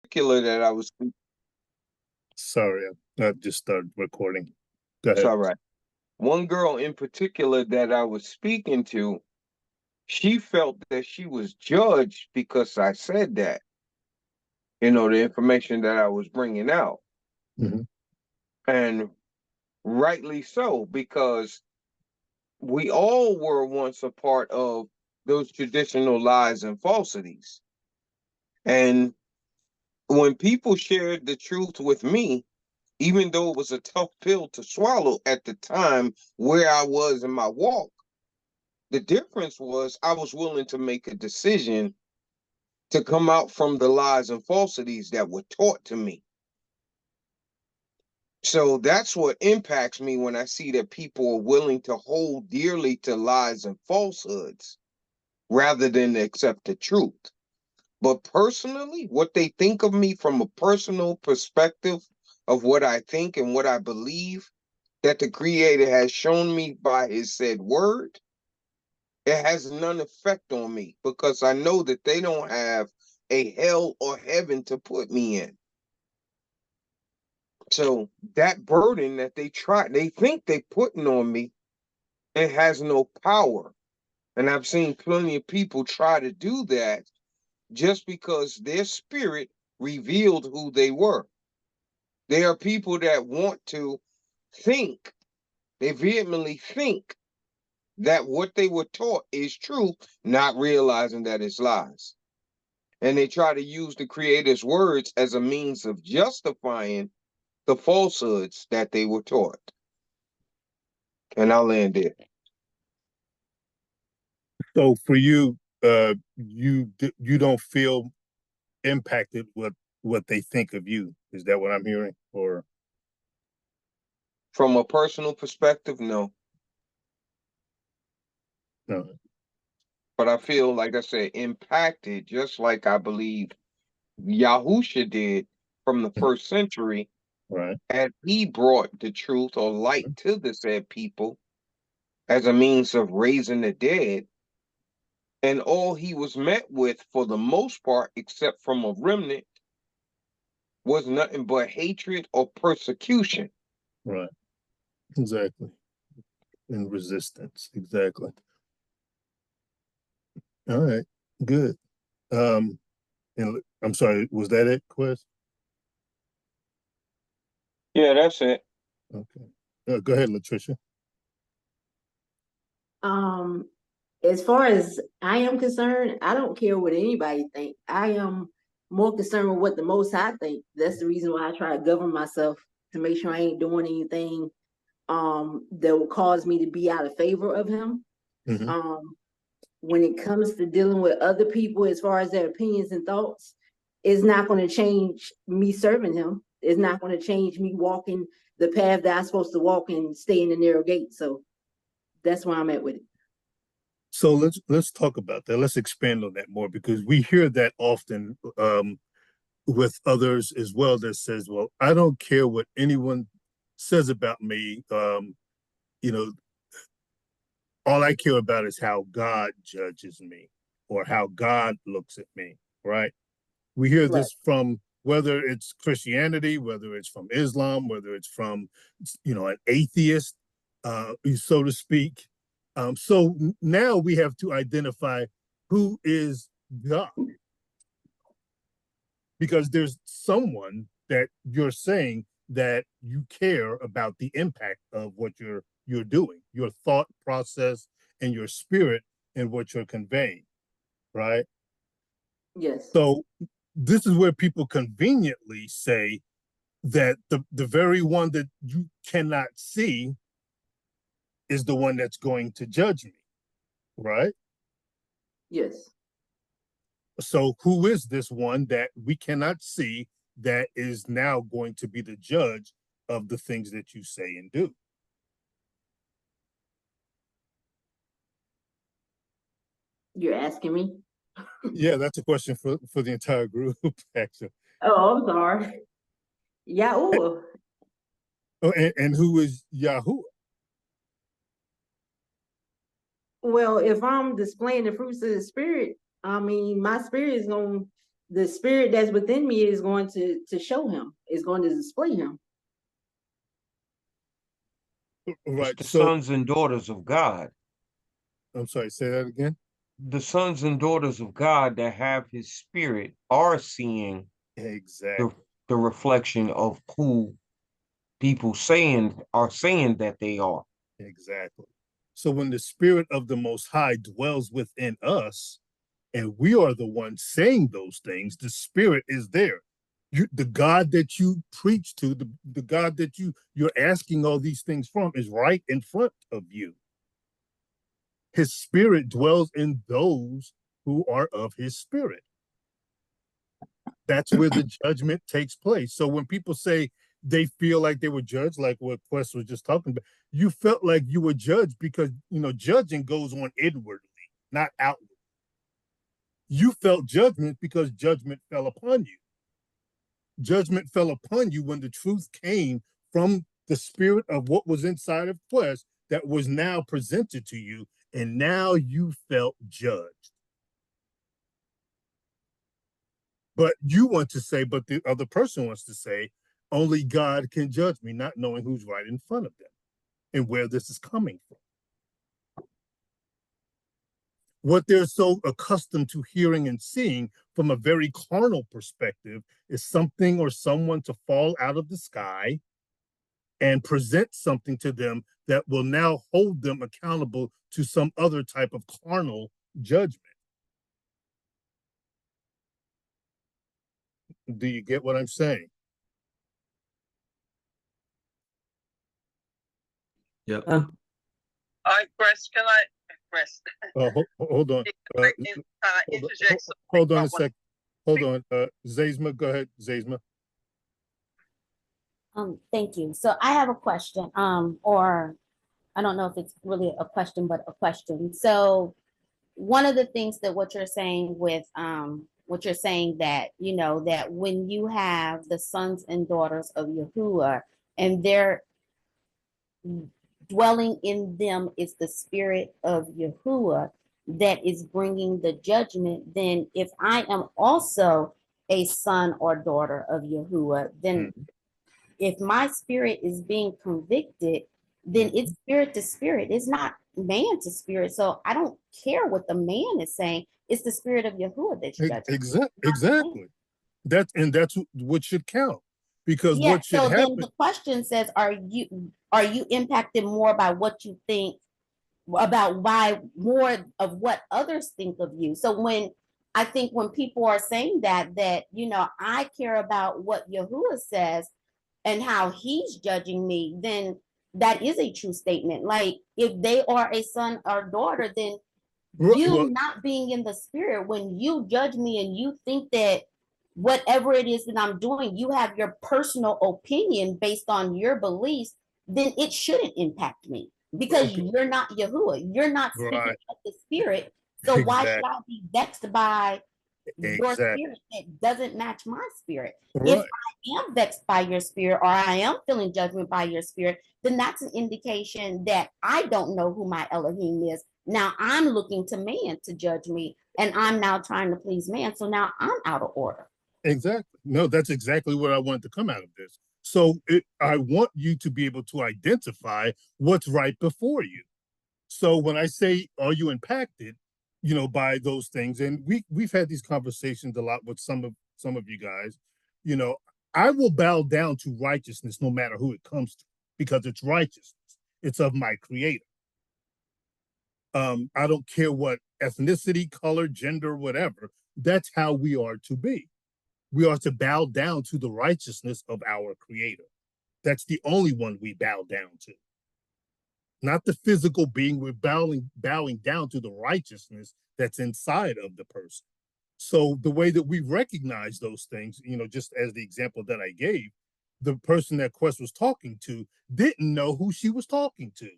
particular that I was, Sorry, I just started recording. Go it's ahead. all right. One girl in particular that I was speaking to, she felt that she was judged because I said that, the information that I was bringing out. Mhm. And rightly so, because we all were once a part of those traditional lies and falsities. And when people shared the truth with me, even though it was a tough pill to swallow at the time where I was in my walk, the difference was I was willing to make a decision to come out from the lies and falsities that were taught to me. So that's what impacts me when I see that people are willing to hold dearly to lies and falsehoods rather than accept the truth. But personally, what they think of me from a personal perspective of what I think and what I believe that the Creator has shown me by His said word, it has none effect on me because I know that they don't have a hell or heaven to put me in. So that burden that they think they putting on me, it has no power. And I've seen plenty of people try to do that just because their spirit revealed who they were. There are people that want to think, they vehemently think that what they were taught is true, not realizing that it's lies. And they try to use the Creator's words as a means of justifying the falsehoods that they were taught. And I'll end there. So for you, you don't feel impacted with what they think of you. Is that what I'm hearing? Or From a personal perspective, no. no? But I feel, like I said, impacted just like I believe Yahusha did from the first century Right. as he brought the truth or light to the said people as a means of raising the dead. And all he was met with, for the most part, except from a remnant, was nothing but hatred or persecution. Right. Exactly. And resistance. Exactly. All right. Good. Um, and I'm sorry, was that it, Quest? Yeah, that's it. Okay. Go ahead, Latricia. Um, as far as I am concerned, I don't care what anybody think. I am more concerned with what the Most High think. That's the reason why I try to govern myself to make sure I ain't doing anything that will cause me to be out of favor of Him. Mm-hmm. When it comes to dealing with other people, as far as their opinions and thoughts, it's not going to change me serving Him. It's not going to change me walking the path that I'm supposed to walk and stay in the narrow gate. So that's where I'm at with it. So let's talk about that. Let's expand on that more because we hear that often with others as well that says, "Well, I don't care what anyone says about me. You know, all I care about is how God judges me or how God looks at me." Right? We hear Right. this from whether it's Christianity, whether it's from Islam, whether it's from an atheist, so to speak. So now we have to identify who is God because there's someone that you're saying that you care about the impact of what you're doing, your thought process and your spirit and what you're conveying, right? Yes. So this is where people conveniently say that the very one that you cannot see is the one that's going to judge me, right? Yes. So who is this one that we cannot see that is now going to be the judge of the things that you say and do? You're asking me? Yeah, that's a question for the entire group, actually. Oh, I'm sorry. Yahuah. Oh, and who is Yahuah? Well, if I'm displaying the fruits of the spirit, I mean, my spirit is going to the spirit that's within me is going to show him, is going to display him. It's Right. the So sons and daughters of God. I'm sorry, say that again. The sons and daughters of God that have his spirit are seeing Exactly. the reflection of who people are saying that they are. Exactly. So when the spirit of the Most High dwells within us, and we are the ones saying those things, the spirit is there. The God that you preach to, the God that you're asking all these things from, is right in front of you. His spirit dwells in those who are of his spirit. That's where the judgment takes place. So when people say they feel like they were judged, like what Quest was just talking about, you felt like you were judged because, judging goes on inwardly, not outwardly. You felt judgment because judgment fell upon you. Judgment fell upon you when the truth came from the spirit of what was inside of Quest that was now presented to you, and now you felt judged. But you want to say, but the other person wants to say, only God can judge me, not knowing who's right in front of them and where this is coming from. What they're so accustomed to hearing and seeing from a very carnal perspective is something or someone to fall out of the sky and present something to them that will now hold them accountable to some other type of carnal judgment. Do you get what I'm saying? Yep. I press. Can I press? Hold on. Interject. Hold on a sec. Hold on. Zazma, go ahead, Zazma. Thank you. So I have a question, or I don't know if it's really a question, but a question. So one of the things that what you're saying that, that when you have the sons and daughters of Yahuah and they're dwelling in them is the spirit of Yahuah that is bringing the judgment, then if I am also a son or daughter of Yahuah, then if my spirit is being convicted, then it's spirit to spirit. It's not man to spirit. So I don't care what the man is saying. It's the spirit of Yahuah that's judging. Exactly. That's what should count. Because Yeah, what should so happen. then the question says, are you impacted more by what you think about why more of what others think of you? So when I think when people are saying that I care about what Yahuah says and how he's judging me, then that is a true statement. Like if they are a son or daughter, then you not being in the spirit, when you judge me and you think that whatever it is that I'm doing, you have your personal opinion based on your beliefs, then it shouldn't impact me because you're not Yahuah. You're not speaking of the spirit. So why should I be vexed by your spirit that doesn't match my spirit? If I am vexed by your spirit or I am feeling judgment by your spirit, then that's an indication that I don't know who my Elohim is. Now I'm looking to man to judge me, and I'm now trying to please man. So now I'm out of order. Exactly. No, that's exactly what I want to come out of this. So I want you to be able to identify what's right before you. So when I say, are you impacted, by those things? And we've had these conversations a lot with some of you guys. I will bow down to righteousness no matter who it comes to, because it's righteousness. It's of my creator. I don't care what ethnicity, color, gender, whatever. That's how we are to be. We are to bow down to the righteousness of our creator. That's the only one we bow down to. Not the physical being. We're bowing down to the righteousness that's inside of the person. So the way that we recognize those things, just as the example that I gave, the person that Quest was talking to didn't know who she was talking to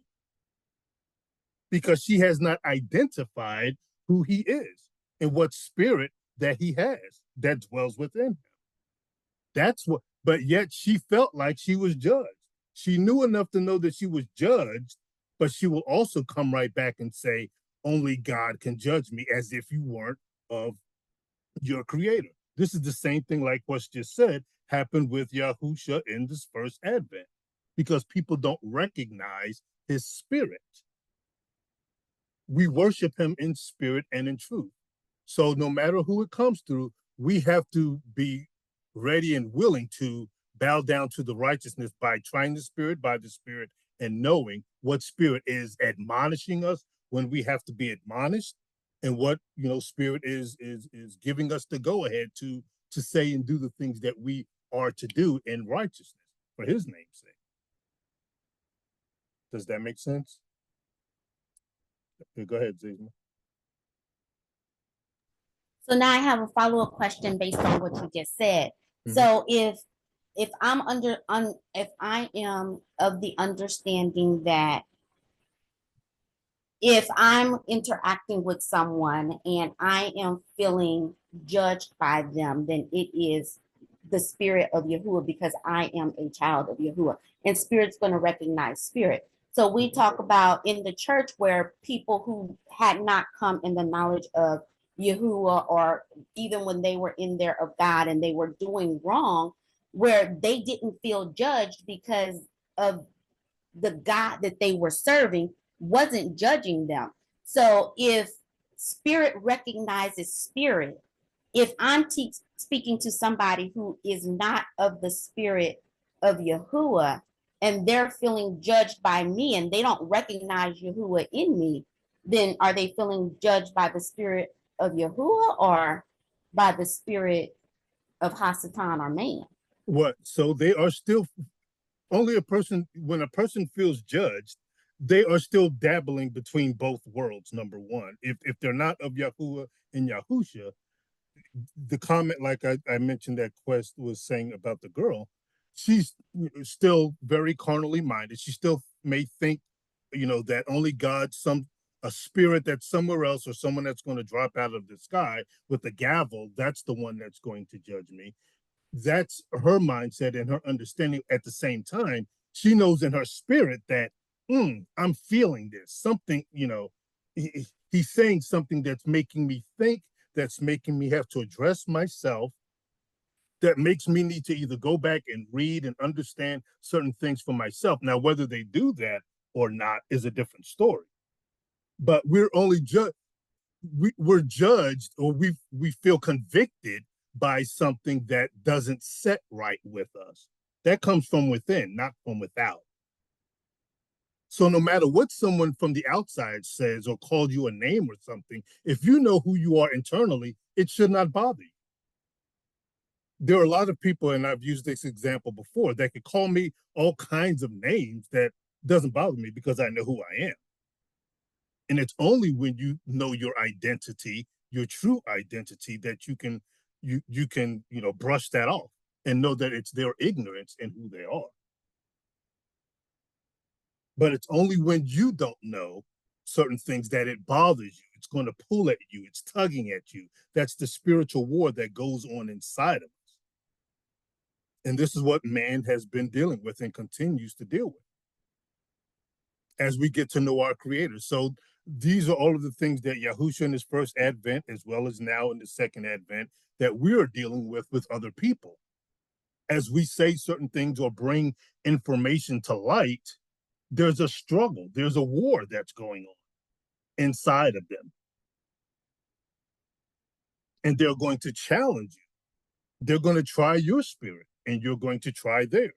because she has not identified who he is and what spirit that he has that dwells within him. That's what, but yet she felt like she was judged. She knew enough to know that she was judged, but she will also come right back and say, only God can judge me, as if you weren't of your creator. This is the same thing, like what's just said, happened with Yahusha in this first advent, because people don't recognize his spirit. We worship him in spirit and in truth. So no matter who it comes through, we have to be ready and willing to bow down to the righteousness by trying the spirit by the spirit and knowing what spirit is admonishing us when we have to be admonished, and what spirit is giving us the go ahead to say and do the things that we are to do in righteousness for his name's sake. Does that make sense? Okay, go ahead, Zizma. So now I have a follow-up question based on what you just said. So if I am of the understanding that if I'm interacting with someone and I am feeling judged by them, then it is the spirit of Yahuah, because I am a child of Yahuah, and spirit's going to recognize spirit. So we talk about in the church where people who had not come in the knowledge of Yahuah, or even when they were in there of God and they were doing wrong, where they didn't feel judged because of the God that they were serving wasn't judging them. So if spirit recognizes spirit, if I'm speaking to somebody who is not of the spirit of Yahuah and they're feeling judged by me and they don't recognize Yahuah in me, then are they feeling judged by the spirit of Yahuah or by the spirit of Hasatan or man? What? So they are still only a person, when a person feels judged, they are still dabbling between both worlds, number one. If they're not of Yahuah and Yahusha, the comment, like I mentioned that Quest was saying about the girl, she's still very carnally minded. She still may think, that only God, a spirit that's somewhere else, or someone that's going to drop out of the sky with a gavel, that's the one that's going to judge me. That's her mindset and her understanding. At the same time, she knows in her spirit that I'm feeling this something, he's saying something that's making me think, that's making me have to address myself, that makes me need to either go back and read and understand certain things for myself. Now, whether they do that or not is a different story, but we're only we're judged, or we feel convicted by something that doesn't set right with us. That comes from within, not from without. So no matter what someone from the outside says or called you a name or something, if you know who you are internally, it should not bother you. There are a lot of people, and I've used this example before, that could call me all kinds of names that doesn't bother me because I know who I am. And it's only when you know your identity, your true identity, that you can brush that off and know that it's their ignorance in who they are. But it's only when you don't know certain things that it bothers you. It's going to pull at you. It's tugging at you. That's the spiritual war that goes on inside of us. And this is what man has been dealing with and continues to deal with as we get to know our Creator. So these are all of the things that Yahusha in his first advent, as well as now in the second advent, that we are dealing with other people. As we say certain things or bring information to light, there's a struggle, there's a war that's going on inside of them. And they're going to challenge you. They're going to try your spirit, and you're going to try theirs.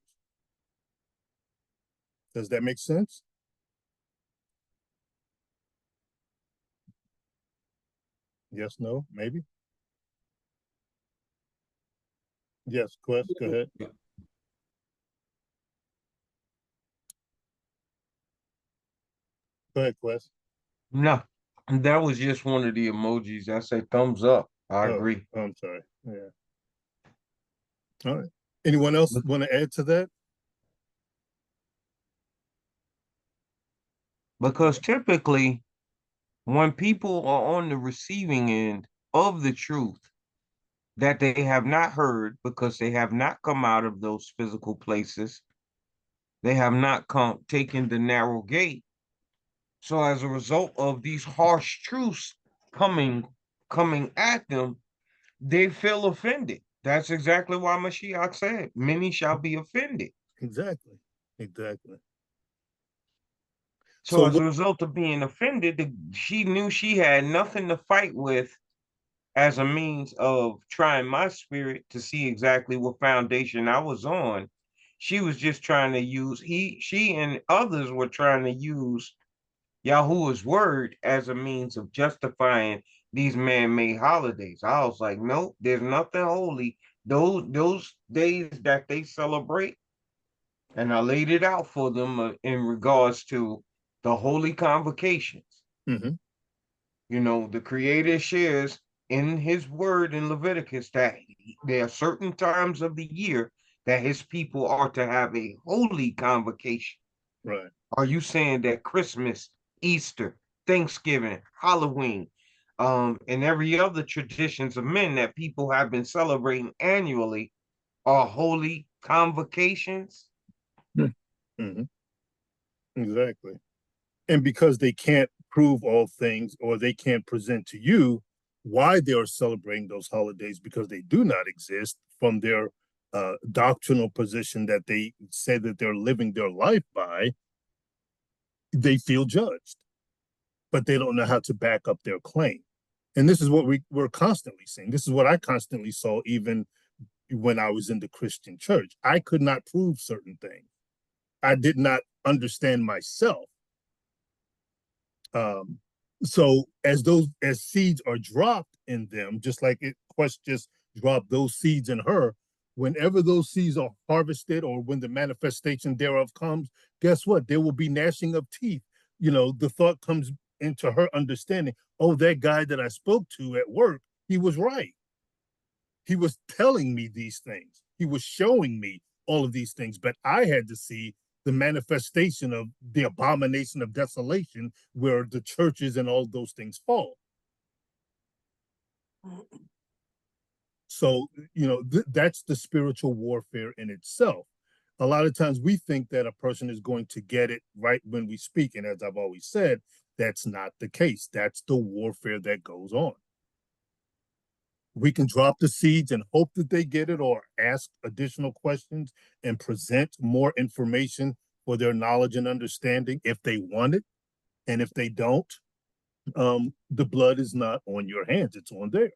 Does that make sense? Yes, no, maybe? Yes, Quest, go ahead. Go ahead, Quest. No, that was just one of the emojis. I say thumbs up. I agree. I'm sorry. Yeah. All right. Anyone else want to add to that? Because typically, when people are on the receiving end of the truth that they have not heard, because they have not come out of those physical places, they have not taken the narrow gate. So as a result of these harsh truths coming at them, they feel offended. That's exactly why Mashiach said, many shall be offended. Exactly. Exactly. So So as a result of being offended, she knew she had nothing to fight with as a means of trying my spirit to see exactly what foundation I was on. She was just trying to use she and others were trying to use Yahuah's word as a means of justifying these man-made holidays. I was like, nope, there's nothing holy. Those days that they celebrate, and I laid it out for them in regards to the holy convocations. mhm, You know, the Creator shares in His word in Leviticus that there are certain times of the year that His people are to have a holy convocation. right. Are you saying that Christmas, Easter, Thanksgiving, Halloween, and every other traditions of men that people have been celebrating annually are holy convocations? Mhm, exactly. And because they can't prove all things or they can't present to you why they are celebrating those holidays because they do not exist from their doctrinal position that they say that they're living their life by, they feel judged, but they don't know how to back up their claim. And this is what we're constantly seeing. This is what I constantly saw even when I was in the Christian church. I could not prove certain things. I did not understand myself. Um, so as seeds are dropped in them, just like Quest just dropped those seeds in her, whenever those seeds are harvested or when the manifestation thereof comes, guess what? There will be gnashing of teeth. You know, the thought comes into her understanding, oh, that guy that I spoke to at work, he was right. He was telling me these things. He was showing me all of these things, but I had to see the manifestation of the abomination of desolation where the churches and all those things fall. So, you know, that's the spiritual warfare in itself. A lot of times we think that a person is going to get it right when we speak. And as I've always said, that's not the case. That's the warfare that goes on. We can drop the seeds and hope that they get it or ask additional questions and present more information for their knowledge and understanding if they want it. And if they don't, the blood is not on your hands, it's on theirs.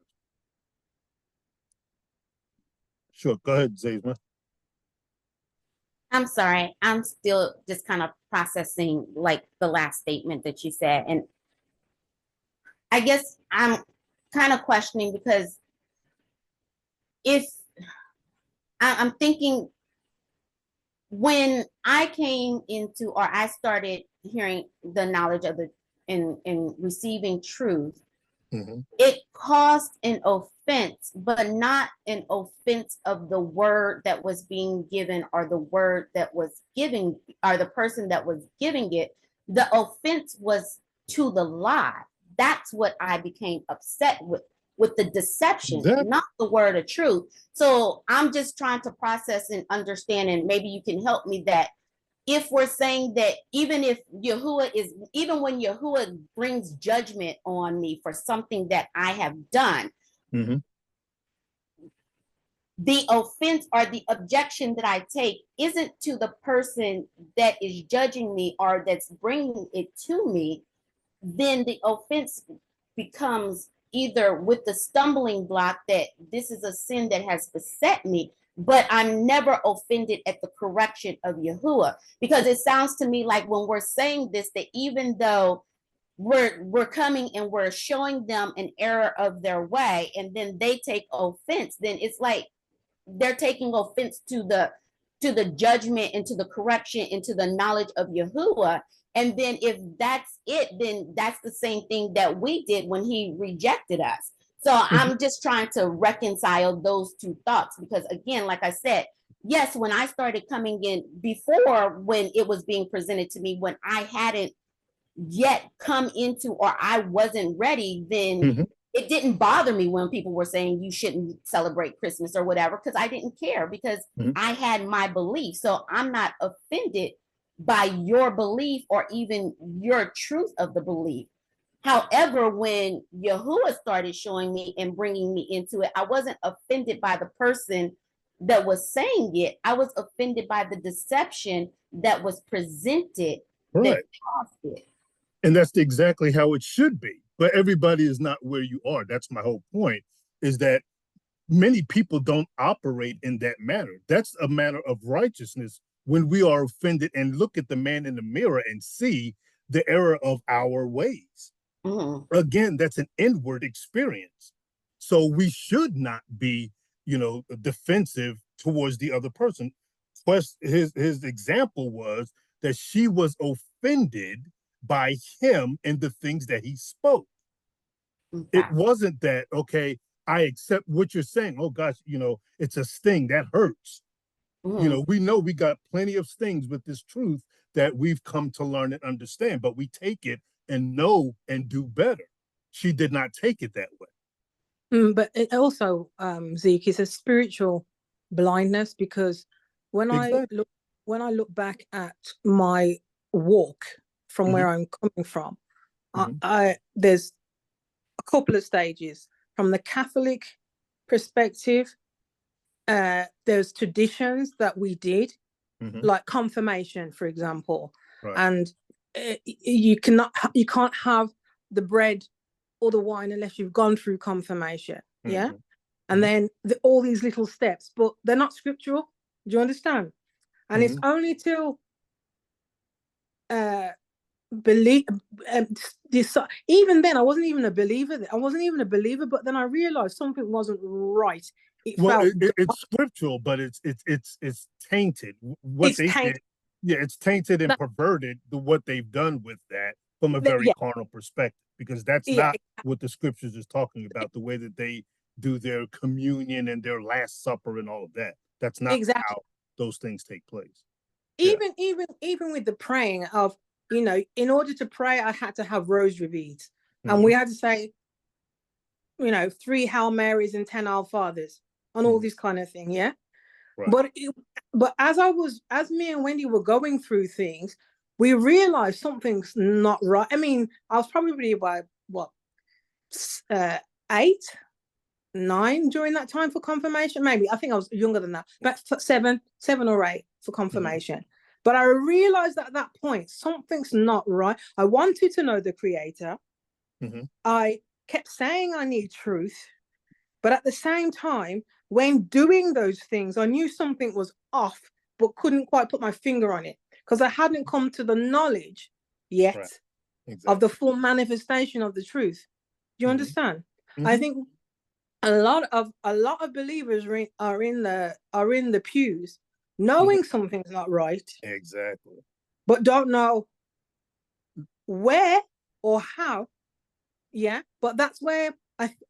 Sure, go ahead, Zayma. I'm sorry. I'm still just kind of processing like the last statement that you said. And I guess I'm kind of questioning because if I'm thinking when I came into or I started hearing the knowledge of the in receiving truth, Mm-hmm. it caused an offense, but not an offense of the word that was being given or the word that was giving or the person that was giving it. The offense was to the lie. That's what I became upset with the deception, Exactly. not the word of truth. So I'm just trying to process and understand, and maybe you can help me that if we're saying that even if Yahuah is, even when Yahuah brings judgment on me for something that I have done, Mm-hmm. the offense or the objection that I take isn't to the person that is judging me or that's bringing it to me, then the offense becomes either with the stumbling block that this is a sin that has beset me, but I'm never offended at the correction of Yahuah. Because it sounds to me like when we're saying this, that even though we're coming and we're showing them an error of their way, and then they take offense, then it's like they're taking offense to the judgment and to the correction and to the knowledge of Yahuah. And then if that's it, then that's the same thing that we did when he rejected us. So I'm just trying to reconcile those two thoughts because again, like I said, yes, when I started coming in before when it was being presented to me, when I hadn't yet come into or I wasn't ready, then Mm-hmm. it didn't bother me when people were saying you shouldn't celebrate Christmas or whatever, because I didn't care because Mm-hmm. I had my belief. So I'm not offended by your belief or even your truth of the belief. However, when Yahuah started showing me and bringing me into it, I wasn't offended by the person that was saying it. I was offended by the deception that was presented that Right. caused it. And that's exactly how it should be. But everybody is not where you are. That's my whole point, is that many people don't operate in that manner. That's a manner of righteousness when we are offended and look at the man in the mirror and see the error of our ways. Mm-hmm. Again, that's an inward experience. So we should not be, defensive towards the other person. His example was that she was offended by him and the things that he spoke. Okay. It wasn't that, okay, I accept what you're saying. Oh gosh, it's a sting that hurts. Mm-hmm. We know we got plenty of stings with this truth that we've come to learn and understand, but we take it and know and do better. She did not take it that way. But it also, Zeke, is a spiritual blindness, because when Exactly. I look back at my walk from Mhm. where I'm coming from, Mhm. there's a couple of stages. From the Catholic perspective, there's traditions that we did, Mhm. like confirmation, for example, Right. and you can't have the bread or the wine unless you've gone through confirmation. Yeah. Mhm. And Mhm. then all these little steps, but they're not scriptural. Do you understand? And it's Mhm. only till believe even then I wasn't even a believer, but then I realized something wasn't right. It Well, felt it's scriptural, but it's tainted. What it's they did, tainted. yeah, it's tainted and That, perverted what they've done with that from a very yeah, carnal perspective, because that's yeah, not what the scriptures is talking about. The way that they do their communion and their last supper and all of that. That's not exactly. how those things take place. Yeah. Even with the praying of, in order to pray, I had to have rosary beads, and we Mhm. had to say, 3 Hail Marys and 10 Our Fathers, and all Mhm. this kind of thing. Yeah. Right. But as me and Wendy were going through things, we realized something's not right. I mean, I was probably by what, 8, 9 during that time for confirmation. Maybe I think I was younger than that, but 7 or 8 for confirmation. But I realized at that point something's not right. I wanted to know the Creator. Mhm. I kept saying I need truth, but at the same time, when doing those things, I knew something was off, but couldn't quite put my finger on it because I hadn't come to the knowledge yet Right. of the Exactly. full manifestation of the truth. Do you Mhm. understand? I Mhm. think a lot of believers are in the pews, Mhm. knowing something's not right, Exactly. but don't know where or how. Yeah, but that's where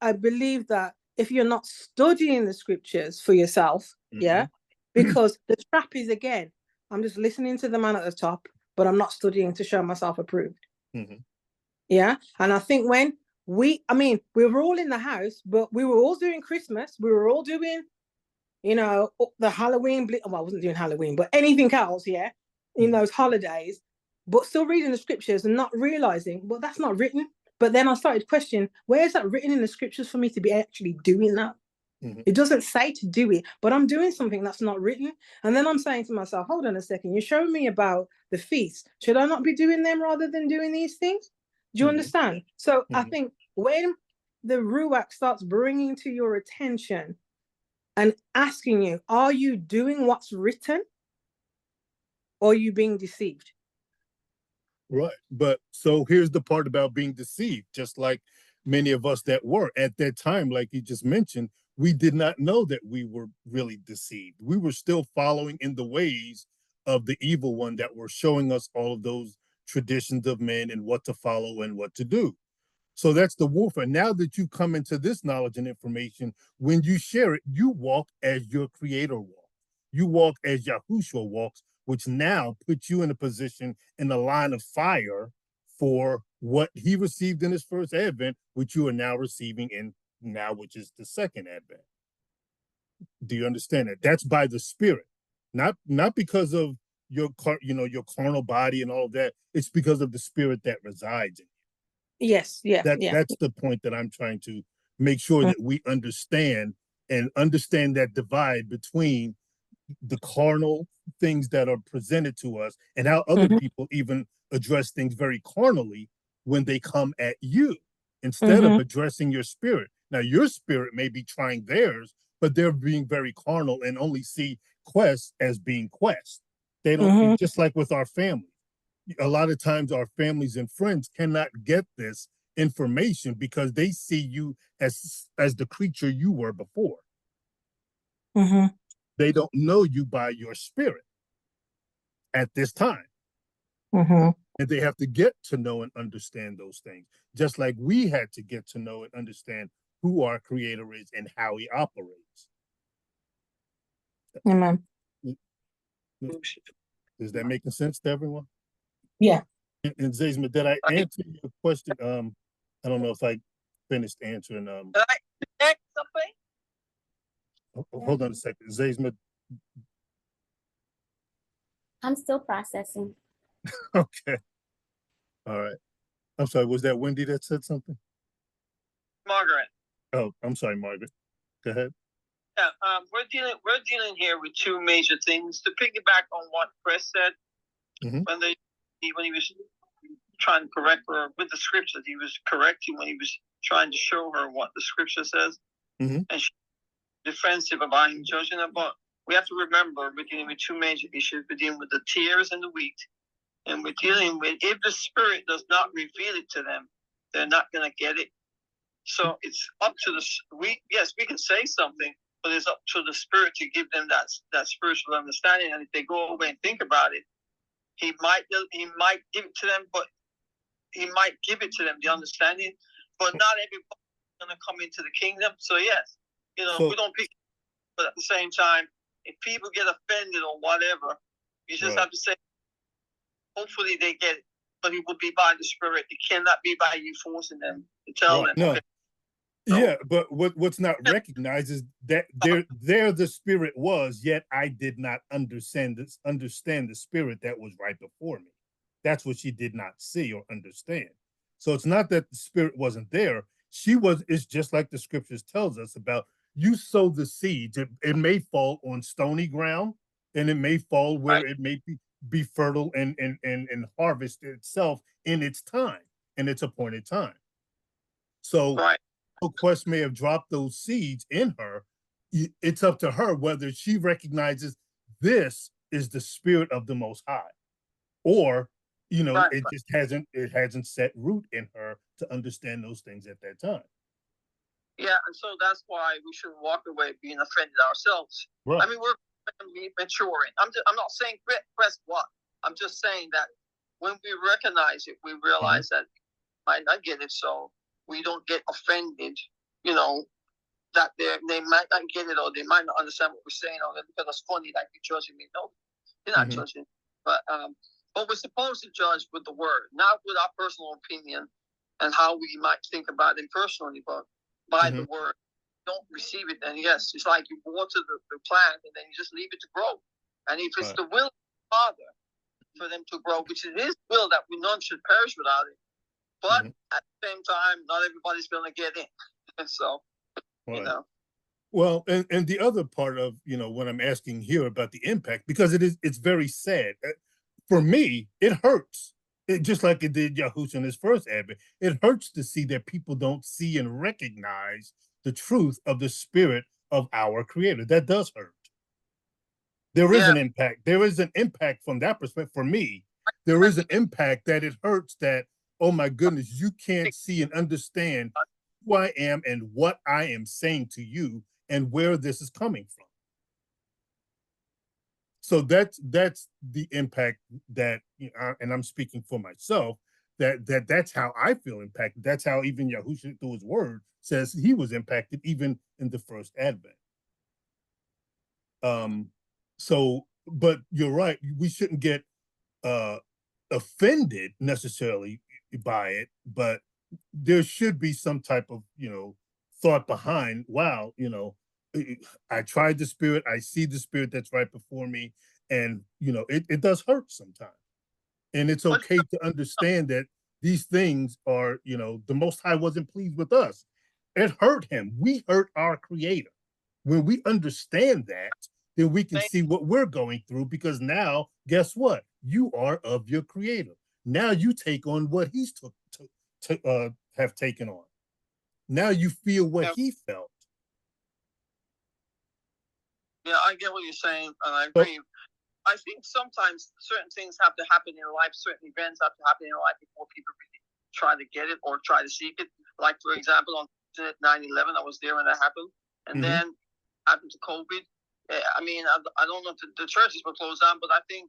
I believe that if you're not studying the scriptures for yourself, yeah, Mhm. because the trap is, again, I'm just listening to the man at the top, but I'm not studying to show myself approved. Mhm. Yeah. And I think when we were all in the house, but we were all doing Christmas, we were all doing, the Halloween, well, I wasn't doing Halloween, but anything else, yeah, in those holidays, but still reading the scriptures and not realizing, well, that's not written. But then I started questioning, where is that written in the scriptures for me to be actually doing that? Mhm. It doesn't say to do it, but I'm doing something that's not written. And then I'm saying to myself, hold on a second, you're showing me about the feasts. Should I not be doing them rather than doing these things? Do you Mhm. understand? So I Mhm. think when the Ruach starts bringing to your attention and asking you, are you doing what's written, or are you being deceived? Right. But so here's the part about being deceived, just like many of us that were at that time, like you just mentioned, we did not know that we were really deceived. We were still following in the ways of the evil one that were showing us all of those traditions of men and what to follow and what to do. So that's the warfare. Now that you come into this knowledge and information, when you share it, you walk as your creator walks. You walk as Yahusha walks, which now puts you in a position in the line of fire for what he received in his first advent, which you are now receiving in now, which is the second advent. Do you understand that? That's by the spirit, not because of your your carnal body and all of that. It's because of the spirit that resides in you. Yes, yeah, yeah. That's the point that I'm trying to make sure that we understand, and understand that divide between the carnal things that are presented to us, and how other people even address things very carnally when they come at you, instead of addressing your spirit. Now, your spirit may be trying theirs, but they're being very carnal and only see quest as being quest. They don't, just like with our family. A lot of times our families and friends cannot get this information because they see you as the creature you were before. They don't know you by your spirit at this time. And they have to get to know and understand those things, just like we had to get to know and understand who our creator is and how he operates. Amen. Is that making sense to everyone? Yeah. And Zazma, did I answer your question? I don't know if I finished answering. Can I connect something? Hold on a second, Zazma. I'm still processing. Okay. All right. I'm sorry. Was that Wendy that said something? Margaret. Oh, I'm sorry, Margaret. Go ahead. Yeah, we're dealing here with two major things. To piggyback on what Chris said, when he was trying to correct her with the scriptures, he was correcting when he was trying to show her what the scripture says, and she was defensive about him judging her. But we have to remember we're dealing with two major issues. We're dealing with the tares and the wheat, and we're dealing with, if the Spirit does not reveal it to them, they're not going to get it. So it's up to yes, we can say something, but it's up to the Spirit to give them that spiritual understanding. And if they go away and think about it, he might give it to them, but he might give it to them, the understanding, but not everybody's going to come into the kingdom. So yes, we don't pick, but at the same time, if people get offended or whatever, you just have to say, hopefully they get it, but it will be by the Spirit. It cannot be by you forcing them to tell them. No. Okay. Yeah, but what's not recognized is that there the Spirit was, yet I did not understand the Spirit that was right before me. That's what she did not see or understand. So it's not that the Spirit wasn't there. It's just like the scriptures tells us about, you sow the seeds. It may fall on stony ground, and it may fall where it may be fertile and harvest itself in its time, in its appointed time. So Quest may have dropped those seeds in her. It's up to her whether she recognizes this is the Spirit of the Most High, or it just hasn't set root in her to understand those things at that time. Yeah, and so that's why we should walk away being offended ourselves. Right. I mean, we're maturing. I'm not saying Quest what. I'm just saying that when we recognize it, we realize that we might not get it, so we don't get offended, that they might not get it, or they might not understand what we're saying, or because it's funny, like you're judging me. No, you're not judging. But we're supposed to judge with the word, not with our personal opinion and how we might think about them personally, but by the word. Don't receive it, then yes, it's like you water the plant and then you just leave it to grow. And if it's the will of the Father for them to grow, which is His will that we none should perish without it, but at the same time, not everybody's going to get in. And so, Well, and the other part of, when I'm asking here about the impact, because it's very sad. For me, it hurts. Just like it did Yahusha in his first advent. It hurts to see that people don't see and recognize the truth of the Spirit of our Creator. That does hurt. There is an impact. There is an impact from that perspective. For me, there is an impact that it hurts that, oh my goodness, you can't see and understand who I am and what I am saying to you and where this is coming from. So that's the impact that, and I'm speaking for myself, that's how I feel impacted. That's how even Yahusha through his word says he was impacted even in the first advent. So, but you're right, we shouldn't get offended necessarily by it, but there should be some type of, thought behind, wow, I tried the Spirit, I see the Spirit that's right before me, and it does hurt sometimes. And it's okay to understand that these things are, the Most High wasn't pleased with us. It hurt him. We hurt our Creator. When we understand that, then we can see what we're going through, because now, guess what? You are of your Creator. Now you take on what he's have taken on. Now you feel what he felt. Yeah, I get what you're saying, and I agree. I think sometimes certain things have to happen in life, certain events have to happen in life before people really try to get it or try to seek it. Like, for example, on 9/11, I was there when that happened. And then happened to COVID. I mean, I don't know if the churches were closed down, but I think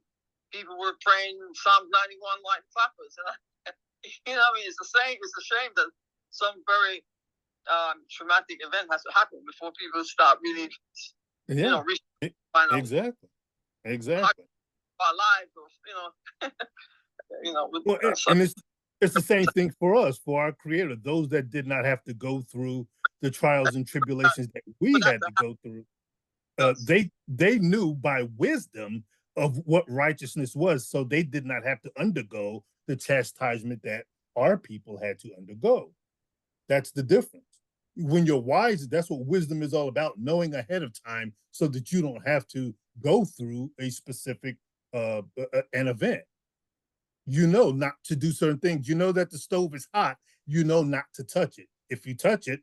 people were praying Psalms 91 like clappers. And I mean, it's a shame that some very traumatic event has to happen before people start really, exactly. Our lives, and it's the same thing for us, for our Creator. Those that did not have to go through the trials and tribulations that we had to go through, they knew by wisdom of what righteousness was, so they did not have to undergo the chastisement that our people had to undergo. That's the difference. When you're wise, that's what wisdom is all about, knowing ahead of time so that you don't have to go through a specific an event. You know not to do certain things. You know that the stove is hot. You know not to touch it. If you touch it,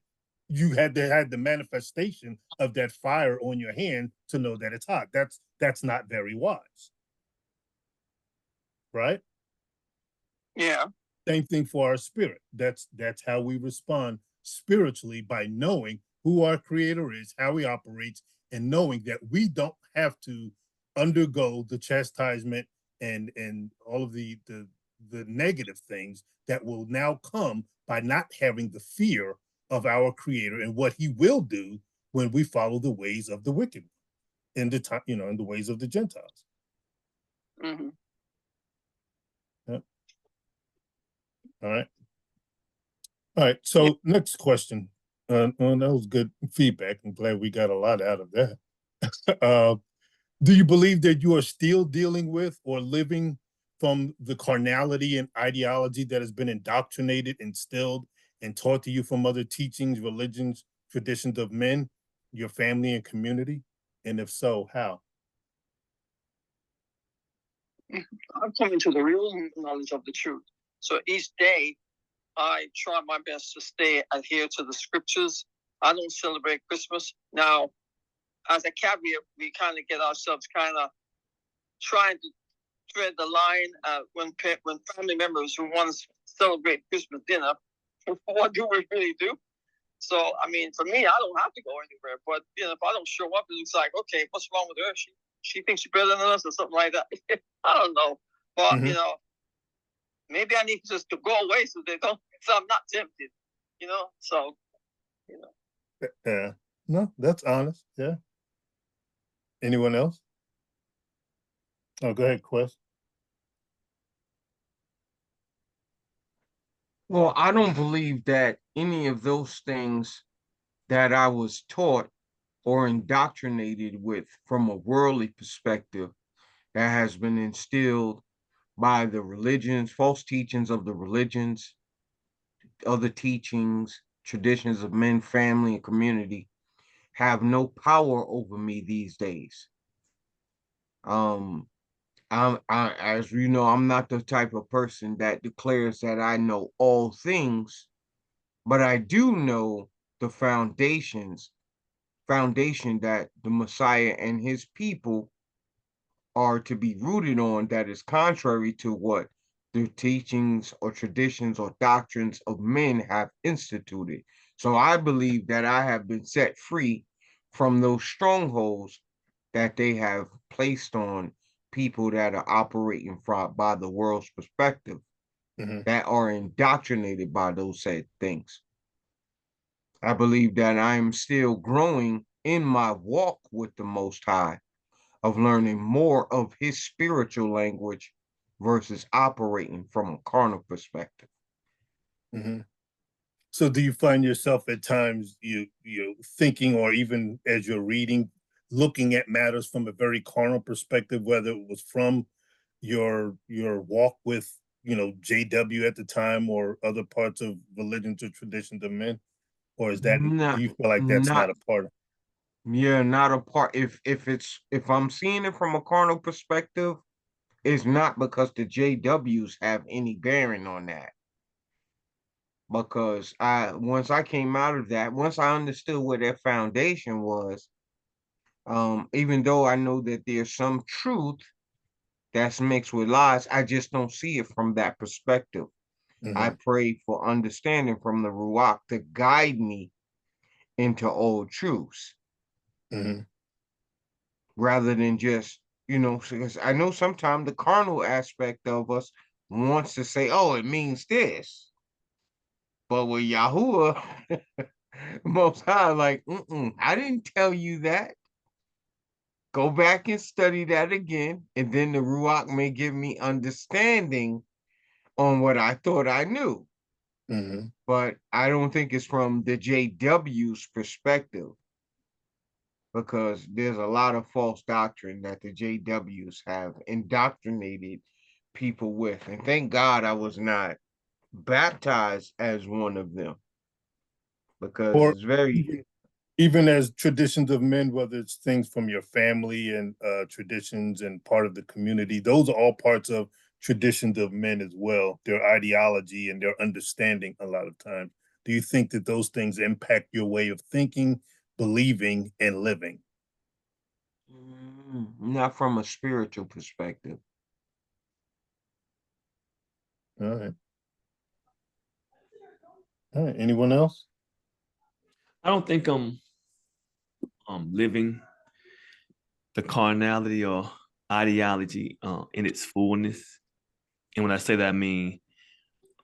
you had the manifestation of that fire on your hand to know that it's hot. That's not very wise, right? Yeah. Same thing for our spirit. That's how we respond spiritually, by knowing who our Creator is, how he operates, and knowing that we don't have to undergo the chastisement and all of the negative things that will now come by not having the fear of our Creator and what he will do when we follow the ways of the wicked in the ways of the Gentiles. Mm-hmm. Yeah. All right. So next question. Well, that was good feedback. I'm glad we got a lot out of that. Do you believe that you are still dealing with or living from the carnality and ideology that has been indoctrinated, instilled, and taught to you from other teachings, religions, traditions of men, your family, and community? And if so, how? I'm coming to the real knowledge of the truth. So each day, I try my best to adhere to the scriptures. I don't celebrate Christmas. Now, as a caveat, we kind of get ourselves kind of trying to tread the line when family members who want to celebrate Christmas dinner, what do we really do? So, I mean, for me, I don't have to go anywhere. But, if I don't show up, it's like, okay, what's wrong with her? She thinks she's better than us or something like that. I don't know. But, maybe I need just to go away so I'm not tempted, so, Yeah. No, that's honest. Yeah. Anyone else? Oh, go ahead, Quest. Well, I don't believe that any of those things that I was taught or indoctrinated with from a worldly perspective that has been instilled by the religions, false teachings of the religions, other teachings, traditions of men, family, and community have no power over me these days. As you know, I'm not the type of person that declares that I know all things, but I do know the foundation that the Messiah and his people are to be rooted on, that is contrary to what the teachings or traditions or doctrines of men have instituted. So I believe that I have been set free from those strongholds that they have placed on people that are operating by the world's perspective, that are indoctrinated by those said things. I believe that I am still growing in my walk with the Most High, of learning more of his spiritual language versus operating from a carnal perspective. So do you find yourself at times you thinking, or even as you're reading, looking at matters from a very carnal perspective, whether it was from your walk with JW at the time or other parts of religions or traditions of men? Or is that, Not, do you feel like that's not, not a part of? yeah, not a part. If I'm seeing it from a carnal perspective, it's not because the JWs have any bearing on that. Because once I came out of that, once I understood what their foundation was, even though I know that there's some truth that's mixed with lies, I just don't see it from that perspective. I pray for understanding from the Ruach to guide me into all truths rather than just, because I know sometimes the carnal aspect of us wants to say, oh, it means this. But with Yahuah, Most High, like, I didn't tell you that. Go back and study that again, and then the Ruach may give me understanding on what I thought I knew. But I don't think it's from the JW's perspective, because there's a lot of false doctrine that the JWs have indoctrinated people with. And thank God I was not baptized as one of them, because Or it's very even as traditions of men, whether it's things from your family and traditions and part of the community, those are all parts of traditions of men as well, their ideology and their understanding a lot of times. Do you think that those things impact your way of thinking, believing, and living? not from a spiritual perspective. All right. All right. Anyone else? I don't think I'm living the carnality or ideology in its fullness. And when I say that, I mean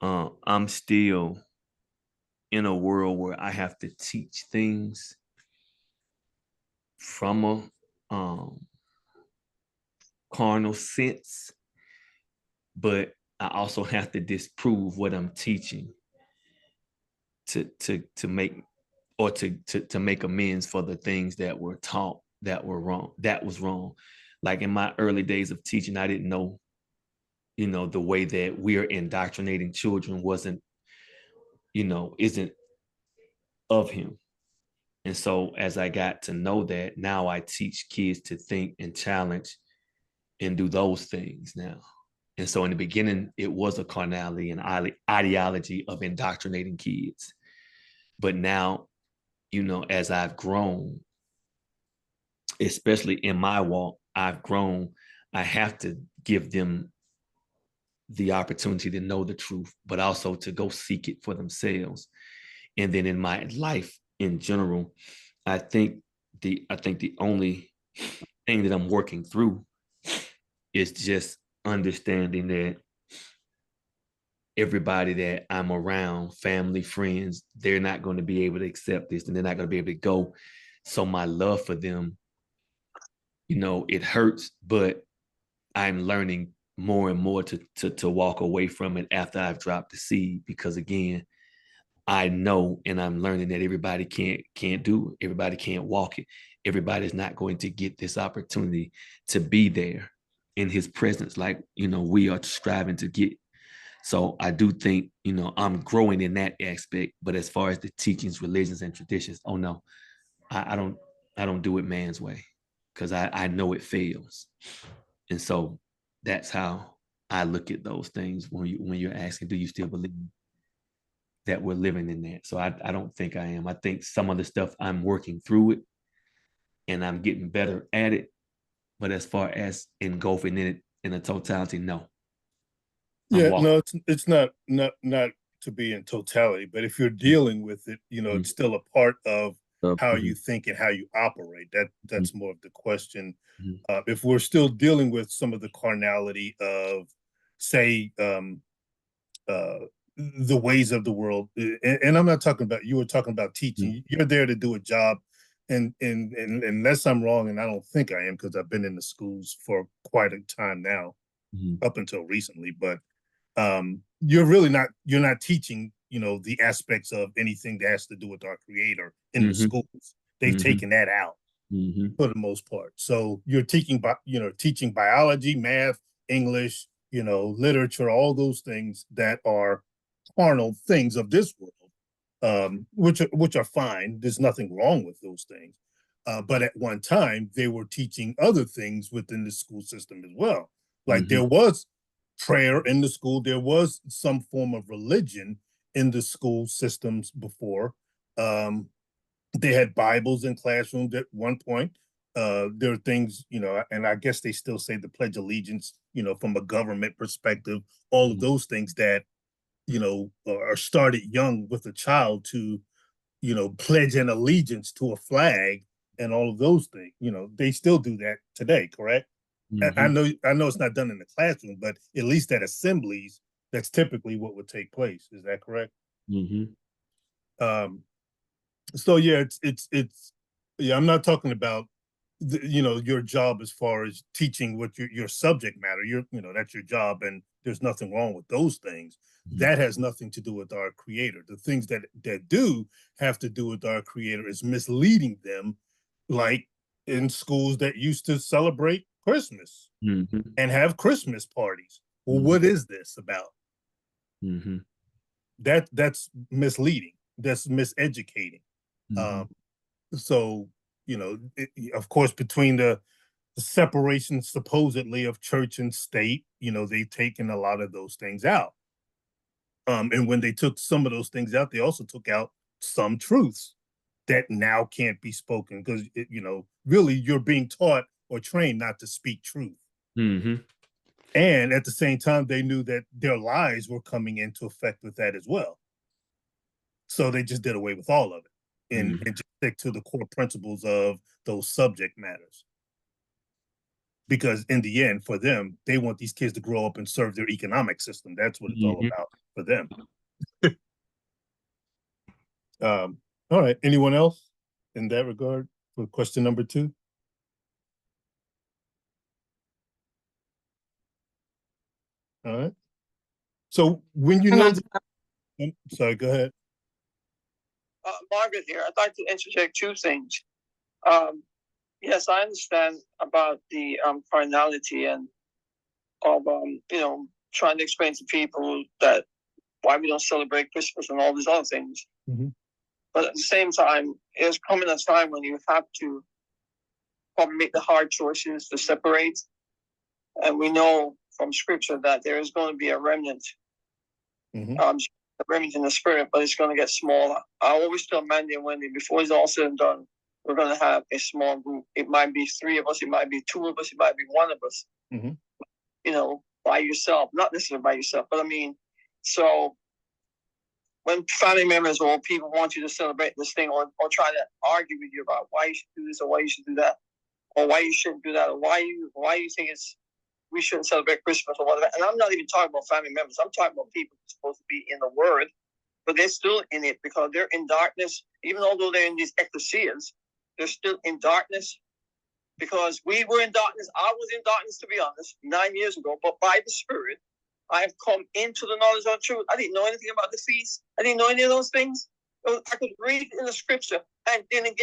I'm still in a world where I have to teach things from a carnal sense, but I also have to disprove what I'm teaching to make or to make amends for the things that were taught that were wrong. That was wrong. Like in my early days of teaching, I didn't know, the way that we're indoctrinating children isn't of him. And so as I got to know that, now I teach kids to think and challenge and do those things now. And so in the beginning, it was a carnality and ideology of indoctrinating kids. But now, as I've grown, especially in my walk, I've grown, I have to give them the opportunity to know the truth, but also to go seek it for themselves. And then in my life in general, I think the only thing that I'm working through is just understanding that everybody that I'm around, family, friends, they're not going to be able to accept this and they're not going to be able to go. So my love for them, it hurts, but I'm learning more and more to walk away from it after I've dropped the seed, because again, I know and I'm learning that everybody can't do it. Everybody can't walk it. Everybody's not going to get this opportunity to be there in his presence like, we are striving to get. So I do think, I'm growing in that aspect. But as far as the teachings, religions, and traditions, oh no, I don't do it man's way, because I know it fails. And so that's how I look at those things when you're asking, do you still believe that we're living in that? So I don't think I am. I think some of the stuff I'm working through it and I'm getting better at it. But as far as engulfing in it in a totality, no. Yeah, no, it's not to be in totality, but if you're dealing with it, it's still a part of how you think and how you operate. That's more of the question. If we're still dealing with some of the carnality of, say, the ways of the world, and I'm not talking about, you were talking about teaching. You're there to do a job, and unless I'm wrong, and I don't think I am, because I've been in the schools for quite a time now, up until recently, but you're not teaching, the aspects of anything that has to do with our creator in the schools. They've taken that out for the most part. So you're teaching biology, math, English, literature, all those things that are carnal things of this world, which are fine. There's nothing wrong with those things. But at one time, they were teaching other things within the school system as well. Like there was prayer in the school, there was some form of religion in the school systems before. They had Bibles in classrooms at one point. There are things, and I guess they still say the Pledge of Allegiance, from a government perspective, all of those things that, are started young with a child to, pledge an allegiance to a flag and all of those things. They still do that today, correct? I know it's not done in the classroom, but at least at assemblies, that's typically what would take place. Is that correct? So yeah, it's yeah. I'm not talking about your job as far as teaching what your subject matter. That's your job, and there's nothing wrong with those things. That has nothing to do with our Creator. The things that do have to do with our Creator is misleading them, like in schools that used to celebrate Christmas and have Christmas parties. Well, what is this about? That's misleading. That's miseducating. So, of course, between the separation supposedly of church and state, they've taken a lot of those things out. And when they took some of those things out, they also took out some truths that now can't be spoken because, really you're being taught or trained not to speak truth. And at the same time, they knew that their lies were coming into effect with that as well. So they just did away with all of it and just stick to the core principles of those subject matters. Because in the end, for them, they want these kids to grow up and serve their economic system. That's what it's all about for them. All right. Anyone else in that regard for question number 2? All right. So when sorry, go ahead. Margaret here. I'd like to interject 2 things. Yes, I understand about the carnality and of trying to explain to people that why we don't celebrate Christmas and all these other things. But at the same time, there's coming a time when you have to probably make the hard choices to separate. And we know from Scripture that there is going to be a remnant, a remnant in the spirit, but it's going to get smaller. I always tell Mandy and Wendy, before it's all said and done, we're going to have a small group. It might be 3 of us, it might be 2 of us, it might be 1 of us. By yourself, not necessarily by yourself, but I mean, so when family members or people want you to celebrate this thing or try to argue with you about why you should do this or why you should do that, or why you shouldn't do that, or why you think we shouldn't celebrate Christmas or whatever. And I'm not even talking about family members. I'm talking about people who are supposed to be in the Word, but they're still in it because they're in darkness. Even although they're in these ecclesias, they're still in darkness because we were in darkness. I was in darkness, to be honest, 9 years ago, but by the Spirit, I have come into the knowledge of truth. I didn't know anything about the feast. I didn't know any of those things. I could read in the Scripture and didn't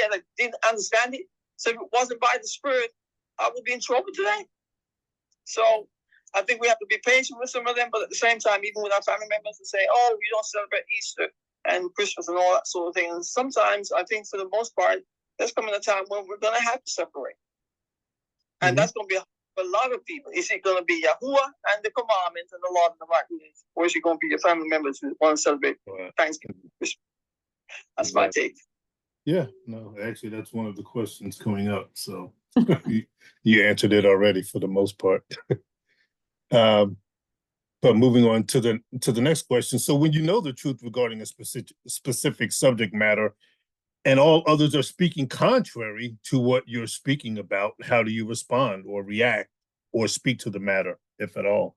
understand it. So if it wasn't by the Spirit, I would be in trouble today. So I think we have to be patient with some of them, but at the same time, even with our family members, and say, "Oh, we don't celebrate Easter and Christmas and all that sort of thing." And sometimes, I think for the most part, there's coming a time when we're going to have to separate, and that's going to be a lot of people. Is it going to be Yahuah and the commandments and the law and the right ways, or is it going to be your family members who want to celebrate Thanksgiving? That's my take. Yeah, no, actually, that's one of the questions coming up. So you answered it already for the most part. But moving on to the next question. So when you know the truth regarding a specific subject matter, and all others are speaking contrary to what you're speaking about, how do you respond or react or speak to the matter, if at all?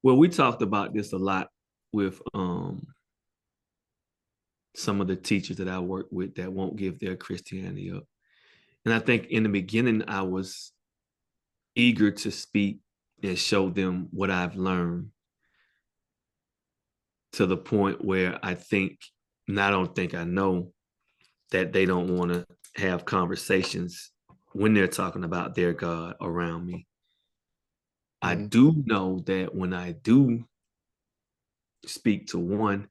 Well, we talked about this a lot with some of the teachers that I work with that won't give their Christianity up. And I think in the beginning, I was eager to speak and show them what I've learned to the point where I think, and I don't think I know, that they don't want to have conversations when they're talking about their God around me. I do know that when I do speak to one,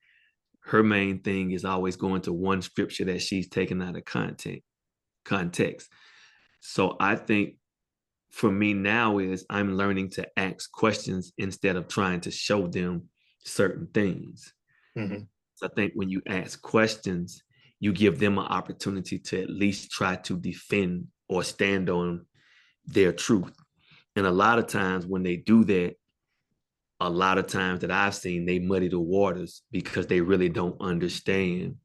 her main thing is always going to one scripture that she's taken out of context. So I think for me now is I'm learning to ask questions instead of trying to show them certain things. So I think when you ask questions, you give them an opportunity to at least try to defend or stand on their truth. And a lot of times when they do that, a lot of times that I've seen, they muddy the waters because they really don't understand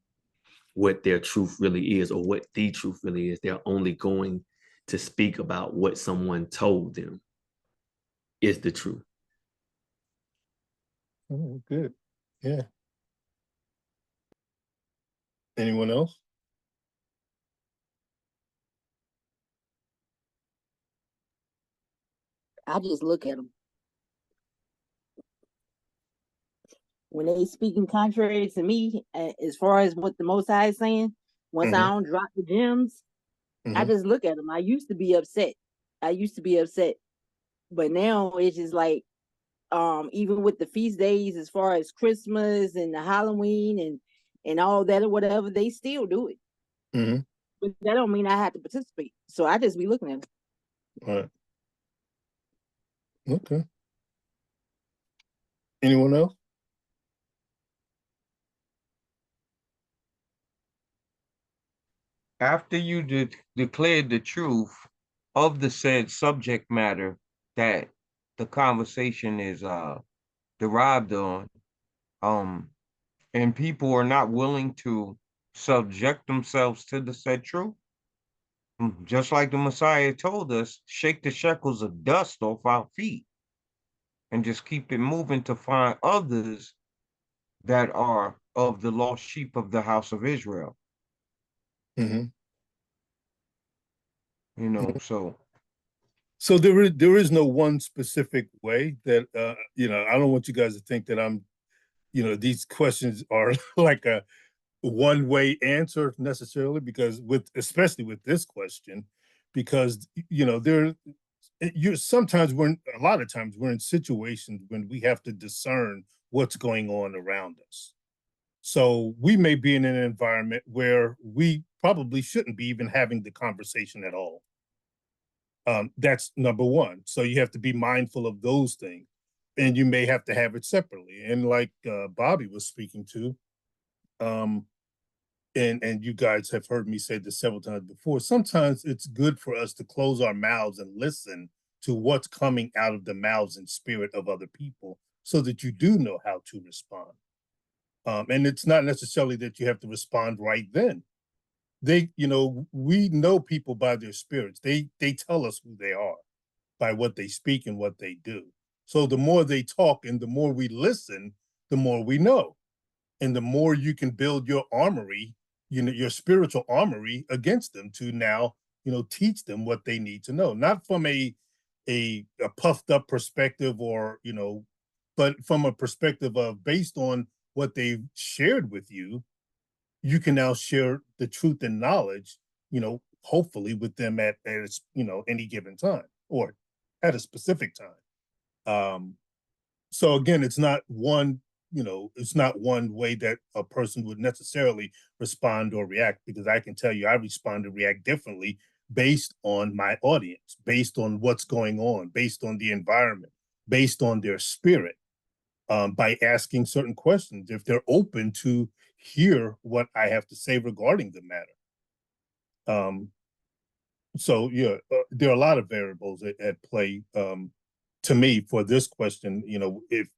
what their truth really is or what the truth really is. They're only going to speak about what someone told them is the truth. Oh, good. Yeah. Anyone else? I just look at them. When they speaking contrary to me, as far as what the Most High is saying, once I don't drop the gems, I just look at them. I used to be upset. But now it's just like, even with the feast days, as far as Christmas and the Halloween and all that or whatever, they still do it. But that don't mean I have to participate. So I just be looking at them. All right. Okay. Anyone else? After you declared the truth of the said subject matter that the conversation is derived on, and people are not willing to subject themselves to the said truth, just like the Messiah told us, shake the shekels of dust off our feet and just keep it moving to find others that are of the lost sheep of the house of Israel. So there is no one specific way that I don't want you guys to think that I'm, these questions are like a one way answer necessarily, because especially with this question, because sometimes a lot of times we're in situations when we have to discern what's going on around us. So we may be in an environment where we probably shouldn't be even having the conversation at all. That's number one. So you have to be mindful of those things, and you may have to have it separately. And like Bobby was speaking to, and you guys have heard me say this several times before, sometimes it's good for us to close our mouths and listen to what's coming out of the mouths and spirit of other people so that you do know how to respond. And it's not necessarily that you have to respond right then. We know people by their spirits. They tell us who they are by what they speak and what they do. So the more they talk and the more we listen, the more we know. And the more you can build your armory, your spiritual armory against them to now, teach them what they need to know. Not from a puffed up perspective but from a perspective of based on what they've shared with you, you can now share the truth and knowledge, hopefully with them at any given time or at a specific time. So again, it's not one way that a person would necessarily respond or react, because I can tell you I respond and react differently based on my audience, based on what's going on, based on the environment, based on their spirit, by asking certain questions if they're open to hear what I have to say regarding the matter. So yeah, there are a lot of variables at play to me for this question. If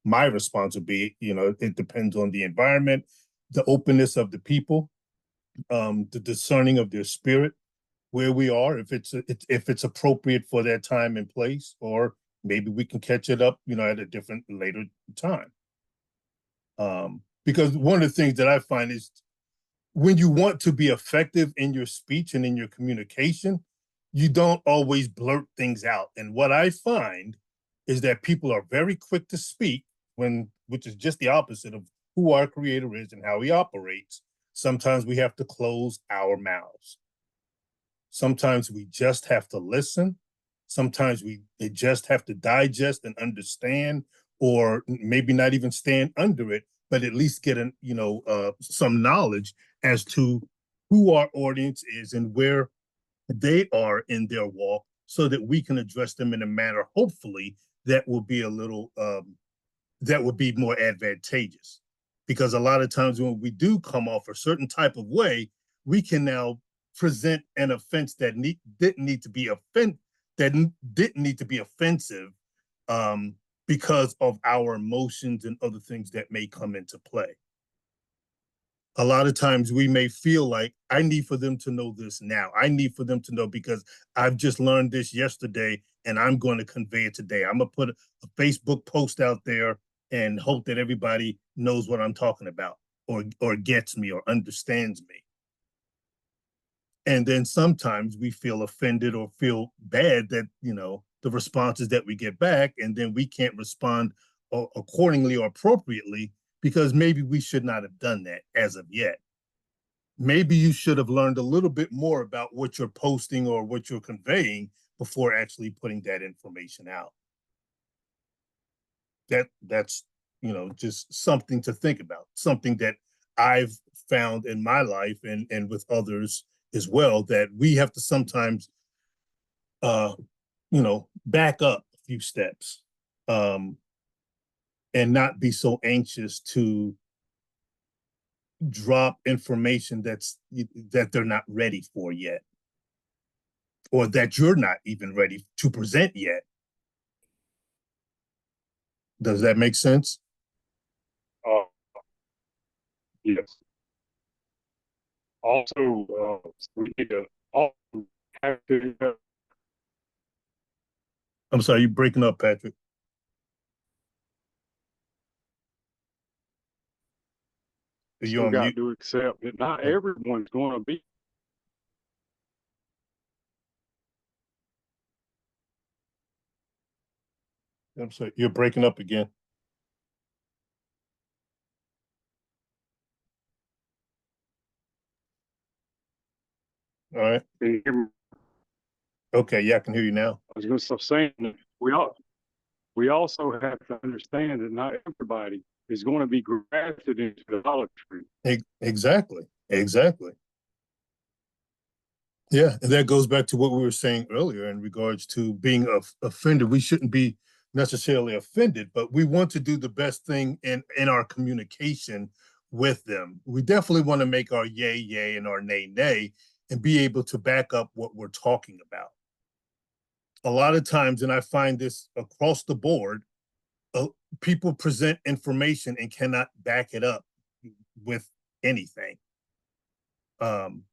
my response would be, it depends on the environment, the openness of the people, the discerning of their spirit, where we are, if it's appropriate for that time and place, or maybe we can catch it up, at a different later time. Because one of the things that I find is when you want to be effective in your speech and in your communication, you don't always blurt things out. And what I find is that people are very quick to speak which is just the opposite of who our creator is and how he operates. Sometimes we have to close our mouths. Sometimes we just have to listen. Sometimes we just have to digest and understand, or maybe not even stand under it, but at least get some knowledge as to who our audience is and where they are in their walk, so that we can address them in a manner, hopefully, that will be that would be more advantageous. Because a lot of times when we do come off a certain type of way, we can now present an offense that didn't need to be offensive, because of our emotions and other things that may come into play. A lot of times we may feel like, I need for them to know this now. I need for them to know because I've just learned this yesterday and I'm going to convey it today. I'm going to put a Facebook post out there and hope that everybody knows what I'm talking about, or gets me or understands me. And then sometimes we feel offended or feel bad that, the responses that we get back, and then we can't respond accordingly or appropriately, because maybe we should not have done that as of yet. Maybe you should have learned a little bit more about what you're posting or what you're conveying before actually putting that information out. That's just something to think about, something that I've found in my life and with others as well, that we have to sometimes back up a few steps, and not be so anxious to drop information that they're not ready for yet, or that you're not even ready to present yet. Does that make sense? Yes. Also, we need to also have to. I'm sorry, you're breaking up, Patrick. You got to accept that not everyone's going to be. I'm sorry, you're breaking up again. All right. Can you hear me? Okay, yeah, I can hear you now. I was going to stop saying that we also have to understand that not everybody is going to be grafted into the olive tree. Exactly. Yeah, and that goes back to what we were saying earlier in regards to being offended. We shouldn't be necessarily offended, but we want to do the best thing in our communication with them. We definitely want to make our yay, yay, and our nay, nay, and be able to back up what we're talking about. A lot of times, and I find this across the board, people present information and cannot back it up with anything. And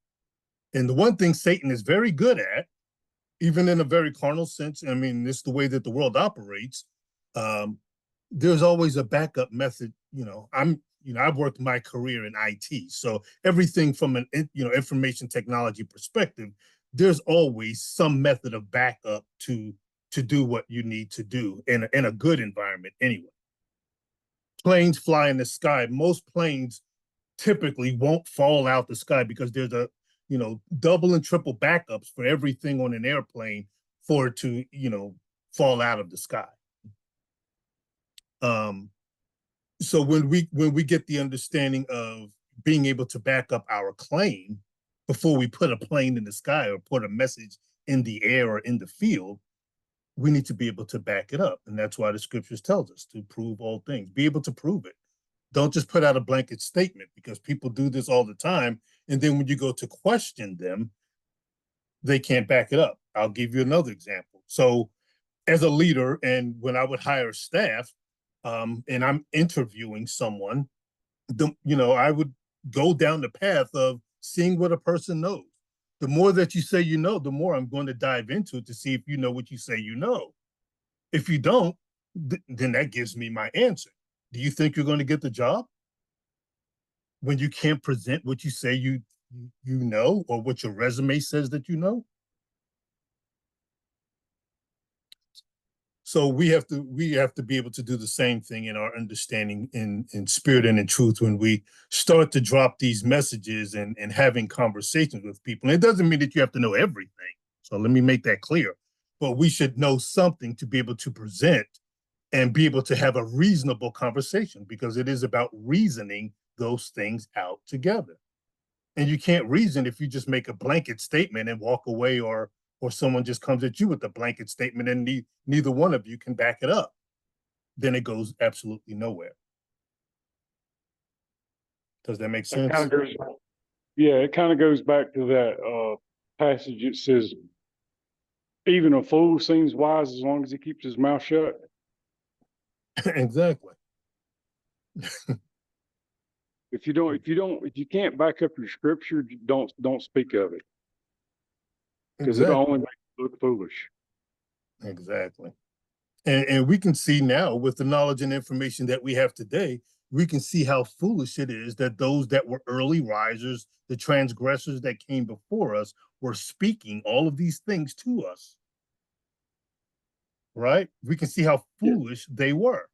the one thing Satan is very good at, even in a very carnal sense, I mean, this is the way that the world operates. There's always a backup method. I've worked my career in IT, so everything from an information technology perspective, there's always some method of backup to do what you need to do in a good environment anyway. Planes fly in the sky. Most planes typically won't fall out the sky because there's a double and triple backups for everything on an airplane for it to fall out of the sky. So when we get the understanding of being able to back up our claim before we put a plane in the sky or put a message in the air or in the field, we need to be able to back it up. And that's why the scriptures tells us to prove all things, be able to prove it. Don't just put out a blanket statement, because people do this all the time. And then when you go to question them, they can't back it up. I'll give you another example. So as a leader, and when I would hire staff, and I'm interviewing someone, I would go down the path of seeing what a person knows. The more that you say the more I'm going to dive into it to see if you know what you say you know. If you don't, then that gives me my answer. Do you think you're going to get the job when you can't present what you say you know, or what your resume says that you know? So we have to be able to do the same thing in our understanding in spirit and in truth when we start to drop these messages and having conversations with people. And it doesn't mean that you have to know everything. So let me make that clear. But we should know something to be able to present and be able to have a reasonable conversation, because it is about reasoning those things out together. And you can't reason if you just make a blanket statement and walk away, or someone just comes at you with a blanket statement and neither one of you can back it up. Then it goes absolutely nowhere. Does that make sense? It kind of goes back to that passage. It says, even a fool seems wise as long as he keeps his mouth shut. Exactly. If you can't back up your scripture, don't speak of it, because exactly. It'll only make you look foolish. Exactly. And we can see now, with the knowledge and information that we have today, we can see how foolish it is that those that were early risers, the transgressors that came before us, were speaking all of these things to us. Right? We can see how foolish they were.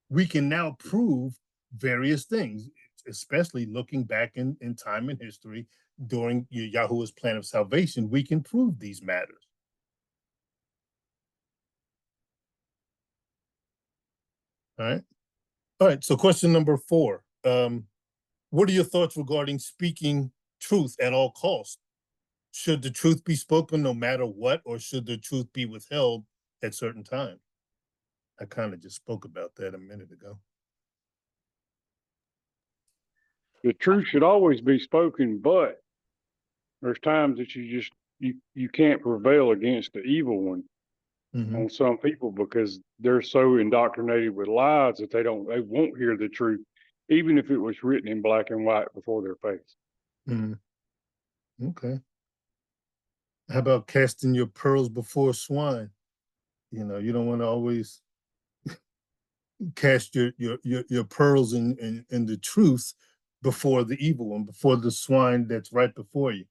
We can now prove various things, especially looking back in time and history during Yahuah's plan of salvation. We can prove these matters. All right. So question number 4. What are your thoughts regarding speaking truth at all costs? Should the truth be spoken no matter what, or should the truth be withheld at certain times? I kind of just spoke about that a minute ago. The truth should always be spoken, but there's times that you can't prevail against the evil one on some people, because they're so indoctrinated with lies that they won't hear the truth, even if it was written in black and white before their face. Okay. How about casting your pearls before swine? You don't want to always cast your pearls in the truth before the evil one, before the swine that's right before you.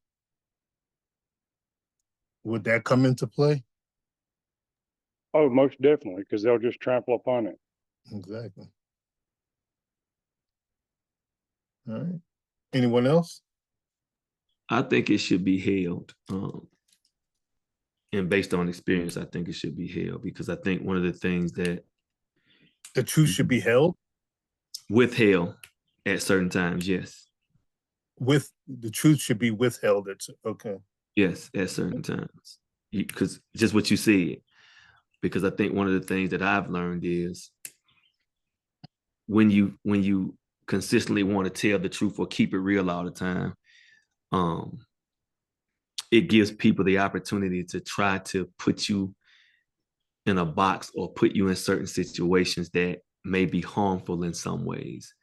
Would that come into play? Oh, most definitely, because they'll just trample upon it. Exactly. All right. Anyone else? I think it should be held. And based on experience, I think it should be held, because I think one of the things that the truth should be held, withheld at certain times. Yes. With the truth should be withheld. Okay. Yes, at certain times, because just what you said. Because I think one of the things that I've learned is when you consistently want to tell the truth or keep it real all the time, it gives people the opportunity to try to put you in a box or put you in certain situations that may be harmful in some ways.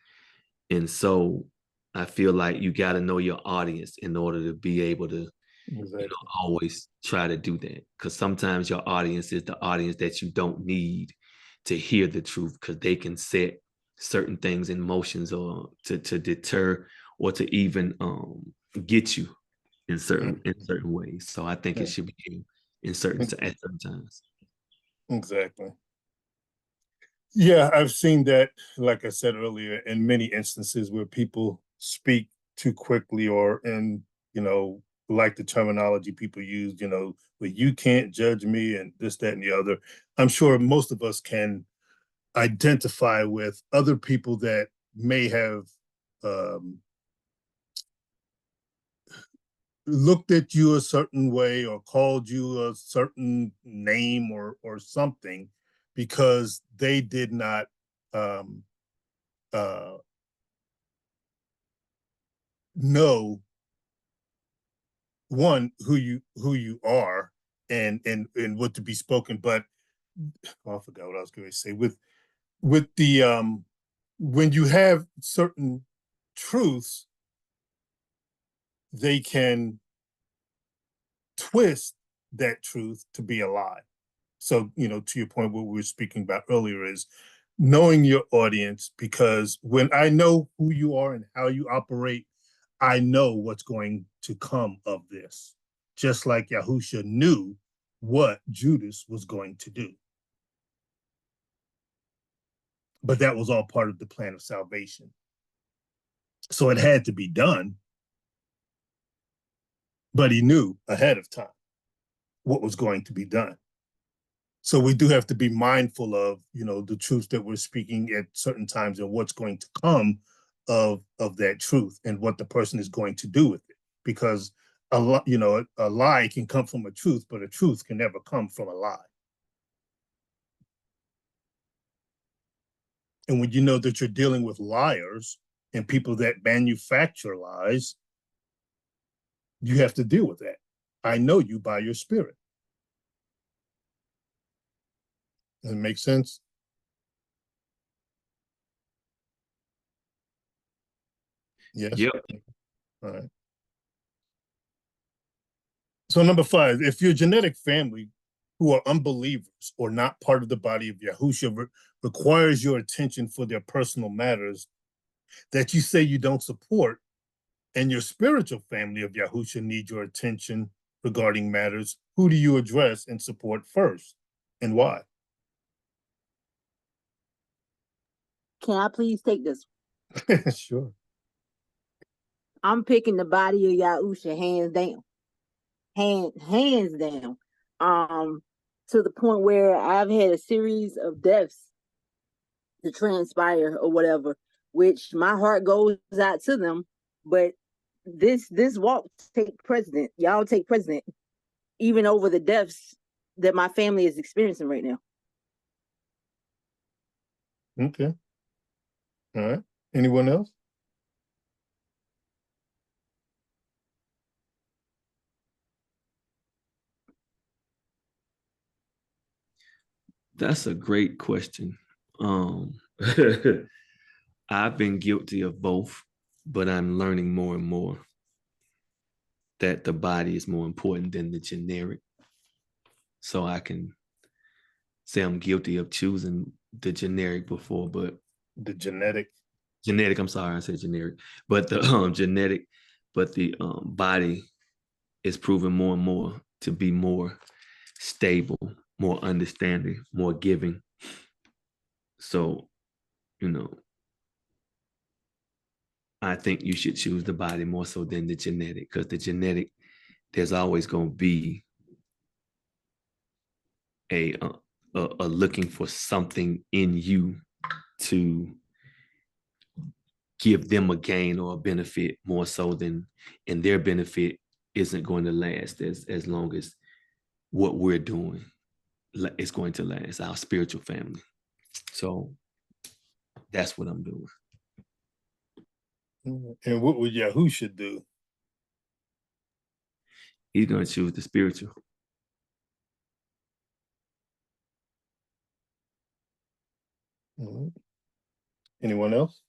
And so I feel like you got to know your audience in order to be able to always try to do that, because sometimes your audience is the audience that you don't need to hear the truth, because they can set certain things in motions or to deter or to even get you in certain ways. So I think it should be at certain times. Exactly. Yeah, I've seen that, like I said earlier, in many instances where people speak too quickly, or like the terminology people use, but you can't judge me and this, that, and the other. I'm sure most of us can identify with other people that may have looked at you a certain way or called you a certain name or something, because they did not know, one, who you are and what to be spoken. But I forgot what I was going to say. With the when you have certain truths, they can twist that truth to be a lie. So, to your point, what we were speaking about earlier is knowing your audience, because when I know who you are and how you operate, I know what's going to come of this. Just like Yahusha knew what Judas was going to do. But that was all part of the plan of salvation. So it had to be done, but he knew ahead of time what was going to be done. So we do have to be mindful of, the truth that we're speaking at certain times and what's going to come of that truth and what the person is going to do with it. Because a lie can come from a truth, but a truth can never come from a lie. And when you know that you're dealing with liars and people that manufacture lies, you have to deal with that. I know you by your spirit. Does it make sense? Yes. Yep. All right. So number 5, if your genetic family who are unbelievers or not part of the body of Yahusha requires your attention for their personal matters that you say you don't support, and your spiritual family of Yahusha need your attention regarding matters, who do you address and support first, and why? Can I please take this? Sure. I'm picking the body of Yahusha hands down. Hands down. To the point where I've had a series of deaths to transpire or whatever, which my heart goes out to them. But this walk take precedent. Y'all take precedent, even over the deaths that my family is experiencing right now. Okay. All right. Anyone else? That's a great question. I've been guilty of both, but I'm learning more and more that the body is more important than the generic. So I can say I'm guilty of choosing the generic before, but the genetic. I'm sorry, I said generic, but the genetic, but the body is proving more and more to be more stable, more understanding, more giving. So, I think you should choose the body more so than the genetic, because the genetic, there's always going to be a looking for something in you to give them a gain or a benefit more so than, and their benefit isn't going to last as long as what we're doing is going to last, our spiritual family. So that's what I'm doing. And what would Yahusha do? He's going to choose the spiritual. Mm-hmm. Anyone else?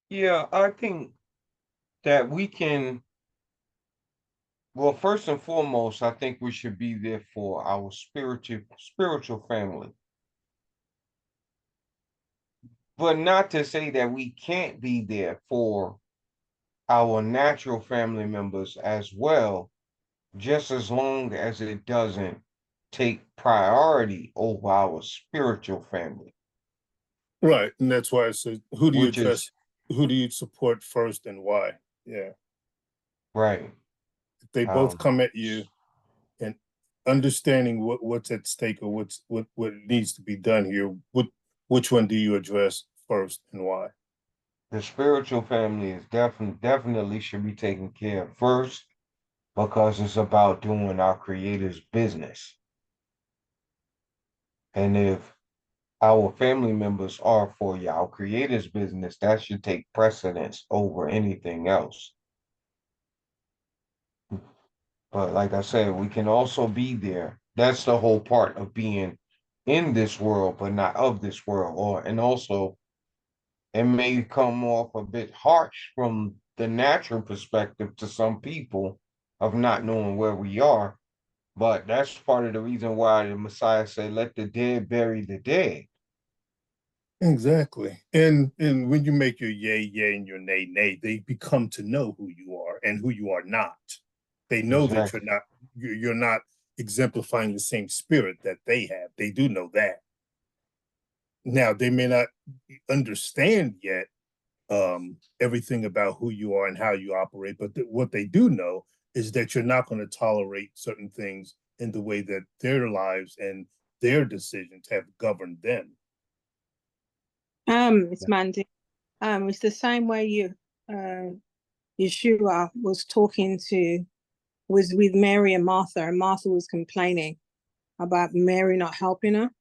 Yeah, I think that we can. Well, first and foremost, I think we should be there for our spiritual family. But not to say that we can't be there for our natural family members as well, just as long as it doesn't take priority over our spiritual family. Right. And that's why I said, who do you address? Is, who do you support first and why? Yeah. Right. If they both come at you and understanding what's at stake or what needs to be done here, which one do you address first and why? The spiritual family is definitely should be taken care of first, because it's about doing our Creator's business. And if our family members are for our Creator's business, that should take precedence over anything else. But like I said, we can also be there. That's the whole part of being in this world, but not of this world. And also, it may come off a bit harsh from the natural perspective to some people of not knowing where we are. But that's part of the reason why the Messiah said, let the dead bury the dead. Exactly. And when you make your yay, yay, and your nay, nay, they become to know who you are and who you are not. They know that you're not exemplifying the same spirit that they have. They do know that. Now, they may not understand yet everything about who you are and how you operate, but what they do know is that you're not going to tolerate certain things in the way that their lives and their decisions have governed them. It's Mandy. It's the same way Yeshua was with Mary and Martha was complaining about Mary not helping her.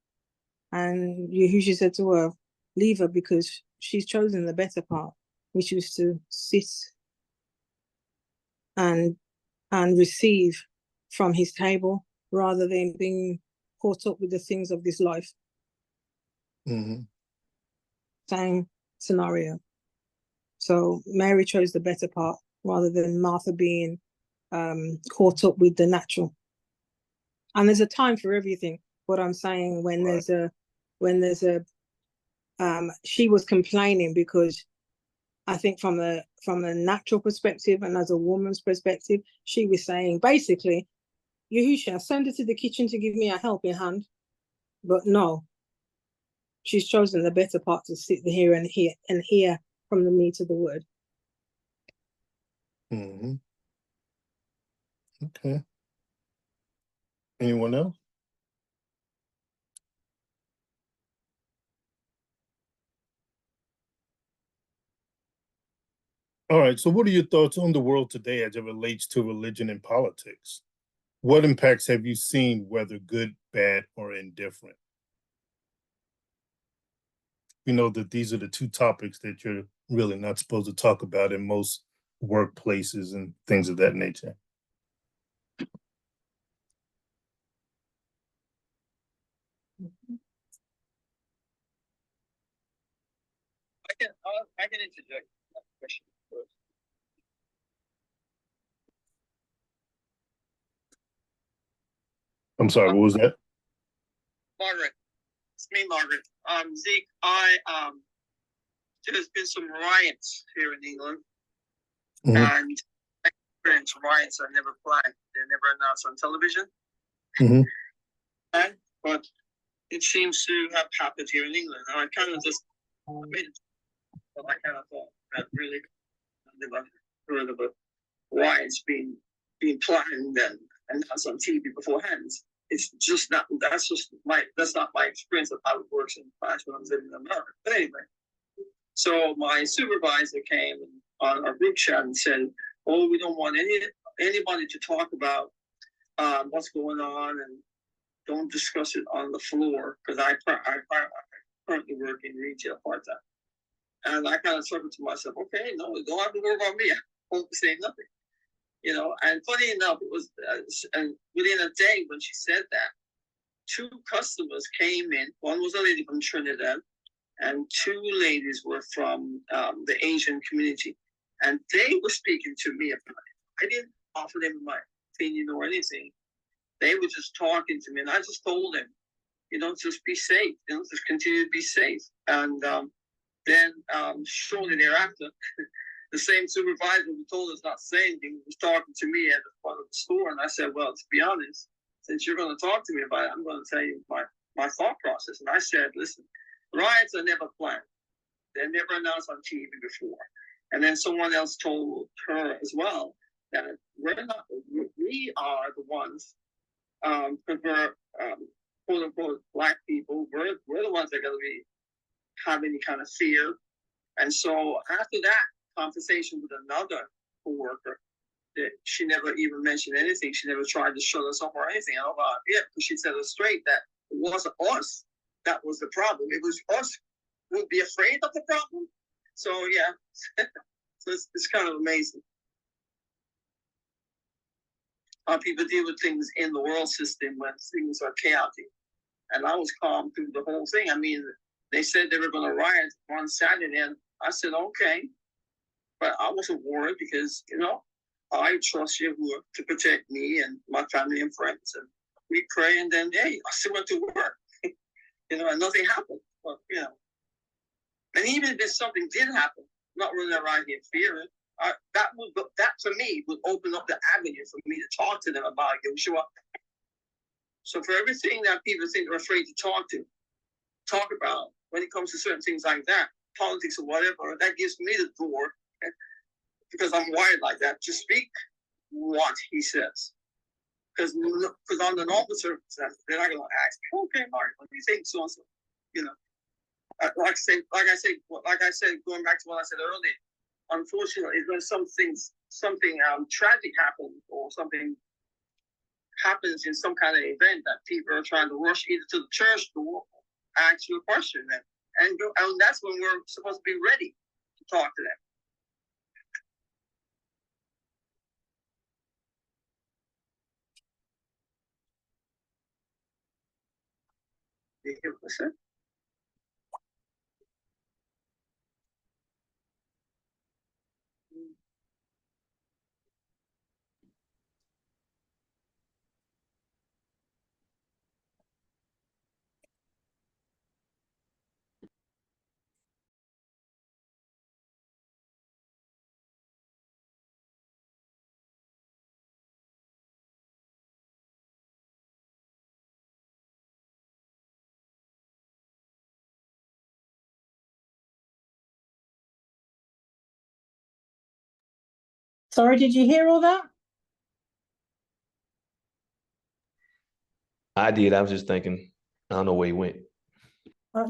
And Yahusha said to her, leave her because she's chosen the better part, which was to sit and receive from his table rather than being caught up with the things of this life. Mm-hmm. Same scenario. So Mary chose the better part rather than Martha being caught up with the natural. And there's a time for everything. What I'm saying, she was complaining because I think from a natural perspective and as a woman's perspective, she was saying basically, Yahusha, send her to the kitchen to give me a helping hand. But no, she's chosen the better part to sit here and hear from the meat of the word. Mm-hmm. Okay. Anyone else? All right. So what are your thoughts on the world today as it relates to religion and politics? What impacts have you seen, whether good, bad, or indifferent? You know that these are the two topics that you're really not supposed to talk about in most workplaces and things of that nature. I can interject that question first. I'm sorry, what was that? Margaret. It's me, Margaret. Zeke, there's been some riots here in England. Mm-hmm. And riots are never planned. They're never announced on television. Mm-hmm. But it seems to have happened here in England. And I kind of just thought that really never heard of riots being planned and announced on TV beforehand. It's just not. That's not my experience of how it works in class when I was living in America. But anyway, so my supervisor came on our group chat and said, "Oh, we don't want anybody to talk about what's going on, and don't discuss it on the floor because I currently work in retail part time." And I kind of circled to myself, "Okay, no, don't have to worry about me. I won't be saying nothing." You know, and funny enough, it was and within a day when she said that, 2 customers came in. One was a lady from Trinidad, and 2 ladies were from the Asian community, and they were speaking to me about it. I didn't offer them my opinion or anything. They were just talking to me, and I just told them, just be safe. Just continue to be safe. And then shortly thereafter. The same supervisor who told us not to say anything was talking to me at the front of the store. And I said, well, to be honest, since you're going to talk to me about it, I'm going to tell you my thought process. And I said, listen, riots are never planned. They're never announced on TV before. And then someone else told her as well that we are the ones, for quote unquote, black people. We're the ones that are going to have any kind of fear. And so after that conversation with another coworker, that she never even mentioned anything. She never tried to shut us up or anything. Because she said it straight that it wasn't us that was the problem. It was us who would be afraid of the problem. So yeah, so it's kind of amazing how people deal with things in the world system when things are chaotic. And I was calm through the whole thing. I mean, they said they were going to riot on Saturday, and I said, okay. But I wasn't worried because, I trust Yahuah to protect me and my family and friends. And we pray, and then, hey, I still went to work, and nothing happened. But, and even if something did happen, I'm not running around here fearing. That for me, would open up the avenue for me to talk to them about Yahushua. So for everything that people think they're afraid to talk about when it comes to certain things like that, politics or whatever, that gives me the door, because I'm wired like that, to speak what he says. Because on the normal circumstances, they're not going to ask me, okay, Mark, what do you think, so and so? You know, like I said, going back to what I said earlier, unfortunately, when something tragic happens or something happens in some kind of event that people are trying to rush either to the church to ask you a question, and that's when we're supposed to be ready to talk to them. You hear what I said? Sorry, did you hear all that? I did. I was just thinking, I don't know where he went.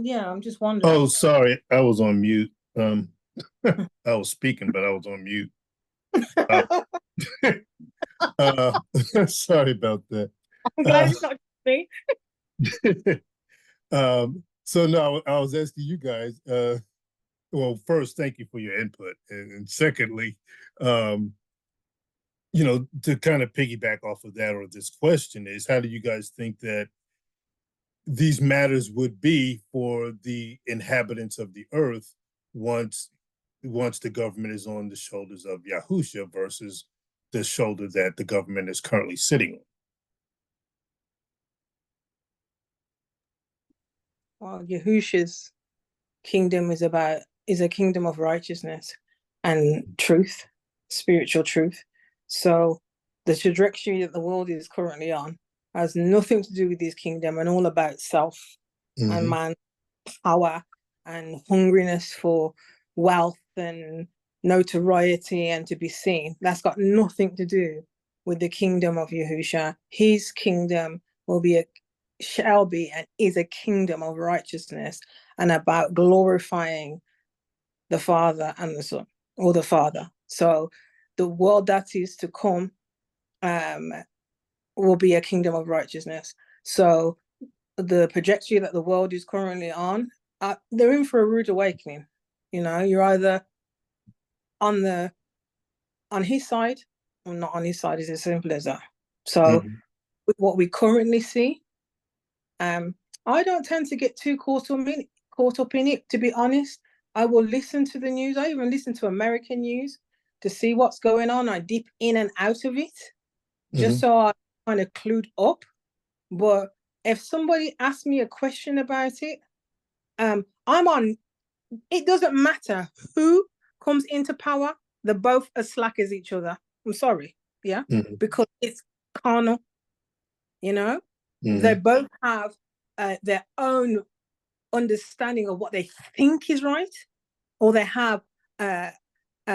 Yeah, I'm just wondering. Oh, sorry, I was on mute. I was speaking, but I was on mute. Sorry about that. I'm glad it's not me. So no, I was asking you guys, well, first, thank you for your input. And secondly, to kind of piggyback off of that, or this question is, how do you guys think that these matters would be for the inhabitants of the earth once the government is on the shoulders of Yahusha versus the shoulder that the government is currently sitting on? Well, Yahusha's kingdom is a kingdom of righteousness and truth, spiritual truth. So the trajectory that the world is currently on has nothing to do with his kingdom and all about self and man's power and hungriness for wealth and notoriety and to be seen. That's got nothing to do with the kingdom of Yahusha. His kingdom shall be and is a kingdom of righteousness and about glorifying the Father and the Son, or the Father. So the world that is to come will be a kingdom of righteousness. So the trajectory that the world is currently on, they're in for a rude awakening. You're either on his side or not on his side. It's as simple as that. So with what we currently see, I don't tend to get too caught up in it, to be honest. I will listen to the news. I even listen to American news to see what's going on. I dip in and out of it just so I'm kind of clued up. But if somebody asks me a question about it, it doesn't matter who comes into power. They're both as slack as each other. I'm sorry. Yeah. Because it's carnal, They both have their own understanding of what they think is right, or they have a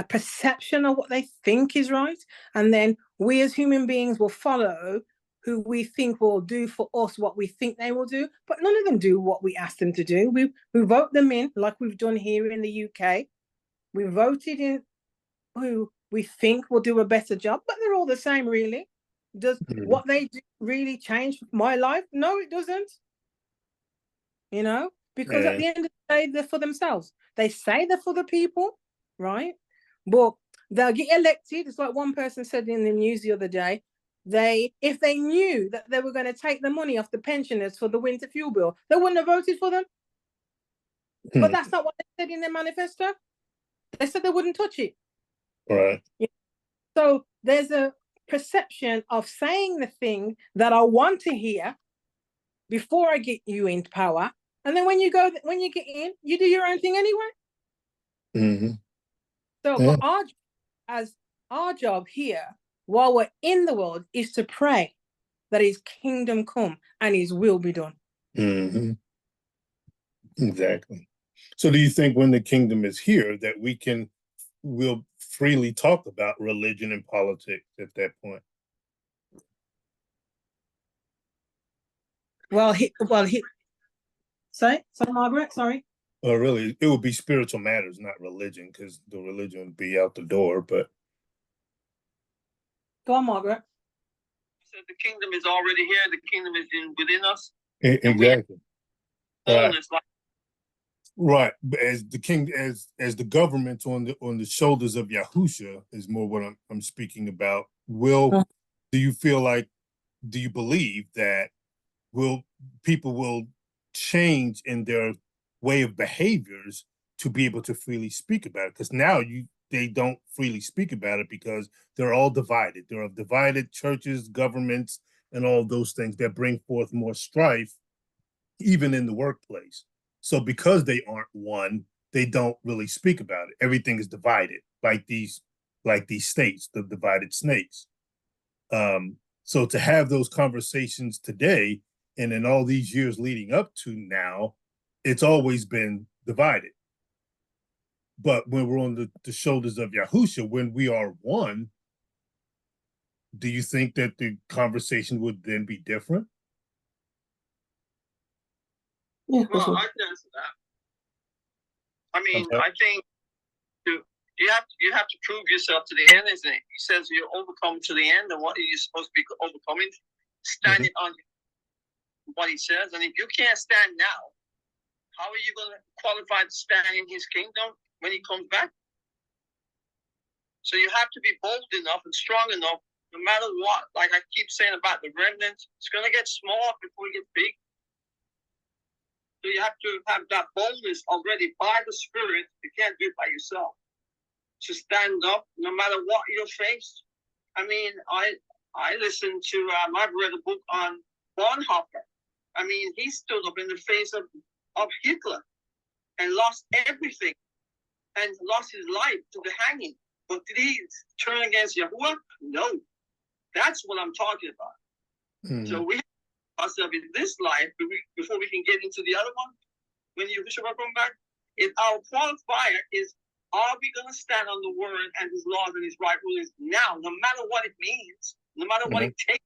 perception of what they think is right, and then we as human beings will follow who we think will do for us what we think they will do, but none of them do what we ask them to do. We vote them in, like we've done here in the UK. We voted in who we think will do a better job, but they're all the same, really. Does what they do really change my life? No, it doesn't. Because at the end of the day, they're for themselves. They say they're for the people, right? But they'll get elected. It's like one person said in the news the other day, if they knew that they were going to take the money off the pensioners for the winter fuel bill, they wouldn't have voted for them. But that's not what they said in their manifesto. They said they wouldn't touch it. Right. So there's a perception of saying the thing that I want to hear before I get you into power. And then when you get in, you do your own thing anyway. So, but our, as our job here, while we're in the world, is to pray that his kingdom come and his will be done. Mm-hmm. Exactly. So do you think when the kingdom is here that we'll freely talk about religion and politics at that point? Sorry, Margaret, sorry. Well, really, it would be spiritual matters, not religion, because the religion would be out the door, but. Go on, Margaret. So the kingdom is already here. The kingdom is within us. Exactly. Right. Right. As the king, as the government on the shoulders of Yahusha is more what I'm speaking about. Do you feel like, do you believe that people will change in their way of behaviors to be able to freely speak about it? Because now they don't freely speak about it because they're all divided. There are divided churches, governments, and all those things that bring forth more strife, even in the workplace. So because they aren't one, they don't really speak about it. Everything is divided, like these states, the divided snakes. So to have those conversations today, and in all these years leading up to now, it's always been divided. But when we're on the shoulders of Yahusha, when we are one, do you think that the conversation would then be different? Yeah, well, I can answer that. I mean, okay. I think you have to prove yourself to the end, isn't it? He says you overcome to the end, and what are you supposed to be overcoming? Standing on what he says. And if you can't stand now, how are you going to qualify to stand in his kingdom when he comes back? So you have to be bold enough and strong enough, no matter what. Like I keep saying about the remnants, it's going to get small before it gets big. So you have to have that boldness already by the Spirit. You can't do it by yourself. To stand up, no matter what you're faced. I mean, I listened to, I've read a book on Bonhoeffer. I mean, he stood up in the face of Hitler and lost everything and lost his life to the hanging. But did he turn against Yahuah? No. That's what I'm talking about. Mm-hmm. So we have ourselves in this life before we can get into the other one. When Yahusha will come back, our qualifier is, are we going to stand on the word and his laws and his right rulings now, no matter what it means, no matter what it takes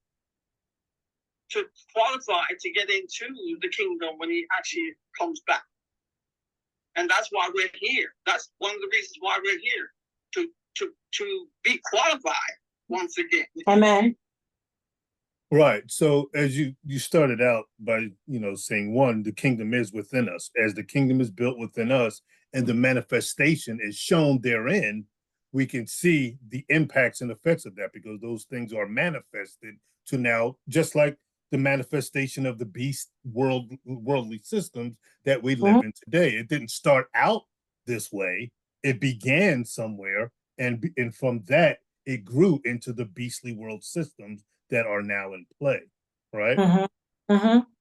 to qualify to get into the kingdom when he actually comes back? And that's why we're here. That's one of the reasons why we're here, to be qualified once again. Amen. Right. So as you started out by, saying, one, the kingdom is within us. As the kingdom is built within us and the manifestation is shown therein, we can see the impacts and effects of that, because those things are manifested to now, just like the manifestation of the beast worldly systems that we live in today. It didn't start out this way. It began somewhere, and from that, it grew into the beastly world systems that are now in play, right?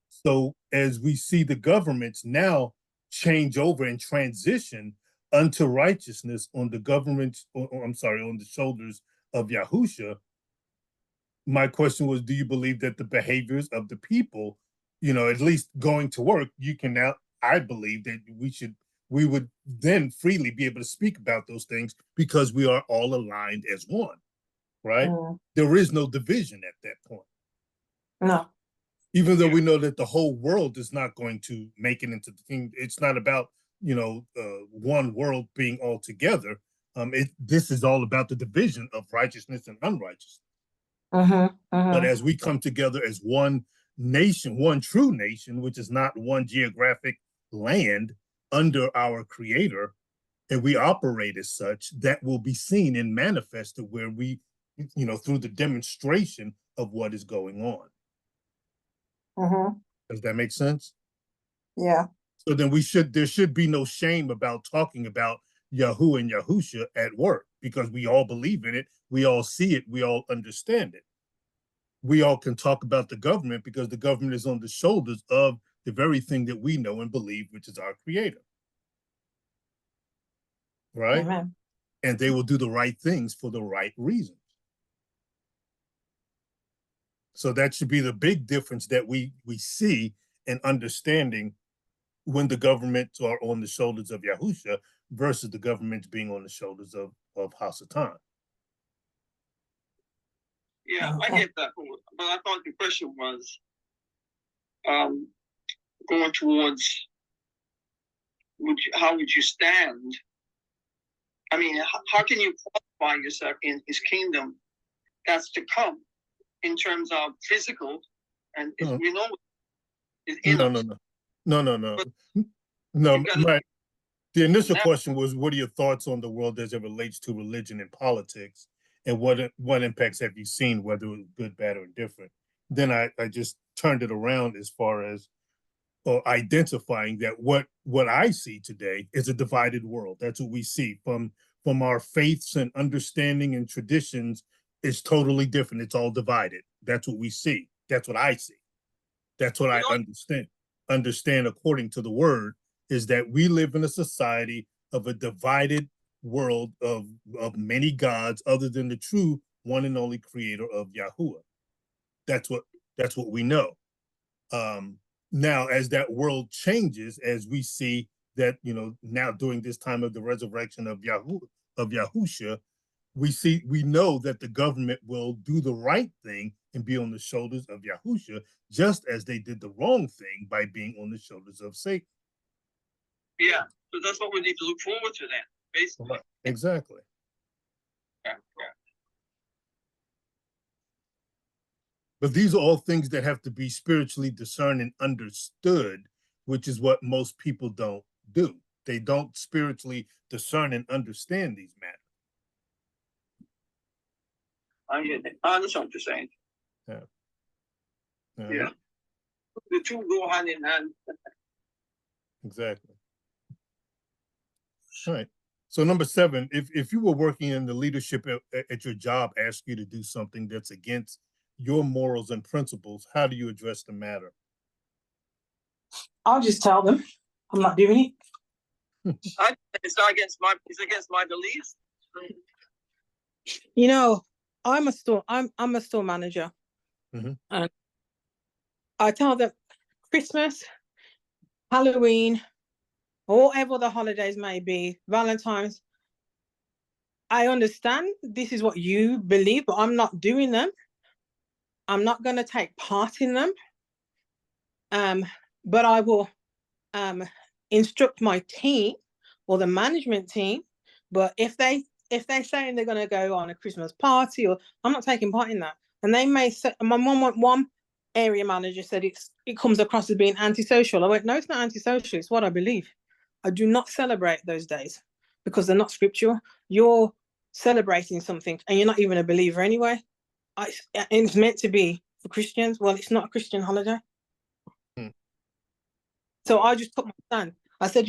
So as we see the governments now change over and transition unto righteousness on the government's, on the shoulders of Yahusha, my question was, do you believe that the behaviors of the people, at least going to work, I believe that we would then freely be able to speak about those things because we are all aligned as one, right? There is no division at that point. No. Even though we know that the whole world is not going to make it into the thing. It's not about, one world being all together. This is all about the division of righteousness and unrighteousness. But as we come together as one nation, one true nation, which is not one geographic land under our Creator, and we operate as such, that will be seen and manifested where we, through the demonstration of what is going on. Does that make sense? Yeah. So then there should be no shame about talking about Yahuah and Yahusha at work, because we all believe in it, we all see it, we all understand it. We all can talk about the government because the government is on the shoulders of the very thing that we know and believe, which is our Creator. Right? Amen. and they will do the right things for the right reasons. So that should be the big difference that we see in understanding when the governments are on the shoulders of Yahusha versus the governments being on the shoulders of Hasatan. Yeah, I get that. But I thought the question was going towards how would you stand? I mean, how can you qualify yourself in his kingdom that's to come in terms of physical? And we know it's in us. No. The initial question was, what are your thoughts on the world as it relates to religion and politics? And what impacts have you seen, whether it was good, bad, or indifferent? Then I just turned it around as far as identifying that what I see today is a divided world. That's what we see from our faiths and understanding and traditions is totally different. It's all divided. That's what we see. That's what I see. That's what I understand according to the word, is that we live in a society of a divided world of many gods other than the true one and only creator of Yahuah. That's what we know. Now, as that world changes, as we see that, now during this time of the resurrection of Yahusha, we know that the government will do the right thing and be on the shoulders of Yahusha, just as they did the wrong thing by being on the shoulders of Satan. Yeah, so that's what we need to look forward to then, basically. Right. Exactly. Yeah. But these are all things that have to be spiritually discerned and understood, which is what most people don't do. They don't spiritually discern and understand these matters. I understand what you're saying. Yeah. The two go hand in hand. Exactly. All right. So number 7, if you were working in the leadership at your job, ask you to do something that's against your morals and principles, how do you address the matter? I'll just tell them I'm not doing it. It's not against my beliefs. I'm a store manager. Mm-hmm. And I tell them Christmas, Halloween, or whatever the holidays may be, Valentine's, I understand this is what you believe, but I'm not doing them. I'm not going to take part in them. But I will instruct my team or the management team. But if they say they're going to go on a Christmas party, or I'm not taking part in that. And they may say, one area manager said it comes across as being antisocial. I went, no, it's not antisocial. It's what I believe. I do not celebrate those days because they're not scriptural. You're celebrating something and you're not even a believer anyway. It's meant to be for Christians. Well, it's not a Christian holiday. So I just took my stand. I said,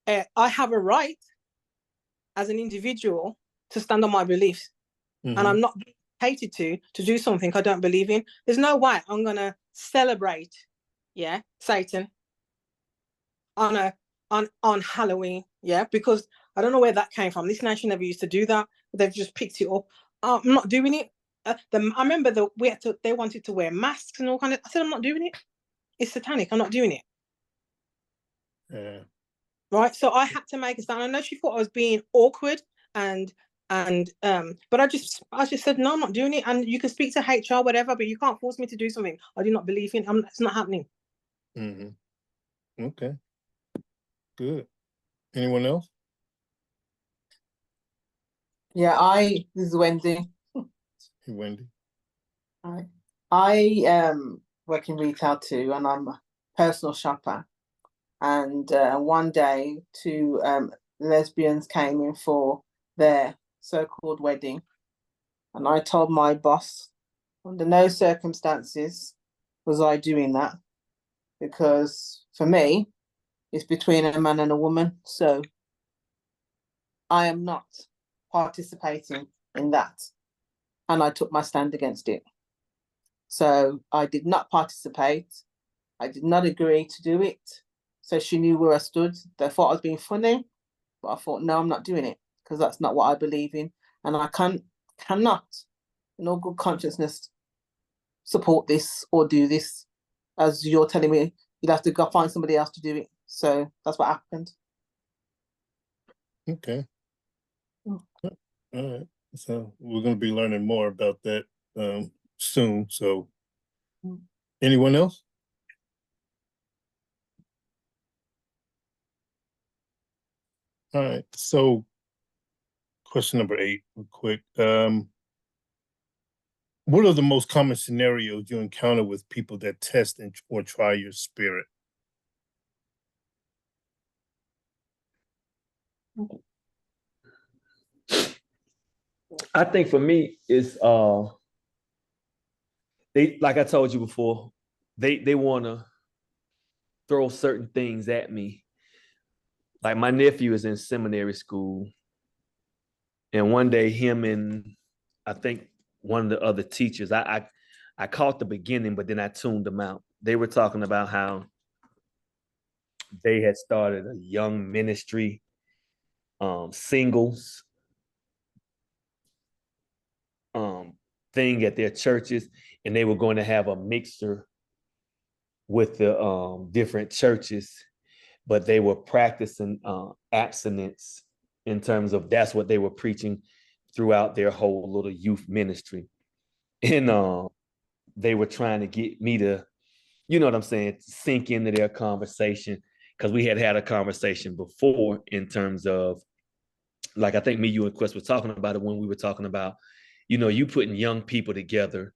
I have a right as an individual to stand on my beliefs. Mm-hmm. And I'm not hated to do something I don't believe in. There's no way I'm going to celebrate, Satan on Halloween, because I don't know where that came from. This nation never used to do that. They've just picked it up. I'm not doing it. I remember they wanted to wear masks and all kind of. I said, I'm not doing it. It's satanic. I'm not doing it. Yeah. Right. So I had to make a stand. I know she thought I was being awkward but I just said, no, I'm not doing it. And you can speak to HR, whatever, but you can't force me to do something I do not believe in. It's not happening. Mm-hmm. Okay. Good. Anyone else? Yeah, this is Wendy. Hey, Wendy. Hi. I work in retail too, and I'm a personal shopper. And one day, 2 lesbians came in for their so-called wedding. And I told my boss, under no circumstances was I doing that, because for me, it's between a man and a woman. So I am not participating in that. And I took my stand against it. So I did not participate. I did not agree to do it. So she knew where I stood. They thought I was being funny, but I thought, no, I'm not doing it. because that's not what I believe in, and I cannot, in all good consciousness, support this or do this. As you're telling me, you'd have to go find somebody else to do it. So that's what happened. Okay. All right. So we're going to be learning more about that soon. So anyone else? All right. So question number 8, real quick. What are the most common scenarios you encounter with people that test or try your spirit? I think for me, it's they, like I told you before, they want to throw certain things at me. Like my nephew is in seminary school, and one day him and I think one of the other teachers, I caught the beginning, but then I tuned them out. They were talking about how they had started a young ministry, singles thing at their churches, and they were going to have a mixer with the different churches, but they were practicing abstinence in terms of that's what they were preaching throughout their whole little youth ministry. And they were trying to get me to, you know what I'm saying, sink into their conversation, because we had a conversation before in terms of, like, I think me, you, and Quest were talking about it when we were talking about, you know, you putting young people together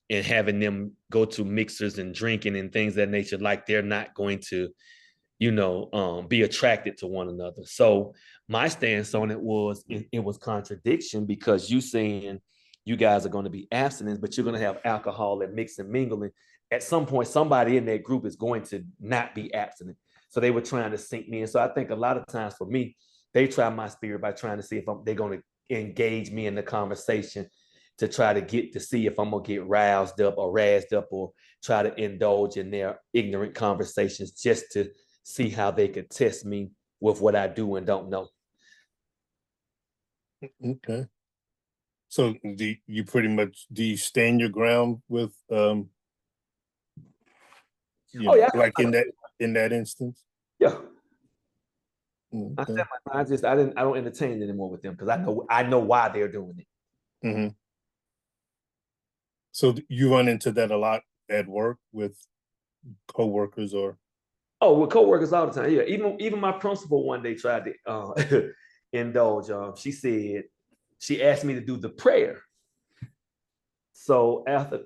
and having them go to mixers and drinking and things of that nature, like they're not going to, you know, be attracted to one another. So my stance on it was, it was contradiction, because you saying you guys are going to be abstinent, but you're going to have alcohol and mix and mingling. At some point, somebody in that group is going to not be abstinent. So they were trying to sink me in. So I think a lot of times for me, they try my spirit by trying to see if they're going to engage me in the conversation, to try to get to see if I'm going to get roused up or razzed up, or try to indulge in their ignorant conversations, just to see how they could test me with what I do and don't know. Okay. So do you stand your ground with Oh yeah, like in that instance? Yeah. Okay. I don't entertain anymore with them, because I know why they're doing it. Mm-hmm. So you run into that a lot at work with coworkers, or? Oh, with coworkers all the time. Yeah, even my principal one day tried to indulge. She asked me to do the prayer. So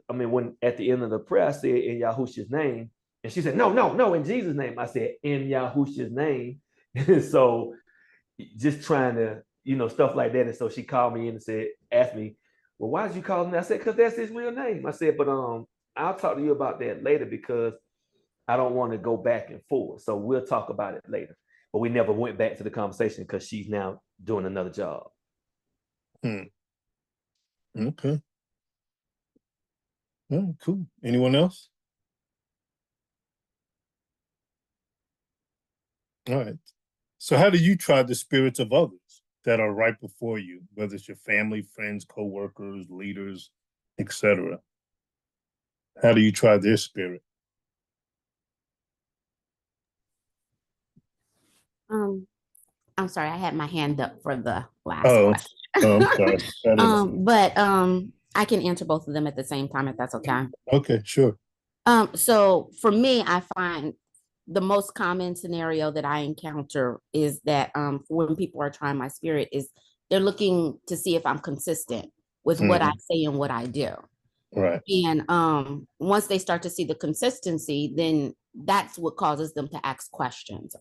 when at the end of the prayer, I said, in Yahusha's name, and she said, no, in Jesus' name. I said, in Yahusha's name. So just trying to, stuff like that. And so she called me in and asked me, well, why did you call him? I said, because that's his real name. I said, but I'll talk to you about that later, because I don't want to go back and forth. So we'll talk about it later. But we never went back to the conversation, because she's now doing another job. Okay. Oh, cool. Anyone else? All right. So how do you try the spirits of others that are right before you, whether it's your family, friends, co-workers, leaders, etc.? How do you try their spirit? I'm sorry, I had my hand up for the last question. I'm sorry. But I can answer both of them at the same time, if that's okay. Okay, sure. So for me, I find the most common scenario that I encounter is that when people are trying my spirit, is they're looking to see if I'm consistent with what I say and what I do. Right. And once they start to see the consistency, then that's what causes them to ask questions.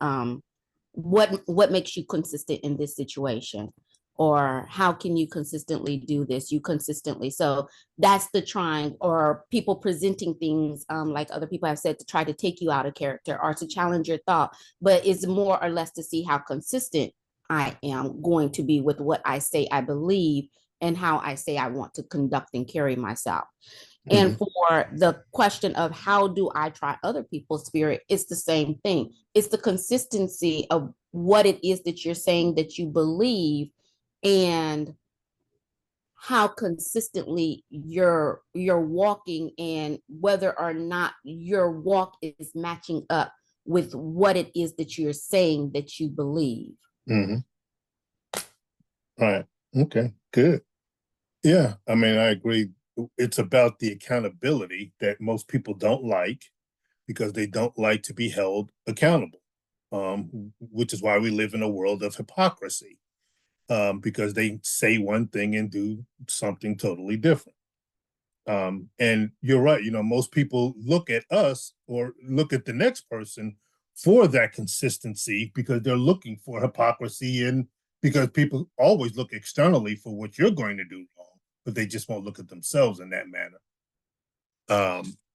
What makes you consistent in this situation? Or how can you consistently do this? You consistently. So that's the trying, or people presenting things like other people have said, to try to take you out of character or to challenge your thought. But it's more or less to see how consistent I am going to be with what I say I believe and how I say I want to conduct and carry myself. And for the question of how do I try other people's spirit, it's the same thing. It's the consistency of what it is that you're saying that you believe, and how consistently you're walking, and whether or not your walk is matching up with what it is that you're saying that you believe. Mm-hmm. All right. Okay, good. Yeah, I mean, I agree. It's about the accountability that most people don't like, because they don't like to be held accountable, which is why we live in a world of hypocrisy, because they say one thing and do something totally different. And you're right, most people look at us or look at the next person for that consistency, because they're looking for hypocrisy, and because people always look externally for what you're going to do wrong, but they just won't look at themselves in that manner.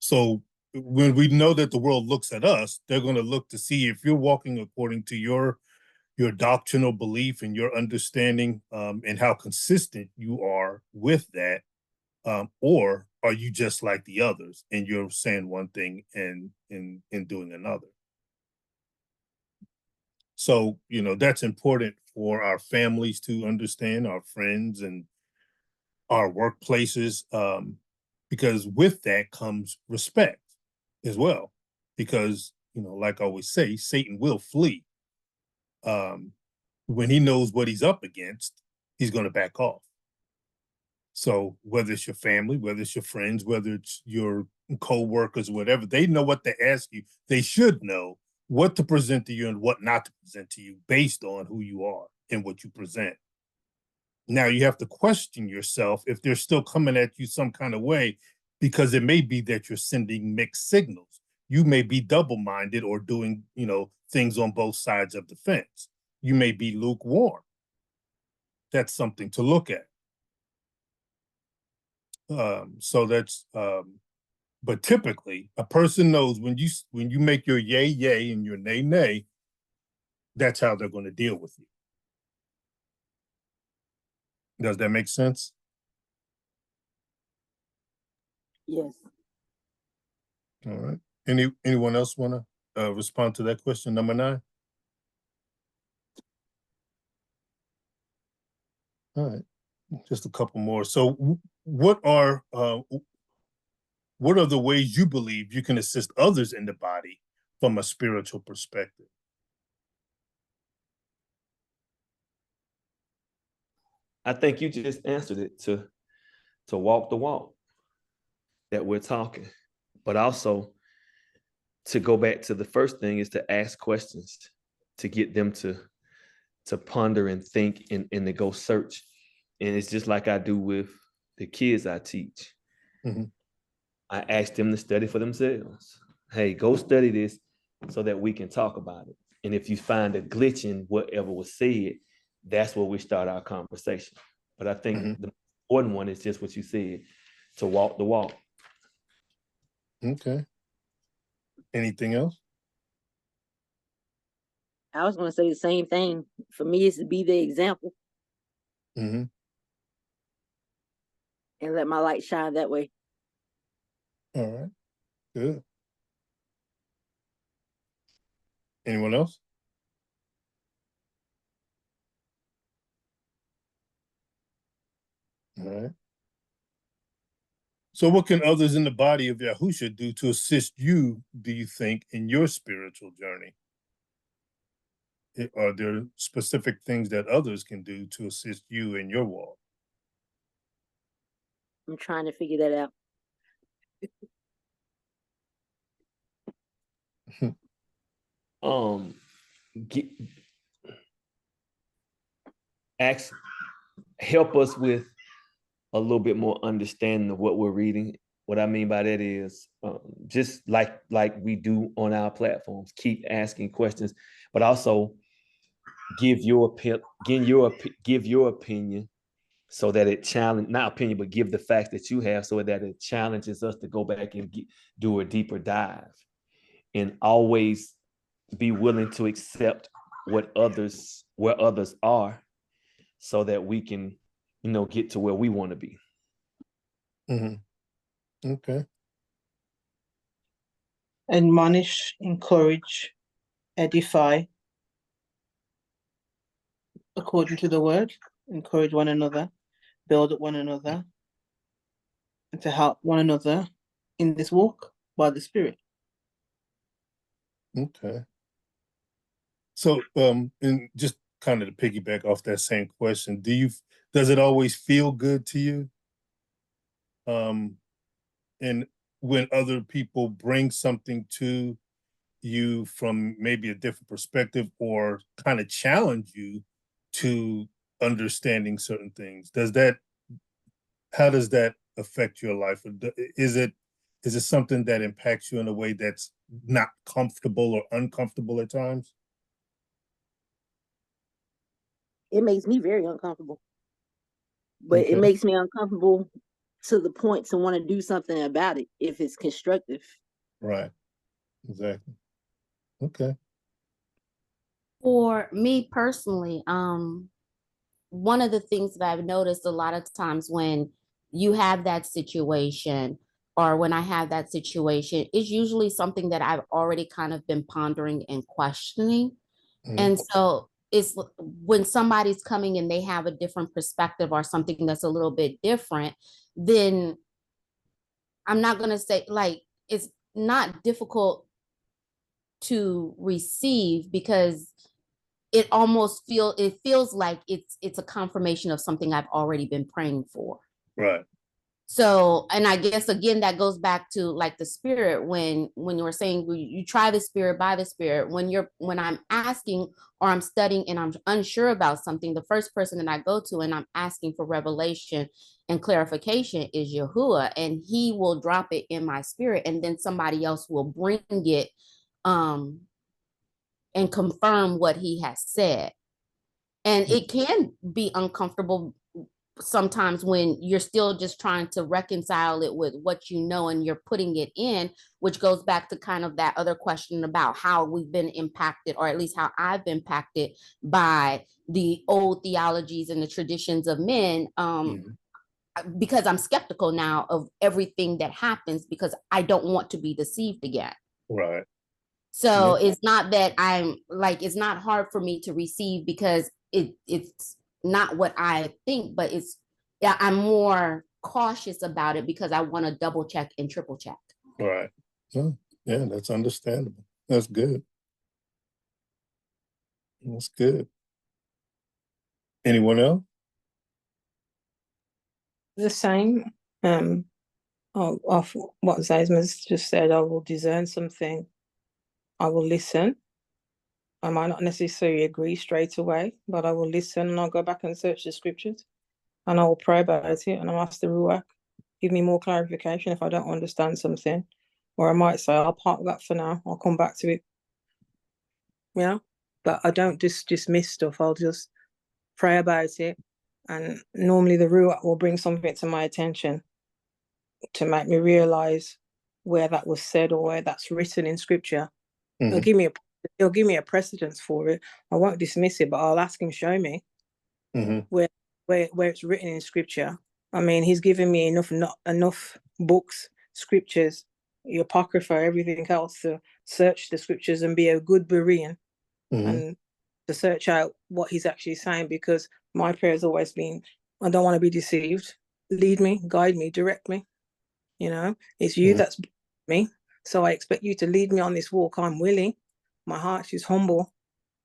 So when we know that the world looks at us, they're going to look to see if you're walking according to your doctrinal belief and your understanding, and how consistent you are with that, or are you just like the others and you're saying one thing and doing another. So that's important for our families to understand, our friends and our workplaces, because with that comes respect as well, because like I always say, Satan will flee. When he knows what he's up against, he's going to back off. So whether it's your family, whether it's your friends, whether it's your co-workers, whatever, they know what to ask you. They should know what to present to you and what not to present to you based on who you are and what you present. Now you have to question yourself if they're still coming at you some kind of way, because it may be that you're sending mixed signals. You may be double-minded or doing, things on both sides of the fence. You may be lukewarm. That's something to look at. So that's, but typically a person knows when you make your yay, yay and your nay, nay, that's how they're going to deal with you. Does that make sense? Yes. All right. Anyone else want to respond to that question, number 9? All right, just a couple more. So what are the ways you believe you can assist others in the body from a spiritual perspective? I think you just answered it, to walk the walk that we're talking, but also to go back to the first thing is to ask questions, to get them to ponder and think and to go search. And it's just like I do with the kids I teach. Mm-hmm. I ask them to study for themselves. Hey, go study this so that we can talk about it. And if you find a glitch in whatever was said, that's where we start our conversation. But I think mm-hmm. the important one is just what you said, to walk the walk. Okay. Anything else? I was going to say the same thing. For me, it's to be the example. Mm-hmm. And let my light shine that way. All right. Good. Anyone else? All right. So what can others in the body of Yahusha do to assist you, do you think, in your spiritual journey? Are there specific things that others can do to assist you in your walk? I'm trying to figure that out. Help us with a little bit more understanding of what we're reading. What I mean by that is just like we do on our platforms, keep asking questions, but also give your opinion so that it not opinion, but give the facts that you have so that it challenges us to go back and do a deeper dive, and always be willing to accept where others are so that we can, get to where we want to be. Mm-hmm. Okay. Admonish, encourage, edify, according to the word. encourage one another, build up one another, and to help one another in this walk by the Spirit. Okay. So, and just kind of to piggyback off that same question, does it always feel good to you? And when other people bring something to you from maybe a different perspective or kind of challenge you to understanding certain things, how does that affect your life? Is it something that impacts you in a way that's not comfortable or uncomfortable at times? It makes me very uncomfortable, but Okay. it makes me uncomfortable to the point to want to do something about it if it's constructive. Right. Exactly. Okay. For me personally, one of the things that I've noticed a lot of times when you have that situation, or when I have that situation, is usually something that I've already kind of been pondering and questioning. Mhm. And so it's when somebody's coming and they have a different perspective or something that's a little bit different, then I'm not going to say, like, it's not difficult to receive, because it feels like it's a confirmation of something I've already been praying for. Right. So, and I guess again that goes back to like the Spirit, when you were saying you try the Spirit by the Spirit. When I'm asking or I'm studying and I'm unsure about something, the first person that I go to and I'm asking for revelation and clarification is Yahuah, and he will drop it in my spirit, and then somebody else will bring it and confirm what he has said. And it can be uncomfortable sometimes when you're still just trying to reconcile it with what you know and you're putting it in, which goes back to kind of that other question about how we've been impacted, or at least how I've been impacted by the old theologies and the traditions of men. Because I'm skeptical now of everything that happens, because I don't want to be deceived again. Right. So it's not that I'm like, it's not hard for me to receive because it's not what I think, but I'm more cautious about it because I want to double check and triple check. Right. Yeah, that's understandable. That's good. That's good. Anyone else? The same. Of what Zaisma's just said, I will discern something. I will listen. I might not necessarily agree straight away, but I will listen and I'll go back and search the scriptures and I will pray about it and I'll ask the Ruach, give me more clarification if I don't understand something. Or I might say, I'll park that for now. I'll come back to it. Yeah. But I don't just dismiss stuff. I'll just pray about it. And normally the Ruach will bring something to my attention to make me realize where that was said or where that's written in scripture. He'll give me a precedence for it. I won't dismiss it, but I'll ask him, show me where it's written in scripture. I mean, he's given me enough books, scriptures, the Apocrypha, everything else to search the scriptures and be a good Berean and to search out what he's actually saying, because my prayer has always been, I don't want to be deceived. Lead me, guide me, direct me. You know, it's you that's me. So I expect you to lead me on this walk. I'm willing. My heart is humble.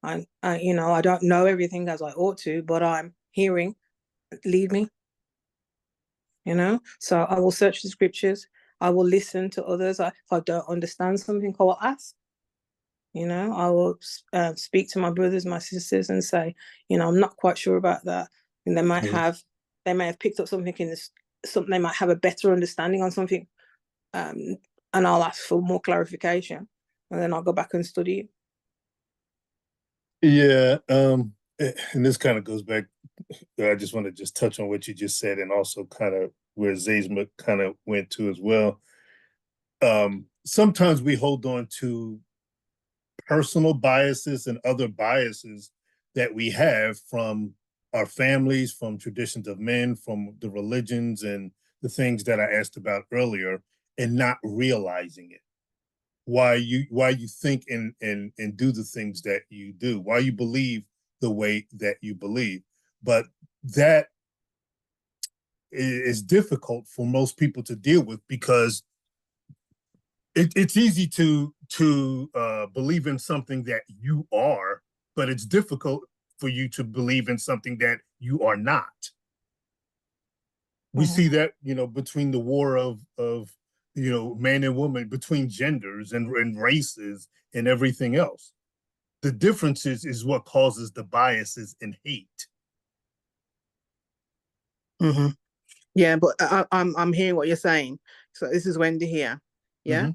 I don't know everything as I ought to, but I'm hearing, lead me. You know, so I will search the scriptures. I will listen to others. If I don't understand something, I will ask. You know, I will speak to my brothers, my sisters, and say, you know, I'm not quite sure about that. And they might have picked up something in this. They might have a better understanding on something. And I'll ask for more clarification, and then I'll go back and study it. Yeah, and this kind of goes back. I just want to just touch on what you just said, and also kind of where Zaisma kind of went to as well. Sometimes we hold on to personal biases and other biases that we have from our families, from traditions of men, from the religions and the things that I asked about earlier, and not realizing it. Why you think and do the things that you do, why you believe the way that you believe. But that is difficult for most people to deal with, because it's easy to believe in something that you are, but it's difficult for you to believe in something that you are not. We see that, between the war of man and woman, between genders and races and everything else. The differences is what causes the biases and hate. Mm-hmm. Yeah, but I'm hearing what you're saying. So this is Wendy here. Yeah,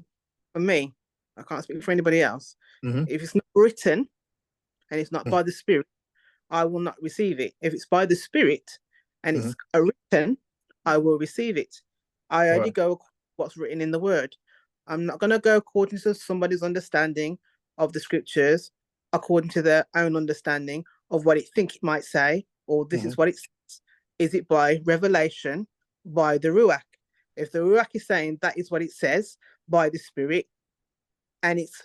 for me, I can't speak for anybody else. If it's not written and it's not by the Spirit, I will not receive it. If it's by the Spirit and it's written, I will receive it. I only go what's written in the Word. I'm not going to go according to somebody's understanding of the Scriptures, according to their own understanding of what it think it might say, or this is what it says. Is it by revelation, by the Ruach? If the Ruach is saying that is what it says by the Spirit, and it's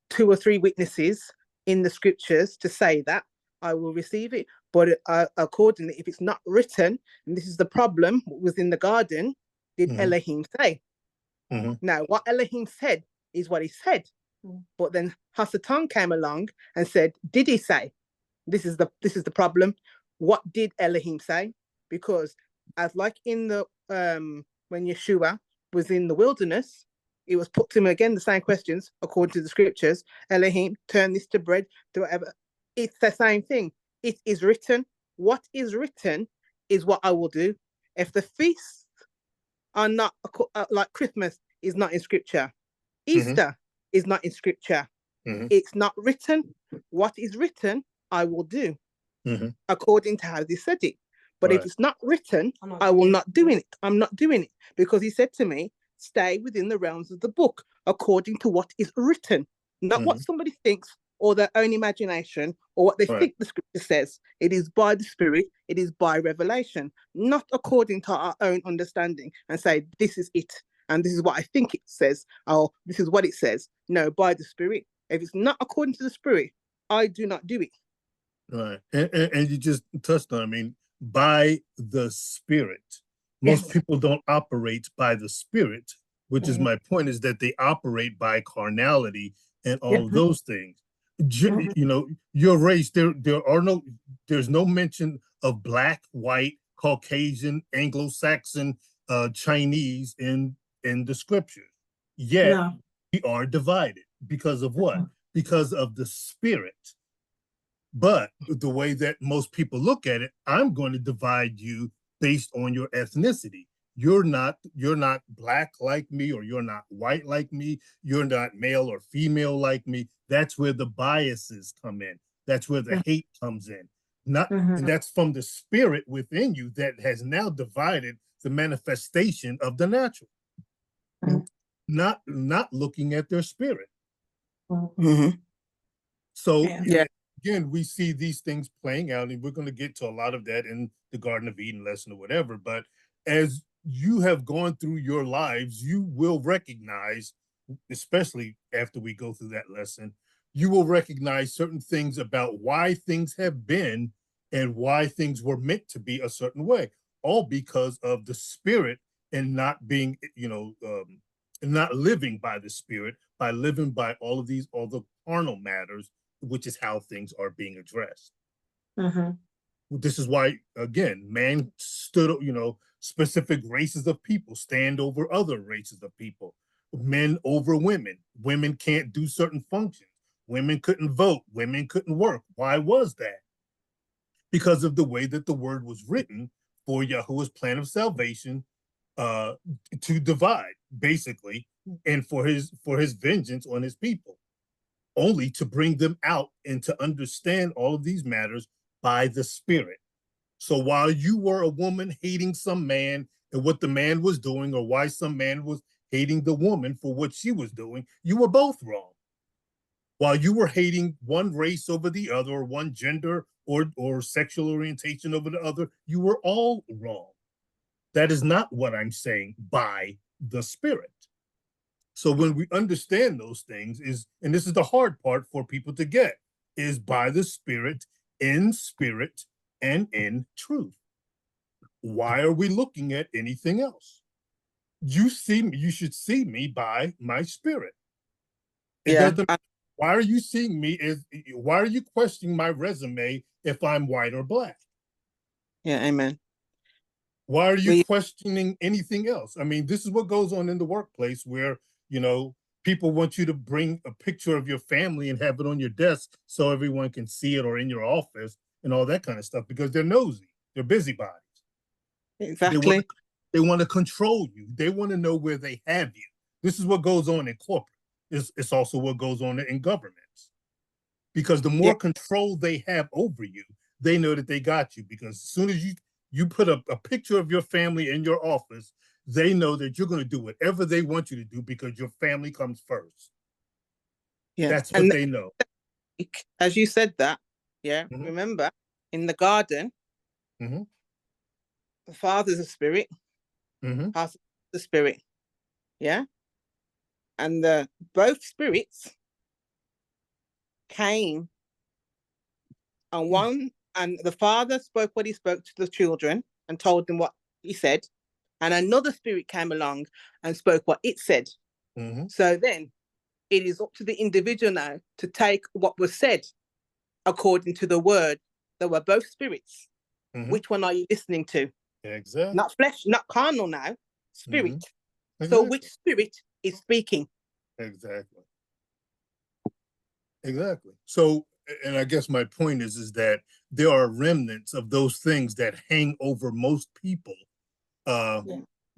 2 or 3 witnesses in the Scriptures to say that, I will receive it. But accordingly, if it's not written, and this is the problem within the garden, did Elohim say? Now, what Elohim said is what he said. But then Hasatan came along and said, did he say? This is the problem. What did Elohim say? Because as like in the when Yeshua was in the wilderness, it was put to him again the same questions according to the Scriptures. Elohim, turn this to bread, do whatever. It's the same thing. It is written. What is written is what I will do. If the feasts are not like Christmas is not in Scripture, Easter is not in Scripture. It's not written. What is written, I will do according to how they said it. But if it's not written, I will not doing it. I'm not doing it, because he said to me, stay within the realms of the book according to what is written, not what somebody thinks or their own imagination or what they think the Scripture says. It is by the Spirit, it is by revelation, not according to our own understanding and say, this is it, and this is what I think it says, or this is what it says. No, by the Spirit. If it's not according to the Spirit, I do not do it. Right. And you just touched on, by the Spirit. Most people don't operate by the Spirit, which is my point, is that they operate by carnality and all of those things. Your race, there's no mention of black, white, Caucasian, Anglo-Saxon, Chinese in the Scriptures. Yet we are divided because of what? Because of the Spirit. But the way that most people look at it, I'm going to divide you based on your ethnicity. You're not black like me, or you're not white like me. You're not male or female like me. That's where the biases come in. That's where the hate comes in. And that's from the Spirit within you that has now divided the manifestation of the natural. Not looking at their spirit. So again, we see these things playing out, and we're going to get to a lot of that in the Garden of Eden lesson or whatever. But as you have gone through your lives, you will recognize, especially after we go through that lesson, you will recognize certain things about why things have been and why things were meant to be a certain way, all because of the Spirit and not being, not living by the Spirit, by living by all the carnal matters, which is how things are being addressed. This is why, again, man stood, specific races of people stand over other races of people, men over women. Women can't do certain functions. Women couldn't vote. Women couldn't work. Why was that? Because of the way that the word was written for Yahuwah's plan of salvation, to divide, basically, and for his vengeance on his people, only to bring them out and to understand all of these matters by the Spirit. So while you were a woman hating some man and what the man was doing, or why some man was hating the woman for what she was doing, you were both wrong. While you were hating one race over the other, or one gender or sexual orientation over the other, you were all wrong. That is not what I'm saying by the Spirit. So when we understand those things, and this is the hard part for people to get, is by the Spirit, in spirit, and in truth. Why are we looking at anything else? You should see me by my spirit. It doesn't. Why are you seeing me? Why are you questioning my resume if I'm white or black? Yeah, amen. Why are you questioning anything else? I mean, this is what goes on in the workplace where, people want you to bring a picture of your family and have it on your desk so everyone can see it, or in your office and all that kind of stuff, because they're nosy. They're busybodies. Exactly. They want to control you. They want to know where they have you. This is what goes on in corporate. It's also what goes on in governments. Because the more control they have over you, they know that they got you. Because as soon as you put a picture of your family in your office, they know that you're going to do whatever they want you to do because your family comes first. Yeah. That's what they know. As you said that, remember, in the garden, the Father's a spirit, the spirit, and both spirits came, and the Father spoke what he spoke to the children and told them what he said, and another spirit came along and spoke what it said. So then it is up to the individual now to take what was said according to the word. There were both spirits. Which one are you listening to? Exactly. Not flesh, not carnal now, spirit. So which spirit is speaking? Exactly. So, and I guess my point is that there are remnants of those things that hang over most people,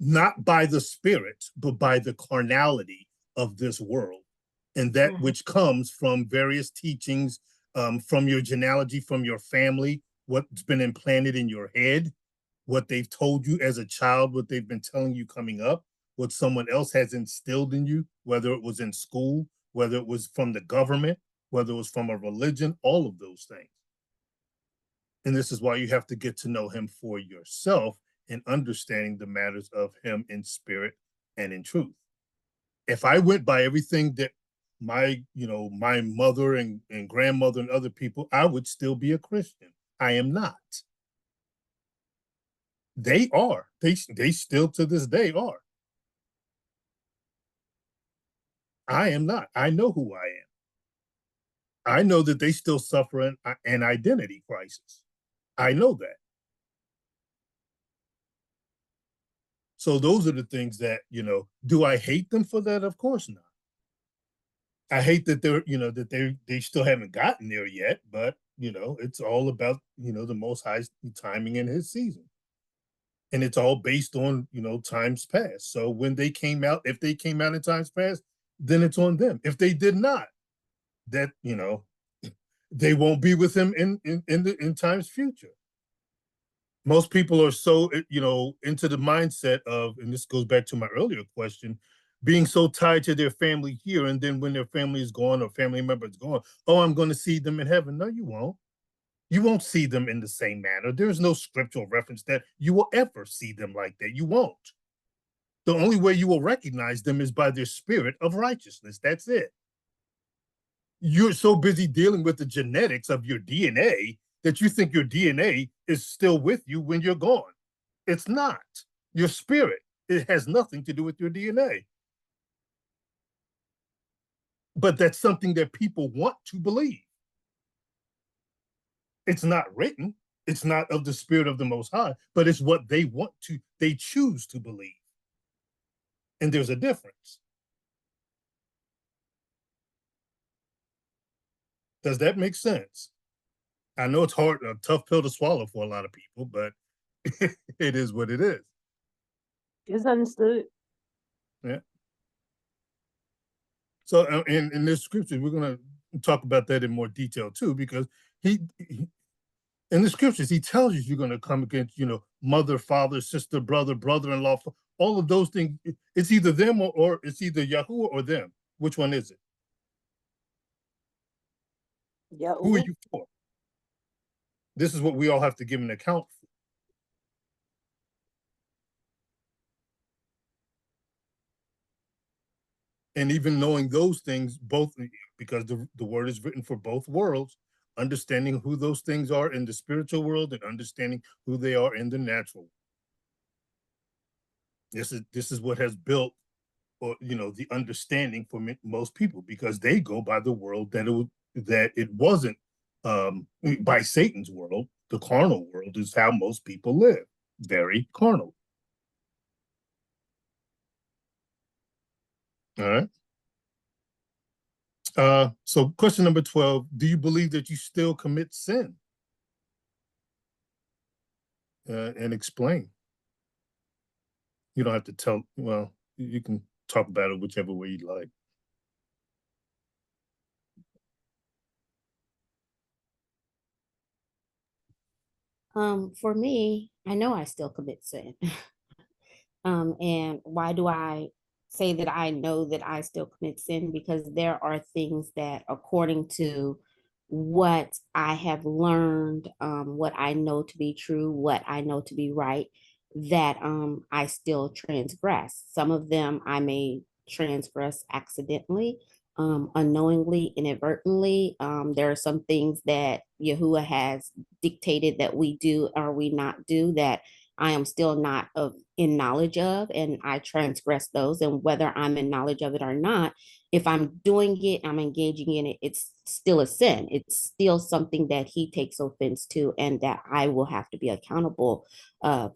not by the spirit, but by the carnality of this world. And that which comes from various teachings, from your genealogy, from your family, what's been implanted in your head, what they've told you as a child, what they've been telling you coming up, what someone else has instilled in you, whether it was in school, whether it was from the government, whether it was from a religion, all of those things. And this is why you have to get to know him for yourself and understanding the matters of him in spirit and in truth. If I went by everything that my mother and grandmother and other people, I would still be a Christian. I am not. They are. They still to this day are. I am not. I know who I am. I know that they still suffer an identity crisis. I know that. So those are the things that, do I hate them for that? Of course not. I hate that they still haven't gotten there yet, but it's all about, the Most High's timing in his season. And it's all based on, times past. So when they came out, if they came out in times past, then it's on them. If they did not, that, they won't be with him in times future. Most people are so, into the mindset of, and this goes back to my earlier question, being so tied to their family here. And then when their family is gone or family member is gone, oh, I'm going to see them in heaven. No, you won't. You won't see them in the same manner. There's no scriptural reference that you will ever see them like that. You won't. The only way you will recognize them is by their spirit of righteousness. That's it. You're so busy dealing with the genetics of your DNA that you think your DNA is still with you when you're gone. It's not. Your spirit, it has nothing to do with your DNA. But that's something that people want to believe. It's not written. It's not of the spirit of the Most High, but it's what they choose to believe. And there's a difference. Does that make sense? I know it's a tough pill to swallow for a lot of people, but it is what it is. It's understood. Yeah. So in this scripture, we're going to talk about that in more detail too, because he in the scriptures, he tells you you're going to come against, mother, father, sister, brother, brother-in-law, all of those things. It's either them or it's either Yahuah or them. Which one is it? Yahuah. Who are you for? This is what we all have to give an account for. And even knowing those things, both because the word is written for both worlds, understanding who those things are in the spiritual world and understanding who they are in the natural. This is what has built, or the understanding for most people, because they go by the world that it wasn't by Satan's world. The carnal world is how most people live, very carnal. All right. So question number 12, do you believe that you still commit sin? And explain. You don't have to tell, well, you can talk about it whichever way you like. For me, I know I still commit sin. And why do I say that I know that I still commit sin? Because there are things that, according to what I have learned, what I know to be true, what I know to be right, that I still transgress. Some of them I may transgress accidentally, unknowingly, inadvertently. There are some things that Yahuah has dictated that we do or we not do that I am still not in knowledge of, and I transgress those. And whether I'm in knowledge of it or not, if I'm doing it, I'm engaging in it, it's still a sin. It's still something that he takes offense to and that I will have to be accountable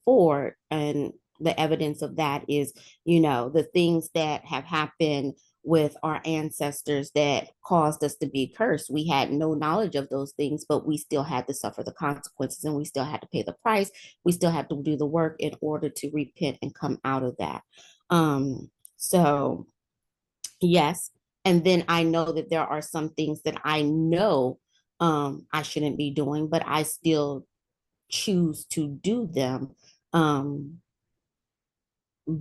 for. And the evidence of that is, the things that have happened with our ancestors that caused us to be cursed. We had no knowledge of those things, but we still had to suffer the consequences, and we still had to pay the price. We still had to do the work in order to repent and come out of that. So yes. And then I know that there are some things that I know I shouldn't be doing, but I still choose to do them.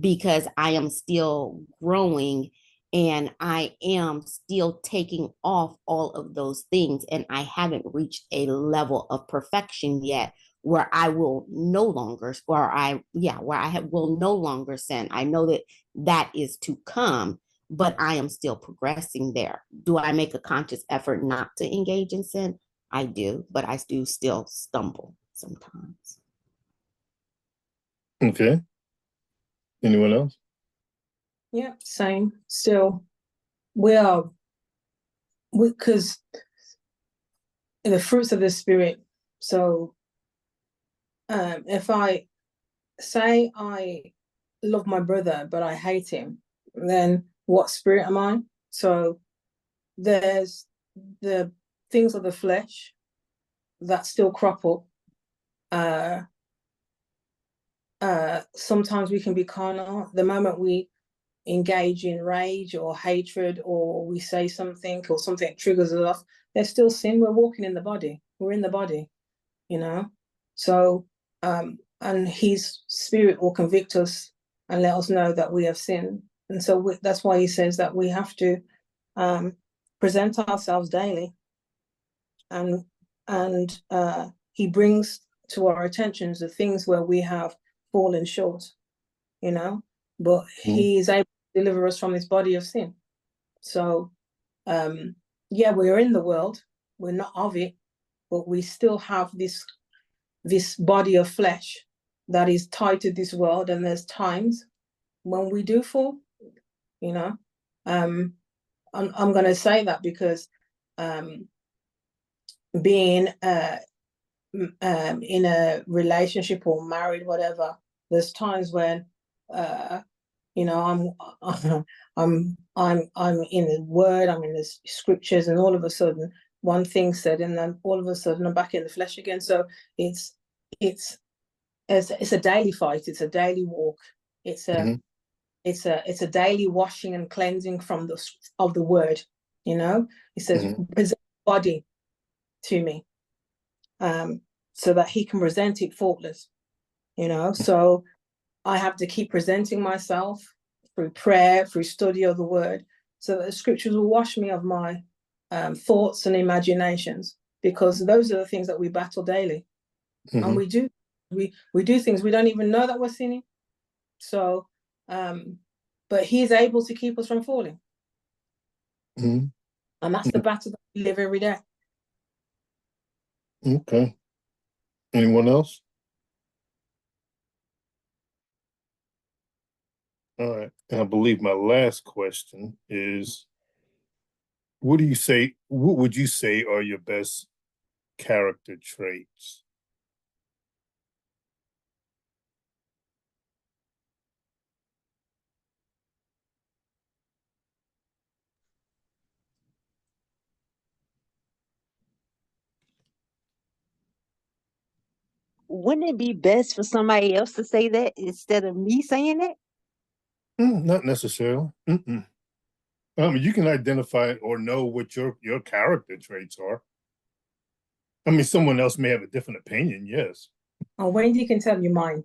Because I am still growing and I am still taking off all of those things. And I haven't reached a level of perfection yet where I will no longer, where I will no longer sin. I know that that is to come, but I am still progressing there. Do I make a conscious effort not to engage in sin? I do, but I do still stumble sometimes. Okay. Anyone else? Yeah, same. Still, because the fruits of the spirit. So, if I say I love my brother, but I hate him, then what spirit am I? So, there's the things of the flesh that still crop up. Sometimes we can be carnal. The moment we engage in rage or hatred, or we say something or something triggers us off, there's still sin. We're walking in the body. We're in the body, So, and his spirit will convict us and let us know that we have sinned. And so that's why he says that we have to present ourselves daily. And he brings to our attentions the things where we have fallen short, but he is able to deliver us from this body of sin. So, we're in the world, we're not of it, but we still have this body of flesh that is tied to this world, and there's times when we do fall, I'm going to say that because being in a relationship or married, whatever, there's times when I'm in the word, I'm in the scriptures, and all of a sudden one thing said, and then all of a sudden I'm back in the flesh again. So it's a daily fight. It's a daily walk. It's a daily washing and cleansing from the word. It says present body to me, so that he can present it faultless. So I have to keep presenting myself through prayer, through study of the word, so that the scriptures will wash me of my thoughts and imaginations, because those are the things that we battle daily. And we do things we don't even know that we're sinning. So, but he's able to keep us from falling. And that's the battle that we live every day. Okay. Anyone else? All right. And I believe my last question is, what would you say are your best character traits? Wouldn't it be best for somebody else to say that instead of me saying it? Not necessarily. You can identify or know what your character traits are. I mean, someone else may have a different opinion, yes. Oh, Wendy can tell you mine.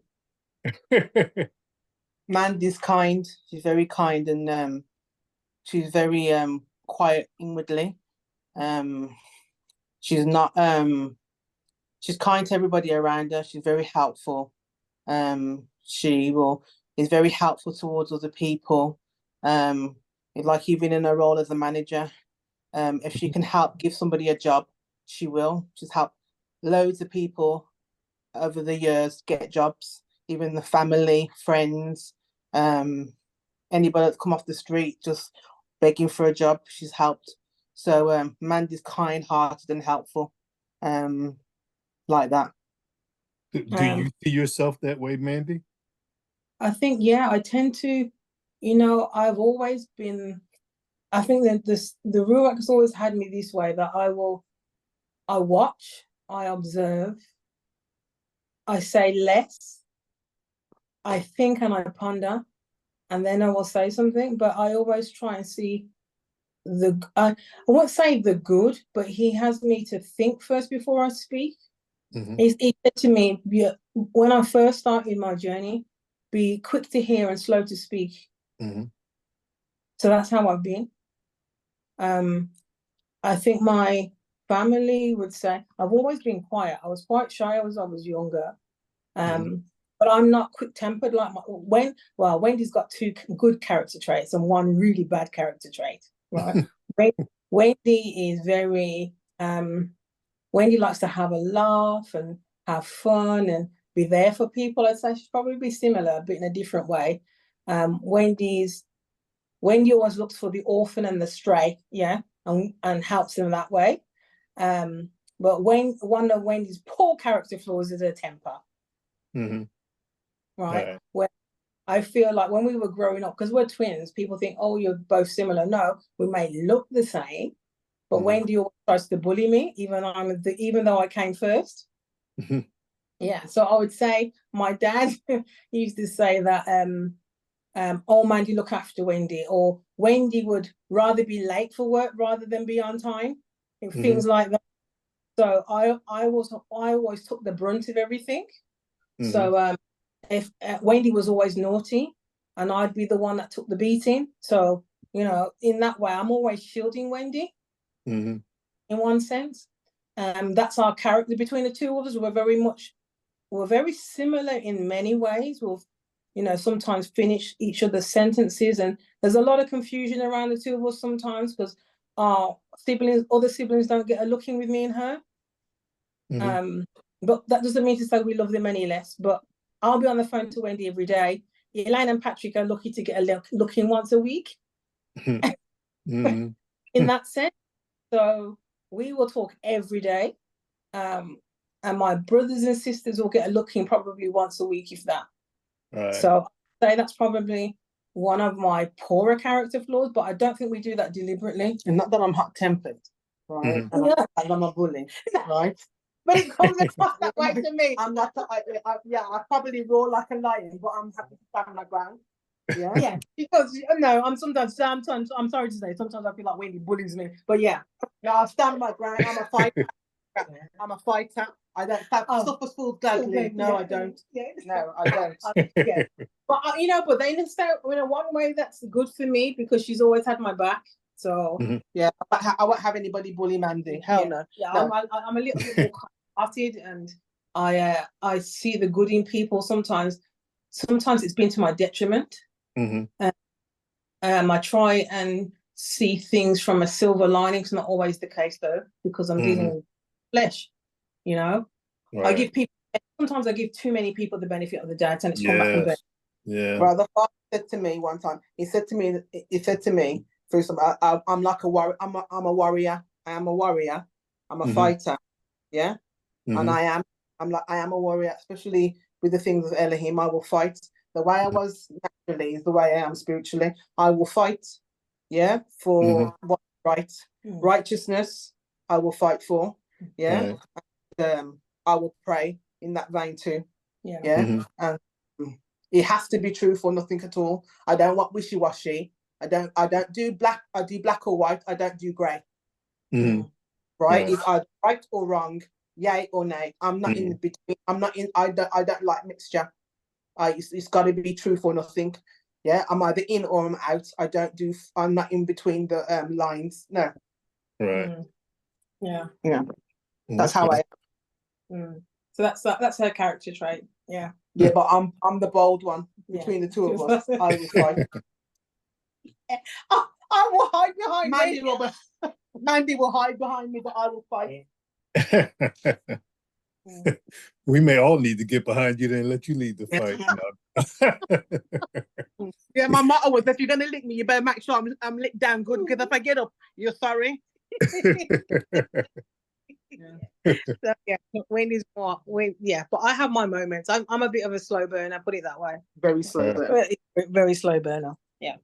Mandy's kind. She's very kind, and she's very quiet inwardly. She's not she's kind to everybody around her. She's very helpful. She is very helpful towards other people. Like even in her role as a manager, if she can help give somebody a job, she will. She's helped loads of people over the years get jobs, even the family, friends, anybody that's come off the street just begging for a job, she's helped. So Mandy's kind-hearted and helpful, like that. Do you see yourself that way, Mandy? I think, yeah, I tend to, I've always been, I think that the Ruach has always had me this way, that I watch, I observe, I say less, I think and I ponder, and then I will say something, but I always try and see I won't say the good, but he has me to think first before I speak. He said to me, when I first started my journey, be quick to hear and slow to speak. So that's how I've been. I think my family would say I've always been quiet. I was quite shy as I was younger. But I'm not quick-tempered like Wendy's got two good character traits and one really bad character trait, right? Wendy is very Wendy likes to have a laugh and have fun and be there for people. I'd say she'd probably be similar, but in a different way. Wendy always looks for the orphan and the stray, yeah, and helps them that way. But one of Wendy's poor character flaws is her temper. Right. Where I feel like when we were growing up, because we're twins, people think, oh, you're both similar. No, we may look the same, but Wendy always tries to bully me, even though I came first. Yeah. So I would say my dad used to say that oh, Mandy, look after Wendy, or Wendy would rather be late for work rather than be on time, and things like that. So I always took the brunt of everything. So if Wendy was always naughty, and I'd be the one that took the beating. So in that way, I'm always shielding Wendy. In one sense, that's our character between the two of us. We're very similar in many ways. We'll sometimes finish each other's sentences, and there's a lot of confusion around the two of us sometimes because our other siblings don't get a look in with me and her. But that doesn't mean to say we love them any less. But I'll be on the phone to Wendy every day. Elaine and Patrick are lucky to get a look in once a week. In that sense. So we will talk every day. And my brothers and sisters will get a look in probably once a week, if that. Right. So I'd say that's probably one of my poorer character flaws, but I don't think we do that deliberately. And not that I'm hot-tempered, right? And I'm a bully, right? But it comes across that way to me. I'm not. I probably roar like a lion, but I'm happy to stand my ground. Yeah, because I'm sorry to say, sometimes I feel like Wendy bullies me, but yeah. No, I stand my ground. I'm a fighter. I'm a fighter. I don't have suffer fools gladly. No, I don't. No, I don't. But but they understand in one way that's good for me because she's always had my back. So yeah, I won't have anybody bully Mandy. Hell no. Yeah, no. I'm a little bit more hearted, and I see the good in people. Sometimes it's been to my detriment. I try and see things from a silver lining. It's not always the case though, because I'm dealing with flesh. You know, Right. I give people, sometimes I give too many people the benefit of the doubt, and it's come back and burn. Yeah. Brother Father said to me one time, he said to me, through some, I'm like a warrior, I'm a warrior, I am a warrior, I'm a fighter, yeah? And I am a warrior, especially with the things of Elohim. I will fight. The way I was naturally is the way I am spiritually. I will fight, yeah, for what's right. Righteousness, I will fight for, yeah. And, I will pray in that vein too, yeah. And it has to be truth or nothing at all. I don't want wishy-washy. I don't do black. I do black or white. I don't do grey. Right? It's either right or wrong, yay or nay. I'm not in between. I'm not in. I don't like mixture. It's got to be truth or nothing. Yeah, I'm either in or I'm out. I'm not in between the lines. No. Right. Yeah. That's how I am. So that's her character trait. Yeah. Yeah, but I'm the bold one between the two of us. I will fight. I will hide behind Mandy will hide behind me, but I will fight. We may all need to get behind you and let you lead the fight. Yeah, my motto was, if you're gonna lick me, you better make sure I'm licked down good, because if I get up, you're sorry. So, yeah, Wendy's more. But I have my moments. I'm a bit of a slow burner. Put it that way. Very slow burner. Very slow burner. Yeah.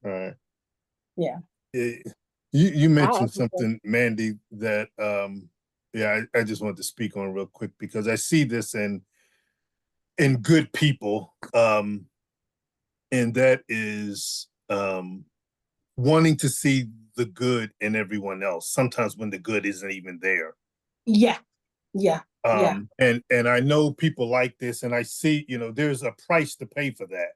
Right. Yeah. You mentioned something, Mandy, that I just wanted to speak on real quick, because I see this in good people, and that is wanting to see the good in everyone else, sometimes when the good isn't even there. Yeah. And I know people like this, and I see, there's a price to pay for that.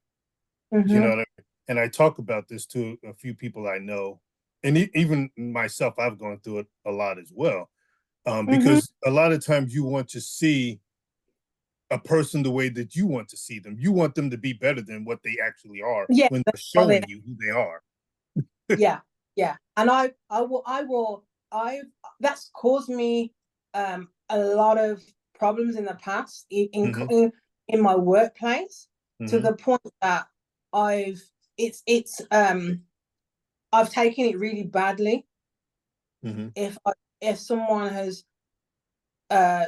You know what I mean? And I talk about this to a few people I know, and even myself, I've gone through it a lot as well. Because a lot of times you want to see a person the way that you want to see them. You want them to be better than what they actually are when they're showing you who they are. Yeah. And that's caused me a lot of problems in the past in my workplace, to the point that I've taken it really badly. If someone has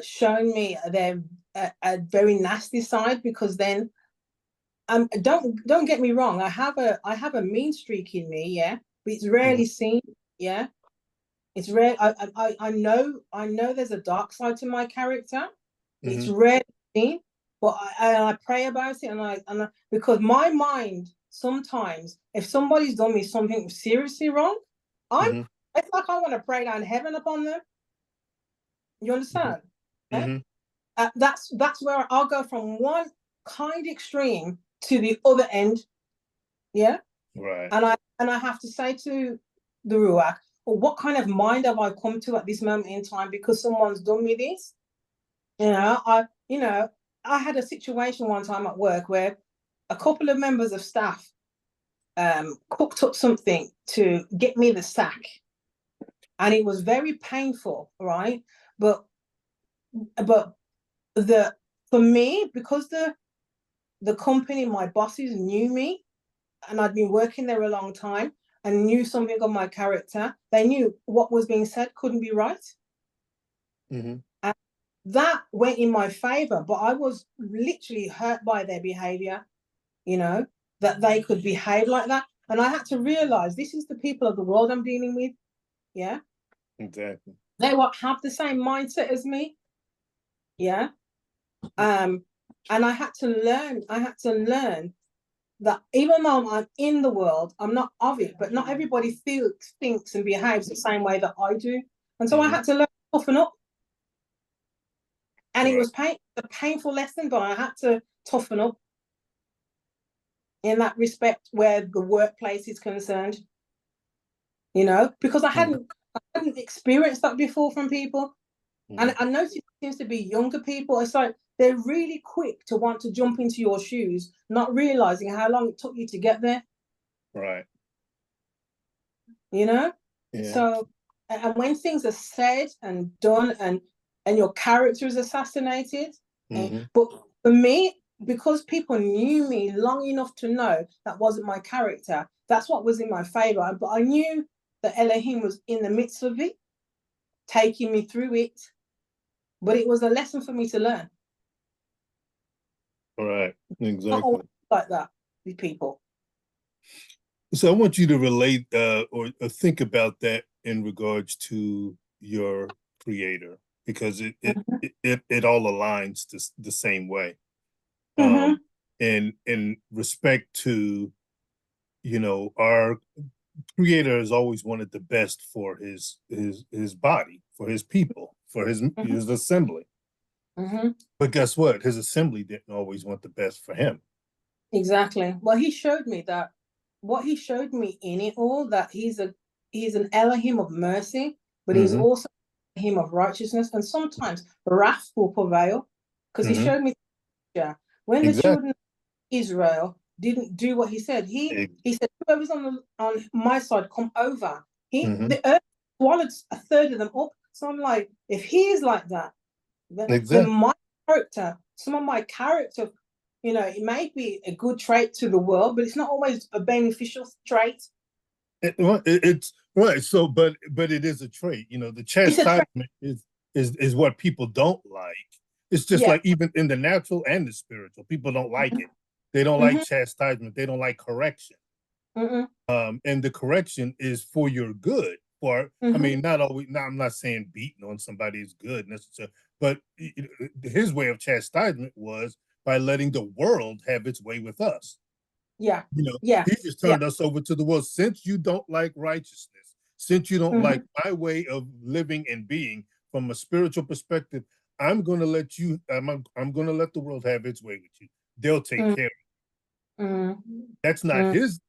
shown me their a very nasty side, because then don't get me wrong, I have a mean streak in me, yeah, but it's rarely seen, yeah. It's rare. I know there's a dark side to my character. It's rarely seen, but I pray about it, and I because my mind, sometimes if somebody's done me something seriously wrong, it's like I want to pray down heaven upon them. You understand? That's where I'll go from one kind extreme to the other end. Yeah. Right. And I have to say to the Ruach, well, what kind of mind have I come to at this moment in time, because someone's done me this? I had a situation one time at work where a couple of members of staff cooked up something to get me the sack, and it was very painful, right? But for me, because the company, my bosses knew me, and I'd been working there a long time, and knew something of my character. They knew what was being said couldn't be right. And that went in my favor, but I was literally hurt by their behavior, that they could behave like that. And I had to realize, this is the people of the world I'm dealing with. Yeah. Exactly. They have the same mindset as me. Yeah. And I had to learn that even though I'm in the world, I'm not of it, but not everybody thinks and behaves the same way that I do. And so I had to learn to toughen up. And it was a painful lesson, but I had to toughen up in that respect where the workplace is concerned, because I hadn't experienced that before from people. And I noticed it seems to be younger people. It's like they're really quick to want to jump into your shoes, not realizing how long it took you to get there. Right. Yeah. So, and when things are said and done, and and your character is assassinated. But for me, because people knew me long enough to know that wasn't my character, that's what was in my favor. But I knew that Elohim was in the midst of it, taking me through it. But it was a lesson for me to learn. All right, exactly. Not always like that with people. So I want you to relate or think about that in regards to your creator, because it all aligns the same way. And in respect to, you know, our creator has always wanted the best for his body, for his people, for his assembly. But guess what? His assembly didn't always want the best for him. Exactly. Well, he showed me that. What he showed me in it all, that he's an Elohim of mercy, but he's also an Elohim of righteousness, and sometimes wrath will prevail, because he showed me when the children of Israel didn't do what he said. He said, whoever's on my side, come over. The earth swallowed a third of them up. So I'm like, if he is like that, then my character, some of my character, you know, it may be a good trait to the world, but it's not always a beneficial trait. It's right. So, but it is a trait. You know, the chastisement is what people don't like. It's just like even in the natural and the spiritual, people don't like it. They don't like chastisement. They don't like correction. And the correction is for your good. For I mean, not always. Now, I'm not saying beating on somebody is good necessarily, but his way of chastisement was by letting the world have its way with us. Yeah. You know, he just turned us over to the world. Since you don't like righteousness, since you don't like my way of living and being from a spiritual perspective, I'm going to let you, I'm going to let the world have its way with you. They'll take care of it. That's not his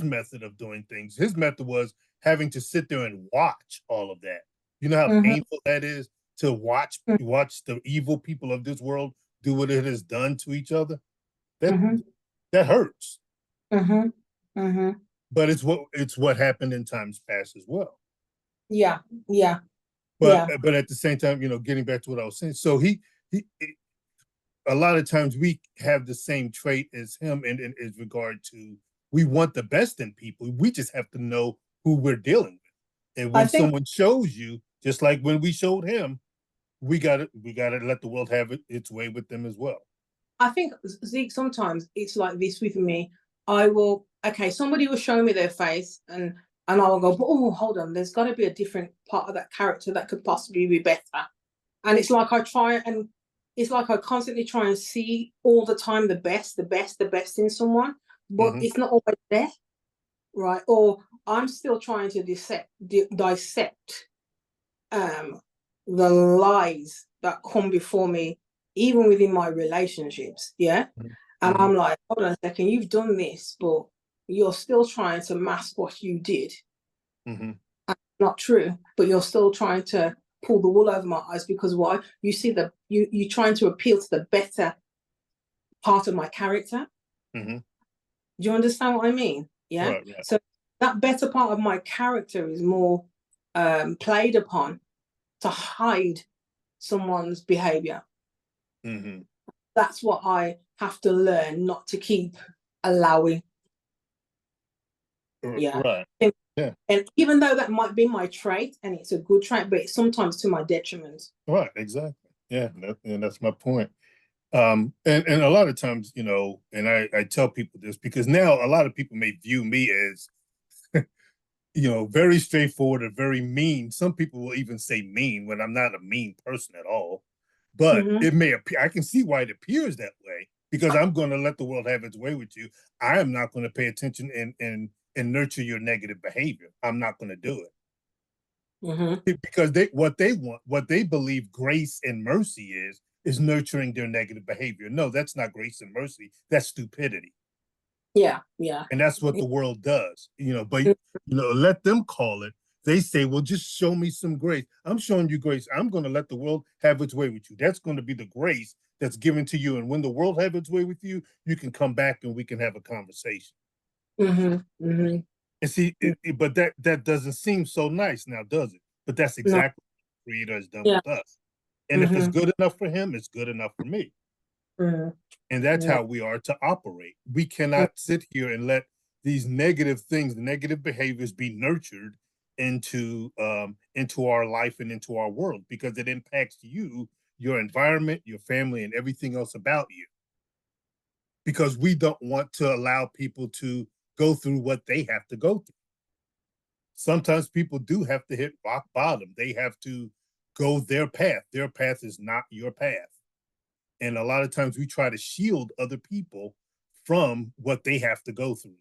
method of doing things. His method was having to sit there and watch all of that. You know how painful that is to watch the evil people of this world do what it has done to each other. That hurts. But it's what happened in times past as well. But at the same time, you know, getting back to what I was saying, so he a lot of times we have the same trait as him in regard to, we want the best in people. We just have to know who we're dealing with. And when someone shows you, just like when we showed him, we gotta let the world have its way with them as well. I think, Zeke, sometimes it's like this with me. Somebody will show me their face and I will go, oh, hold on, there's got to be a different part of that character that could possibly be better. And it's like I constantly try and see all the time the best in someone, but it's not always there, right? Or I'm still trying to dissect the lies that come before me, even within my relationships, And I'm like, hold on a second, you've done this, but you're still trying to mask what you did. Not true, but you're still trying to pull the wool over my eyes, because why? You see you're trying to appeal to the better part of my character. Do you understand what I mean? Yeah. Right. So that better part of my character is more played upon to hide someone's behavior. That's what I have to learn not to keep allowing. Right. And even though that might be my trait and it's a good trait, but it's sometimes to my detriment. Right, exactly. Yeah, that's my point. And a lot of times, you know, and I tell people this because now a lot of people may view me as, you know, very straightforward or very mean. Some people will even say mean when I'm not a mean person at all. But it may appear, I can see why it appears that way, because I'm going to let the world have its way with you. I am not going to pay attention and nurture your negative behavior. I'm not going to do it. Because what they believe grace and mercy is nurturing their negative behavior. No, that's not grace and mercy. That's stupidity. Yeah. And that's what the world does, you know, but, you know, let them call it. They say, well, just show me some grace. I'm showing you grace. I'm going to let the world have its way with you. That's going to be the grace that's given to you. And when the world have its way with you, you can come back and we can have a conversation. And see, but that doesn't seem so nice now, does it? But that's exactly what the Creator has done with us. And if it's good enough for him, it's good enough for me. And that's how we are to operate. We cannot sit here and let these negative things, negative behaviors be nurtured into our life and into our world, because it impacts you, your environment, your family, and everything else about you. Because we don't want to allow people to go through what they have to go through. Sometimes people do have to hit rock bottom. They have to go their path. Their path is not your path. And a lot of times we try to shield other people from what they have to go through.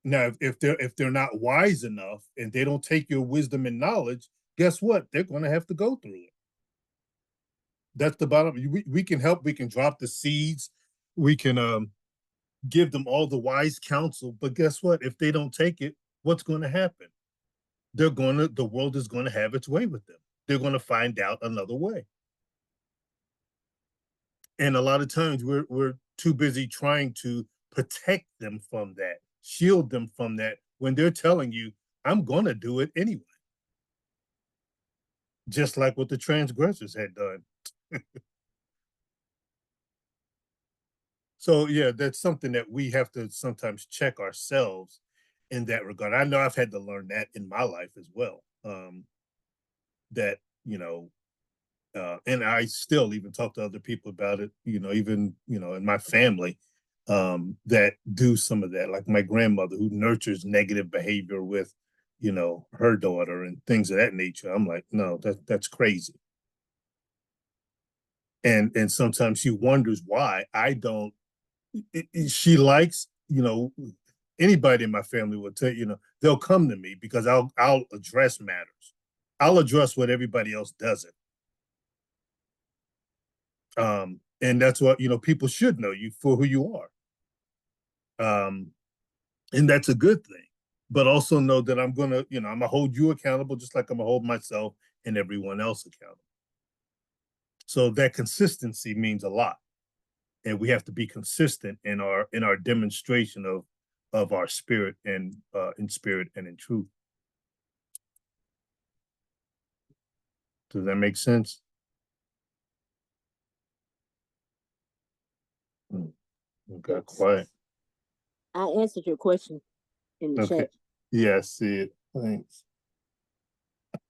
Now, if they're not wise enough and they don't take your wisdom and knowledge, guess what? They're going to have to go through it. That's the bottom. We can help. We can drop the seeds. We can give them all the wise counsel. But guess what? If they don't take it, what's going to happen? The world is going to have its way with them. They're going to find out another way. And a lot of times we're too busy trying to protect them from that, shield them from that, when they're telling you, I'm going to do it anyway. Just like what the transgressors had done. So yeah, that's something that we have to sometimes check ourselves in that regard. I know I've had to learn that in my life as well. That, and I still even talk to other people about it, even, in my family, that do some of that, like my grandmother, who nurtures negative behavior with, her daughter and things of that nature. I'm like, no, that's crazy. And sometimes she wonders why I don't. She likes, anybody in my family will tell they'll come to me because I'll address matters. I'll address what everybody else doesn't. And that's what, people should know you for who you are. And that's a good thing, but also know that I'm going to, I'm going to hold you accountable, just like I'm going to hold myself and everyone else accountable. So that consistency means a lot. And we have to be consistent in our demonstration of our spirit and in spirit and in truth. Does that make sense? Okay, quiet. I answered your question in the chat. Yeah, I see it. Thanks.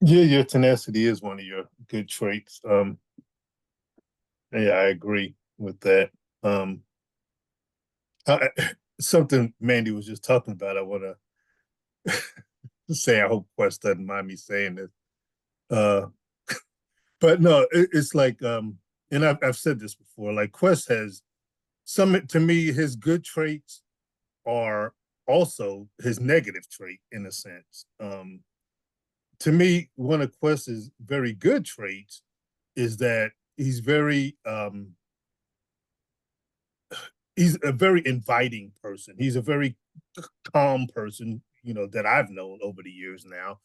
Yeah, your tenacity is one of your good traits. Yeah, I agree with that. Something Mandy was just talking about, I want to say, I hope Quest doesn't mind me saying this. But no, it's like, and I've said this before, like Quest has to me, his good traits are also his negative trait in a sense. To me, one of Quest's very good traits is that he's a very inviting person. He's a very calm person, that I've known over the years now.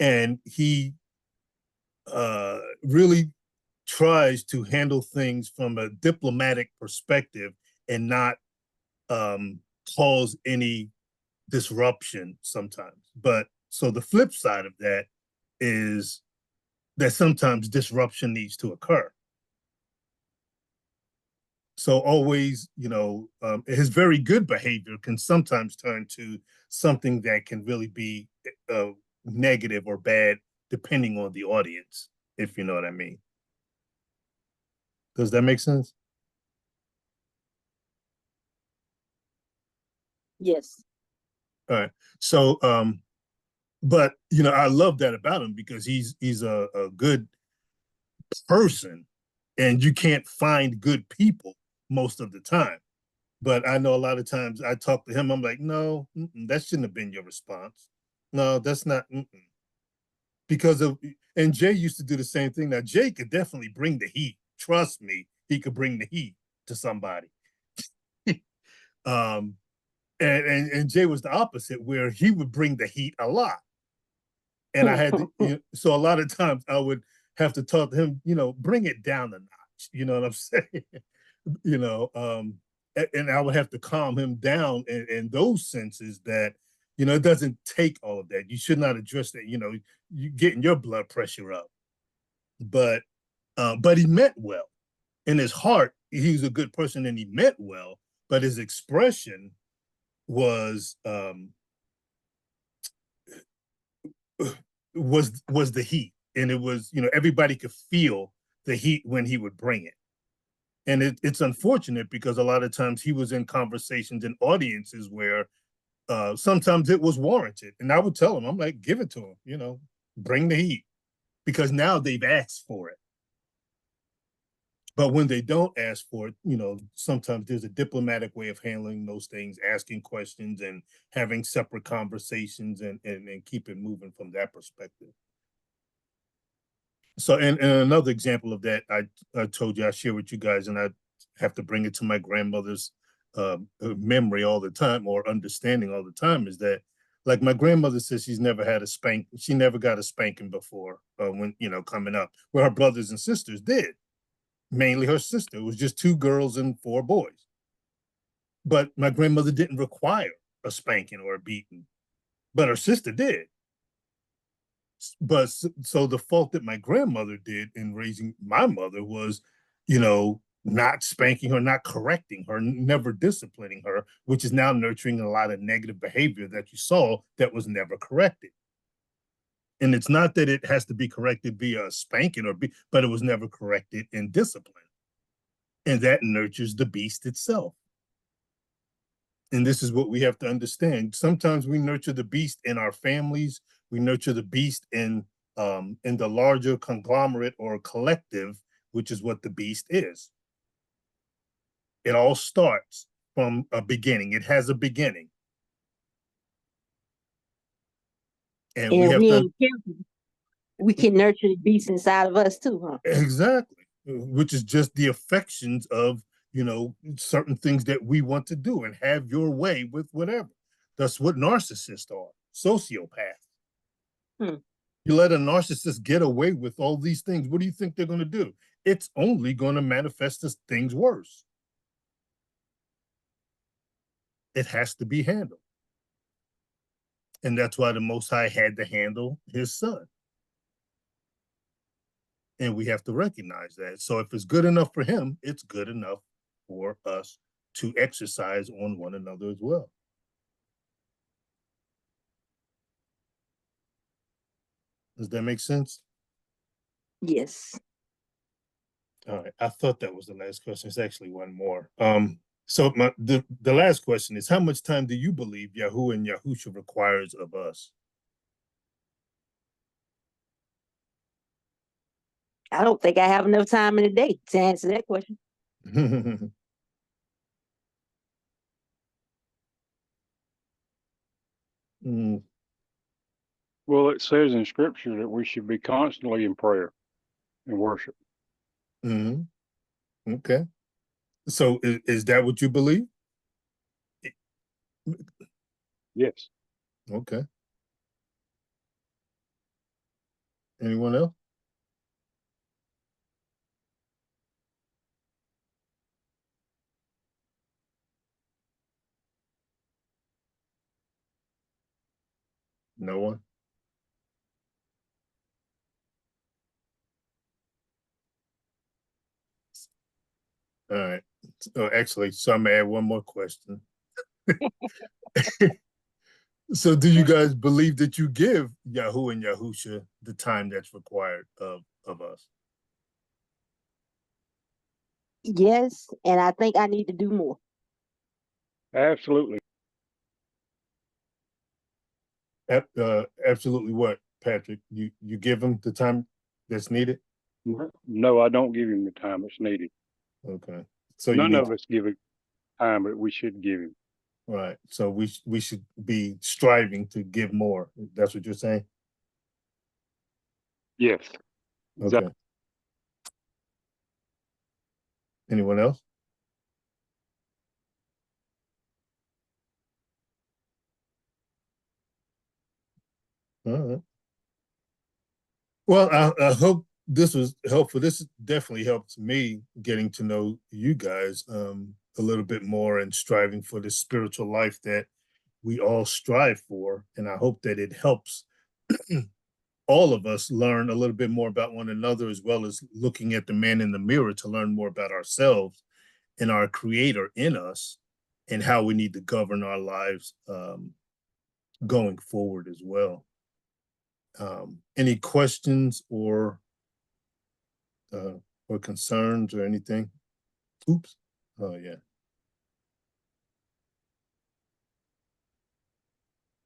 And he really tries to handle things from a diplomatic perspective and not cause any disruption sometimes. But so the flip side of that is that sometimes disruption needs to occur. So always, his very good behavior can sometimes turn to something that can really be negative or bad, depending on the audience, if you know what I mean. Does that make sense? Yes. All right. So, but I love that about him, because he's a good person, and you can't find good people most of the time. But I know a lot of times I talk to him, I'm like, no, that shouldn't have been your response. No, that's not. Because and Jay used to do the same thing. Now, Jay could definitely bring the heat. Trust me, he could bring the heat to somebody. And Jay was the opposite, where he would bring the heat a lot. And I had to, so a lot of times I would have to talk to him, bring it down a notch. You know what I'm saying? And I would have to calm him down in those senses that, You know, it doesn't take all of that. You should not address that. You know, you getting your blood pressure up, but he meant well. In his heart, he was a good person and he meant well, but his expression was the heat, and it was, you know, everybody could feel the heat when he would bring it. And it's unfortunate because a lot of times he was in conversations and audiences where sometimes it was warranted. And I would tell him, I'm like, give it to him, you know, bring the heat, because now they've asked for it. But when they don't ask for it, you know, sometimes there's a diplomatic way of handling those things, asking questions and having separate conversations and keep it moving from that perspective. So, and another example of that, I told you I share with you guys, and I have to bring it to my grandmother's memory all the time, or understanding all the time, is that, like, my grandmother says she's never had a spank. She never got a spanking before when, you know, coming up, where her brothers and sisters did. Mainly her sister. It was just 2 girls and 4 boys. But my grandmother didn't require a spanking or a beating, but her sister did. But so the fault that my grandmother did in raising my mother was, you know, not spanking her, not correcting her, never disciplining her, which is now nurturing a lot of negative behavior that you saw that was never corrected. And it's not that it has to be corrected via a spanking but it was never corrected in discipline. And that nurtures the beast itself. And this is what we have to understand. Sometimes we nurture the beast in our families. We nurture the beast in the larger conglomerate or collective, which is what the beast is. It all starts from a beginning. It has a beginning. And we have to, we can nurture the beast inside of us too, huh? Exactly. Which is just the affections of, you know, certain things that we want to do and have your way with whatever. That's what narcissists are, sociopaths. You let a narcissist get away with all these things, what do you think they're going to do? It's only going to manifest as things worse. It has to be handled. And that's why the Most High had to handle his son. And we have to recognize that. So if it's good enough for him, it's good enough for us to exercise on one another as well. Does that make sense? Yes. All right. I thought that was the last question. It's actually one more. So the last question is, how much time do you believe Yahuah and Yahusha requires of us? I don't think I have enough time in the day to answer that question. Well, it says in scripture that we should be constantly in prayer and worship. Okay. So is that what you believe? Yes. Okay. Anyone else? No one? All right. Actually, so I'm gonna add one more question. So do you guys believe that you give Yahuah and Yahusha the time that's required of us? Yes, and I think I need to do more. Absolutely. Absolutely what, Patrick? You give him the time that's needed? No, I don't give him the time that's needed. Okay. So none of us give it time, but we should give him. Right. So we should be striving to give more. That's what you're saying? Yes. Okay. Anyone else? All right. Well, I hope this was helpful. This definitely helped me getting to know you guys a little bit more and striving for this spiritual life that we all strive for. And I hope that it helps all of us learn a little bit more about one another, as well as looking at the man in the mirror to learn more about ourselves and our creator in us, and how we need to govern our lives going forward as well. Any questions or concerns or anything? Oops. Oh, yeah.